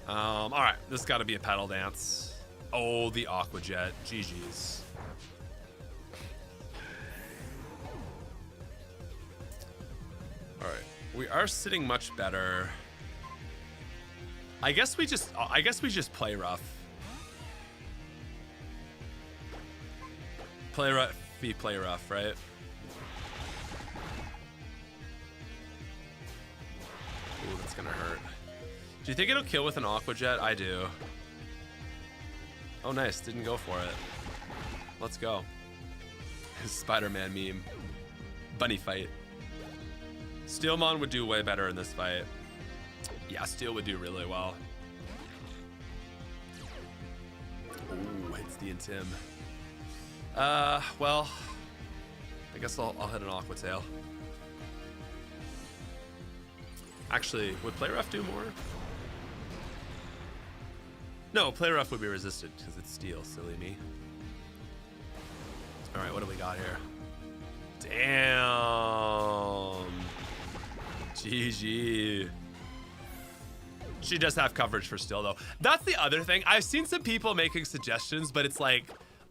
All right, this got to be a Petal Dance. Oh, the Aqua Jet. GG's. All right, we are sitting much better. I guess we just play rough. Play rough, right? Ooh, that's gonna hurt. Do you think it'll kill with an Aqua Jet? I do. Oh, nice. Didn't go for it. Let's go. His Spider-Man meme. Bunny fight. Steelmon would do way better in this fight. Yeah, Steel would do really well. Ooh, hits the Intim. Well, I guess I'll hit an Aqua Tail. Actually, would Play Rough do more? No, Play Rough would be resisted because it's Steel, silly me. All right, what do we got here? Damn. GG. She does have coverage for Steel, though. That's the other thing. I've seen some people making suggestions, but it's like,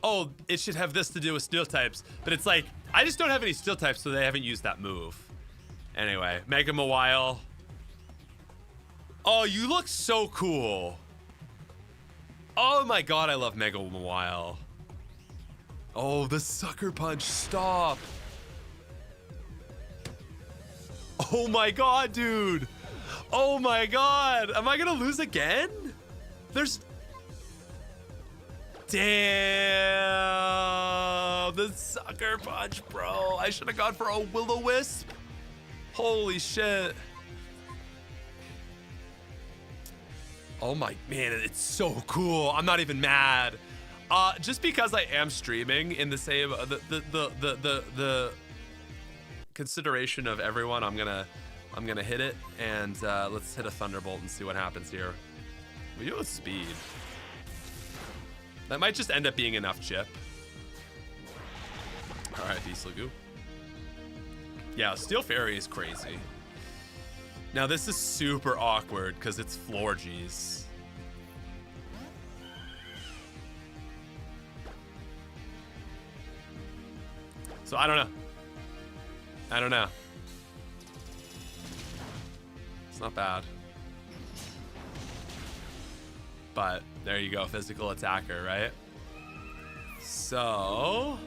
oh, it should have this to do with Steel types. But it's like, I just don't have any Steel types, so they haven't used that move. Anyway, Mega Mawile. Oh, you look so cool. Oh my god, I love Mega Mawile. Oh, the Sucker Punch, stop. Oh my god, dude. Oh my god. Am I gonna lose again? There's... Damn. The Sucker Punch, bro. I should have gone for a Will-O-Wisp. Holy shit. Oh my, man, it's so cool. I'm not even mad. Just because I am streaming in the same, the consideration of everyone, I'm gonna hit it, and let's hit a Thunderbolt and see what happens here. We do it with speed. That might just end up being enough chip. All right, Beastlagoon. Yeah, Steel Fairy is crazy. Now this is super awkward because it's Florges. So I don't know. I don't know. It's not bad. But there you go, physical attacker, right? So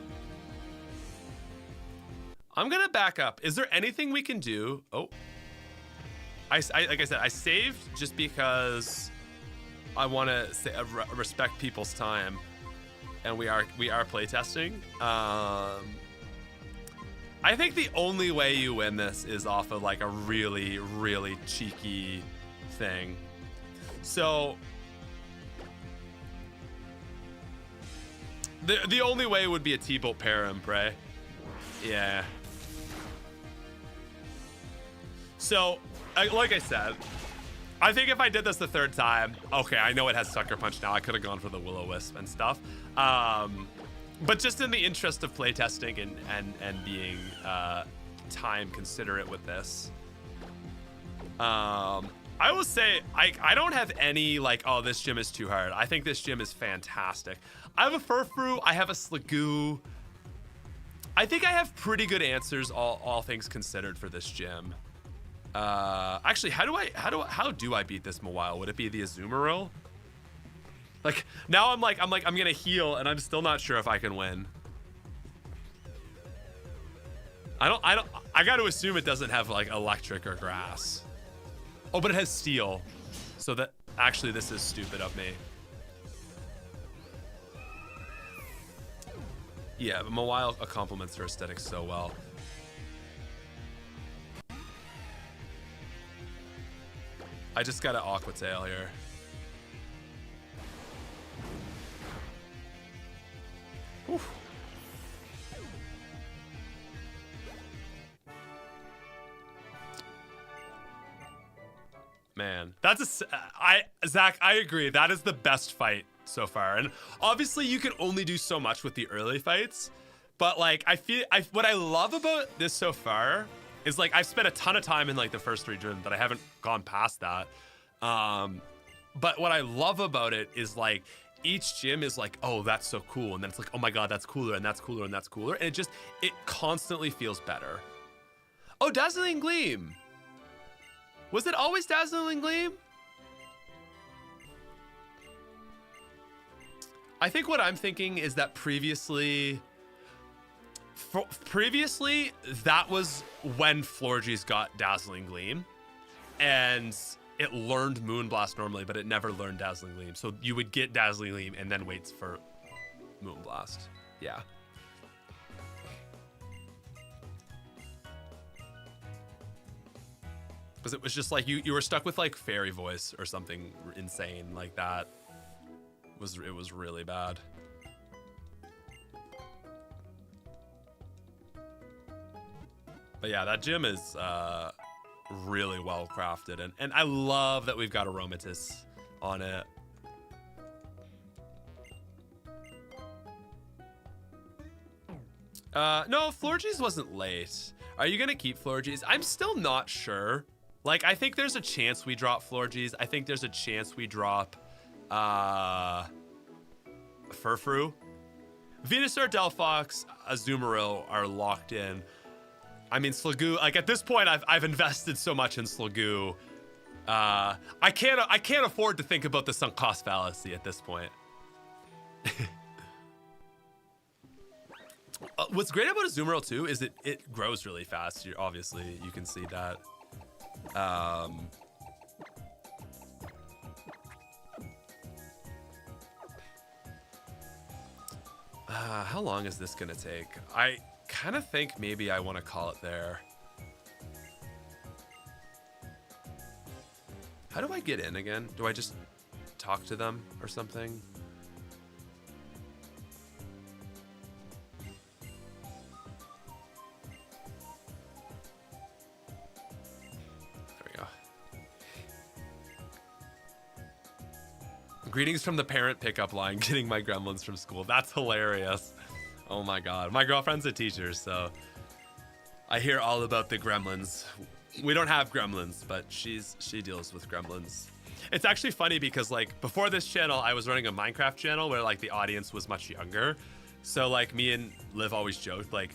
I'm gonna back up. Is there anything we can do? Oh, like I said, I saved just because I want to respect people's time, and we are playtesting. I think the only way you win this is off of like a really, really cheeky thing. So the only way would be a T-Bolt Param, right? Yeah. So, like I said, I think if I did this the third time, okay, I know it has Sucker Punch now. I could have gone for the Will-O-Wisp and stuff. But just in the interest of playtesting and being time considerate with this, I will say I don't have any like, oh, this gym is too hard. I think this gym is fantastic. I have a Furfrou, I have a Sliggoo. I think I have pretty good answers, all things considered, for this gym. Actually, how do I beat this Mawile? Would it be the Azumarill? Like now I'm gonna heal and I'm still not sure if I can win. I gotta assume it doesn't have like electric or grass. Oh, but it has steel. So that actually this is stupid of me. Yeah, but Mawile complements her aesthetic so well. I just got an Aqua Tail here. Oof. Man, that's Zach, I agree. That is the best fight so far. And obviously you can only do so much with the early fights, but like what I love about this so far is like I've spent a ton of time in like the first 3 gyms, but I haven't gone past that. But what I love about it is like each gym is like, oh, that's so cool, and then it's like, oh my god, that's cooler, and that's cooler, and that's cooler, and it constantly feels better. Oh, Dazzling Gleam. Was it always Dazzling Gleam? I think what I'm thinking is that previously that was when Florges got Dazzling Gleam, and it learned Moonblast normally, but it never learned Dazzling Gleam. So you would get Dazzling Gleam and then wait for Moonblast. Yeah. Because it was just like you were stuck with like fairy voice or something insane like that. It was really bad. But yeah, that gym is really well crafted, and I love that we've got Aromatisse on it. No, Florges wasn't late. Are you gonna keep Florges? I'm still not sure. Like, I think there's a chance we drop Florges. I think there's a chance we drop Furfrou. Venusaur, Delphox, Azumarill are locked in. I mean, Sliggoo, like at this point, I've invested so much in Sliggoo. I can't afford to think about the sunk cost fallacy at this point. What's great about Azumarill too is it grows really fast. Obviously, you can see that. How long is this gonna take? I kind of think maybe I want to call it there. How do I get in again? Do I just talk to them or something? There we go. Greetings from the parent pickup line, getting my gremlins from school. That's hilarious. Oh my god. My girlfriend's a teacher, so I hear all about the gremlins. We don't have gremlins, but she deals with gremlins. It's actually funny because like before this channel, I was running a Minecraft channel where like the audience was much younger. So like me and Liv always joked like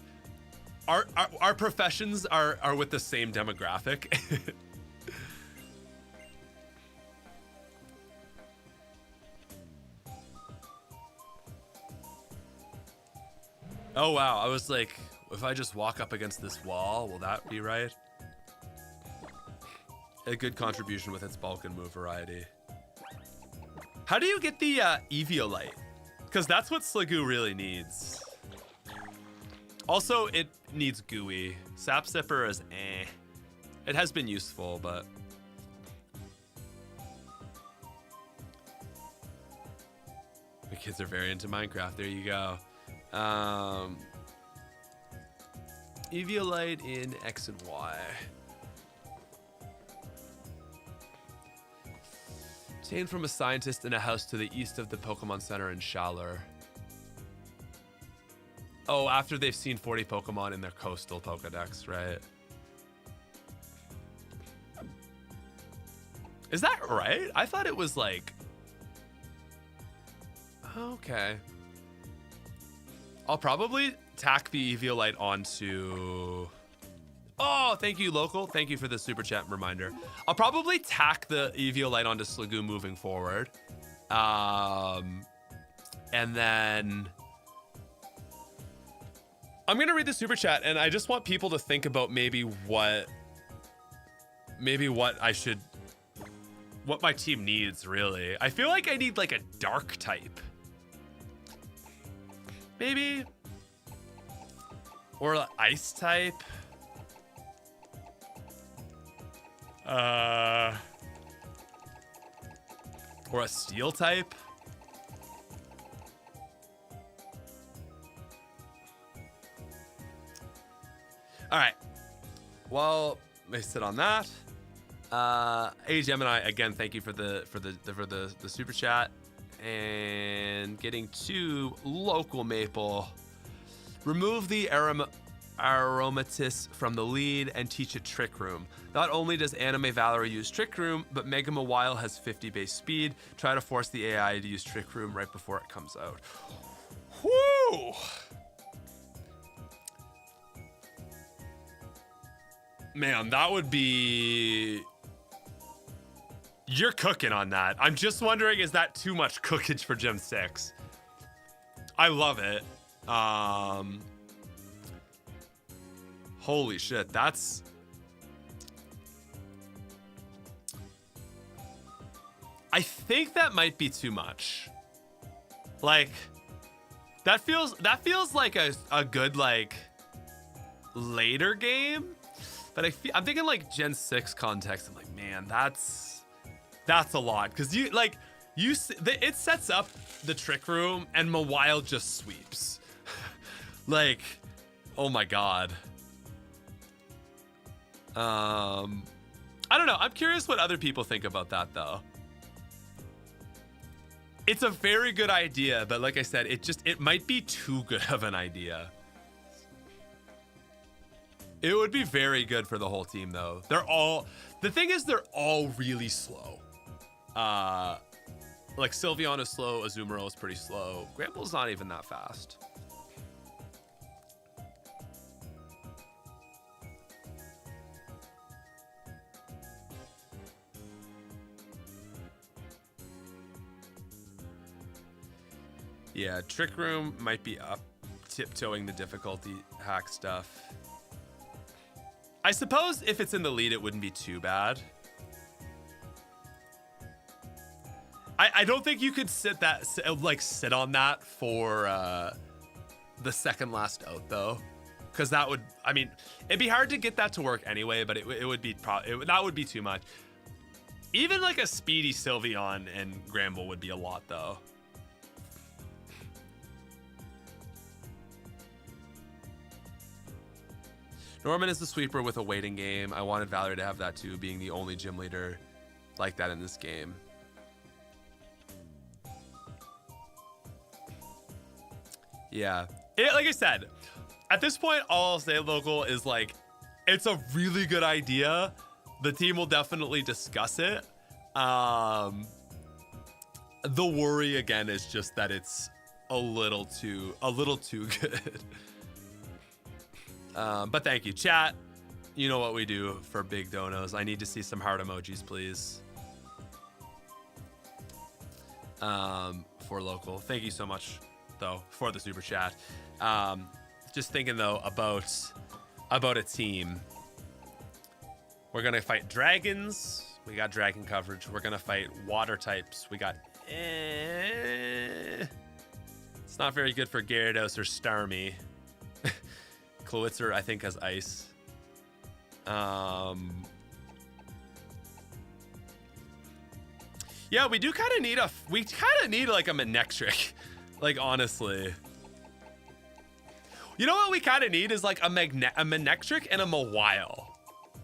our professions are with the same demographic. Oh wow, I was like, if I just walk up against this wall, will that be right? A good contribution with its bulk and move variety. How do you get the Eviolite? Because that's what Sliggoo really needs. Also, it needs gooey. Sap Sipper is eh. It has been useful, but... The kids are very into Minecraft, there you go. Eviolite in X and Y. Obtained from a scientist in a house to the east of the Pokemon Center in Shalor. Oh, after they've seen 40 Pokemon in their coastal Pokedex, right? Is that right? I thought it was like... Okay. I'll probably tack the Eviolite onto... Oh, thank you, Local. Thank you for the super chat reminder. I'll probably tack the Eviolite onto Sliggoo moving forward. And then... I'm going to read the super chat, and I just want people to think about maybe what I should... What my team needs, really. I feel like I need, like, a dark type. Maybe? Or an ice type? Or a steel type? All right. Well, let me sit on that. Hey Gemini, again, thank you for the super chat. And getting to Local Maple. Remove the Aromatisse from the lead and teach it Trick Room. Not only does Anime Valerie use Trick Room, but Mega Mawile has 50 base speed. Try to force the AI to use Trick Room right before it comes out. Whoo! Man, that would be... You're cooking on that. I'm just wondering, is that too much cookage for Gym 6? I love it. Holy shit, that's... I think that might be too much. Like, That feels like a good like later game, but I'm thinking like Gen 6 context. I'm like, man, that's a lot, because it sets up the trick room and Mawile just sweeps. Like, oh my god. I don't know. I'm curious what other people think about that though. It's a very good idea, but like I said, it might be too good of an idea. It would be very good for the whole team though. The thing is, they're all really slow. Like Sylveon is slow, Azumarill is pretty slow. Granbull's not even that fast. Yeah, Trick Room might be up, tiptoeing the difficulty hack stuff. I suppose if it's in the lead, it wouldn't be too bad. I don't think you could sit on that for the second last out though, because that would, I mean, it'd be hard to get that to work anyway, but it would be that would be too much. Even like a speedy Sylveon and Granbull would be a lot though. Norman is the sweeper with a waiting game. I wanted Valerie to have that too, being the only gym leader like that in this game. Yeah. Like I said, at this point, all I'll say, local, is like, it's a really good idea. The team will definitely discuss it. The worry again is just that it's a little too good. But thank you, chat. You know what we do for big donos. I need to see some heart emojis, please. For local. Thank you so much, though, for the super chat. Just thinking though about a team. We're gonna fight dragons. We got dragon coverage. We're gonna fight water types. We got. It's not very good for Gyarados or Starmie. Klawitzer, I think, has ice. Yeah, we do kind of need like a Manectric, like honestly. You know what we kind of need is like a Manectric and a Mawile.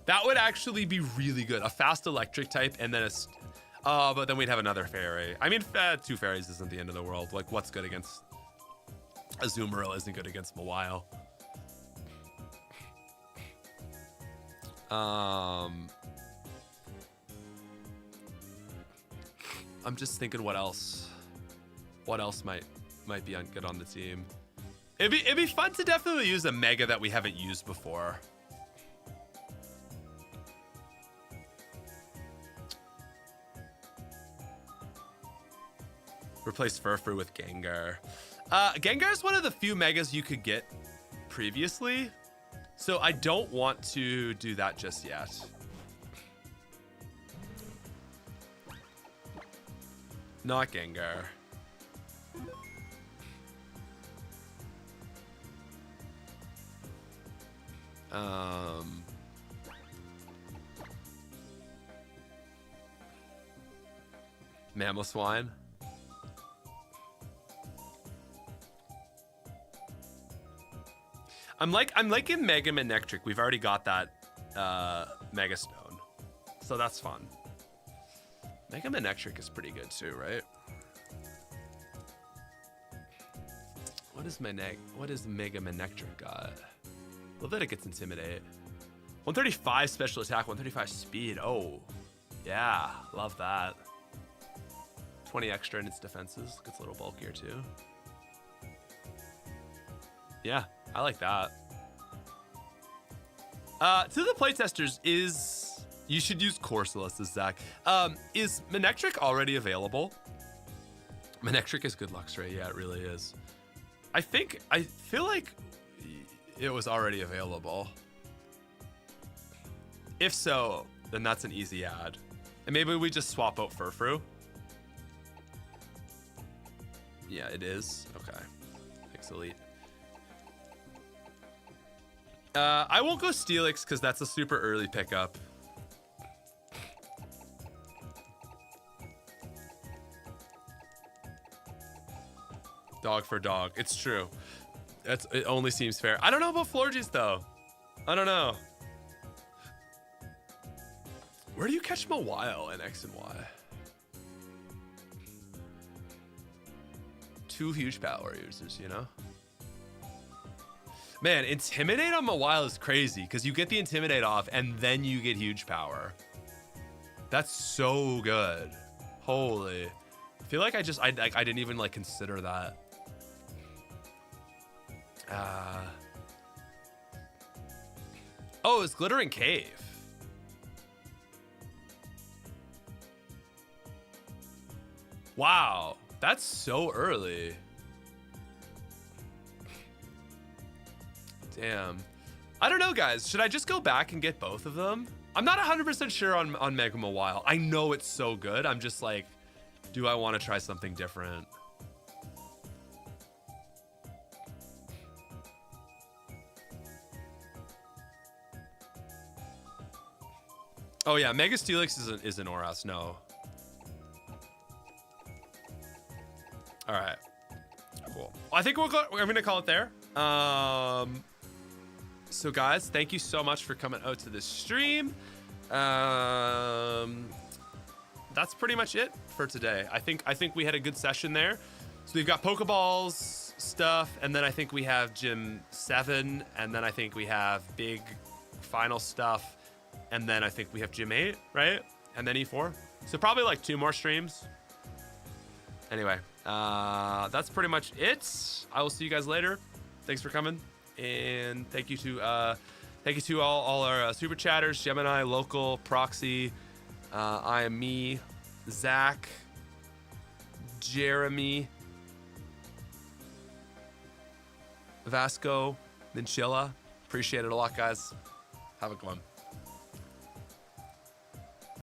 That would actually be really good. A fast electric type and then but then we'd have another fairy. I mean, 2 fairies isn't the end of the world. Like, what's good against Azumarill isn't good against Mawile. I'm just thinking what else might be good on the team. It'd be fun to definitely use a mega that we haven't used before. Replace Furfrou with Gengar. Gengar is one of the few megas you could get previously, so I don't want to do that just yet. Not Gengar. Mamoswine. I'm liking Mega Manectric. We've already got that Mega Stone, so that's fun. Mega Manectric is pretty good too, right? What is Mega Manectric got? Love that it gets Intimidate. 135 special attack, 135 speed. Oh, yeah, love that. 20 extra in its defenses. Gets a little bulkier too. Yeah, I like that. To the playtesters, you should use Corsola, says Zach. Is Manectric already available? Manectric is good Luxray. Yeah, it really is. I feel like it was already available. If so, then that's an easy add. And maybe we just swap out Furfrou. Yeah, it is. Okay. Steelix Elite. I won't go Steelix because that's a super early pickup. Dog for dog. It's true. It only seems fair. I don't know about Florges though. I don't know. Where do you catch Mawile in X and Y? 2 huge power users, you know? Man, Intimidate on Mawile is crazy because you get the Intimidate off and then you get huge power. That's so good. Holy. I feel like I didn't even like consider that. Oh, it's Glittering Cave. Wow, that's so early. Damn. I don't know, guys. Should I just go back and get both of them? I'm not 100% sure on Mega Mawile. I know it's so good. I'm just like, do I want to try something different? Oh yeah, Mega Steelix is an Oras, no. All right, cool. Well, I think we're gonna call it there. So guys, thank you so much for coming out to this stream. That's pretty much it for today. I think we had a good session there. So we've got Pokeballs stuff, and then I think we have Gym 7, and then I think we have big final stuff, and then I think we have Gym 8, right? And then E4. So probably like 2 more streams. Anyway, that's pretty much it. I will see you guys later. Thanks for coming, and thank you to all our super chatters: Gemini, Local, Proxy, I am me, Zach, Jeremy, Vasco, Minchilla. Appreciate it a lot, guys. Have a good one.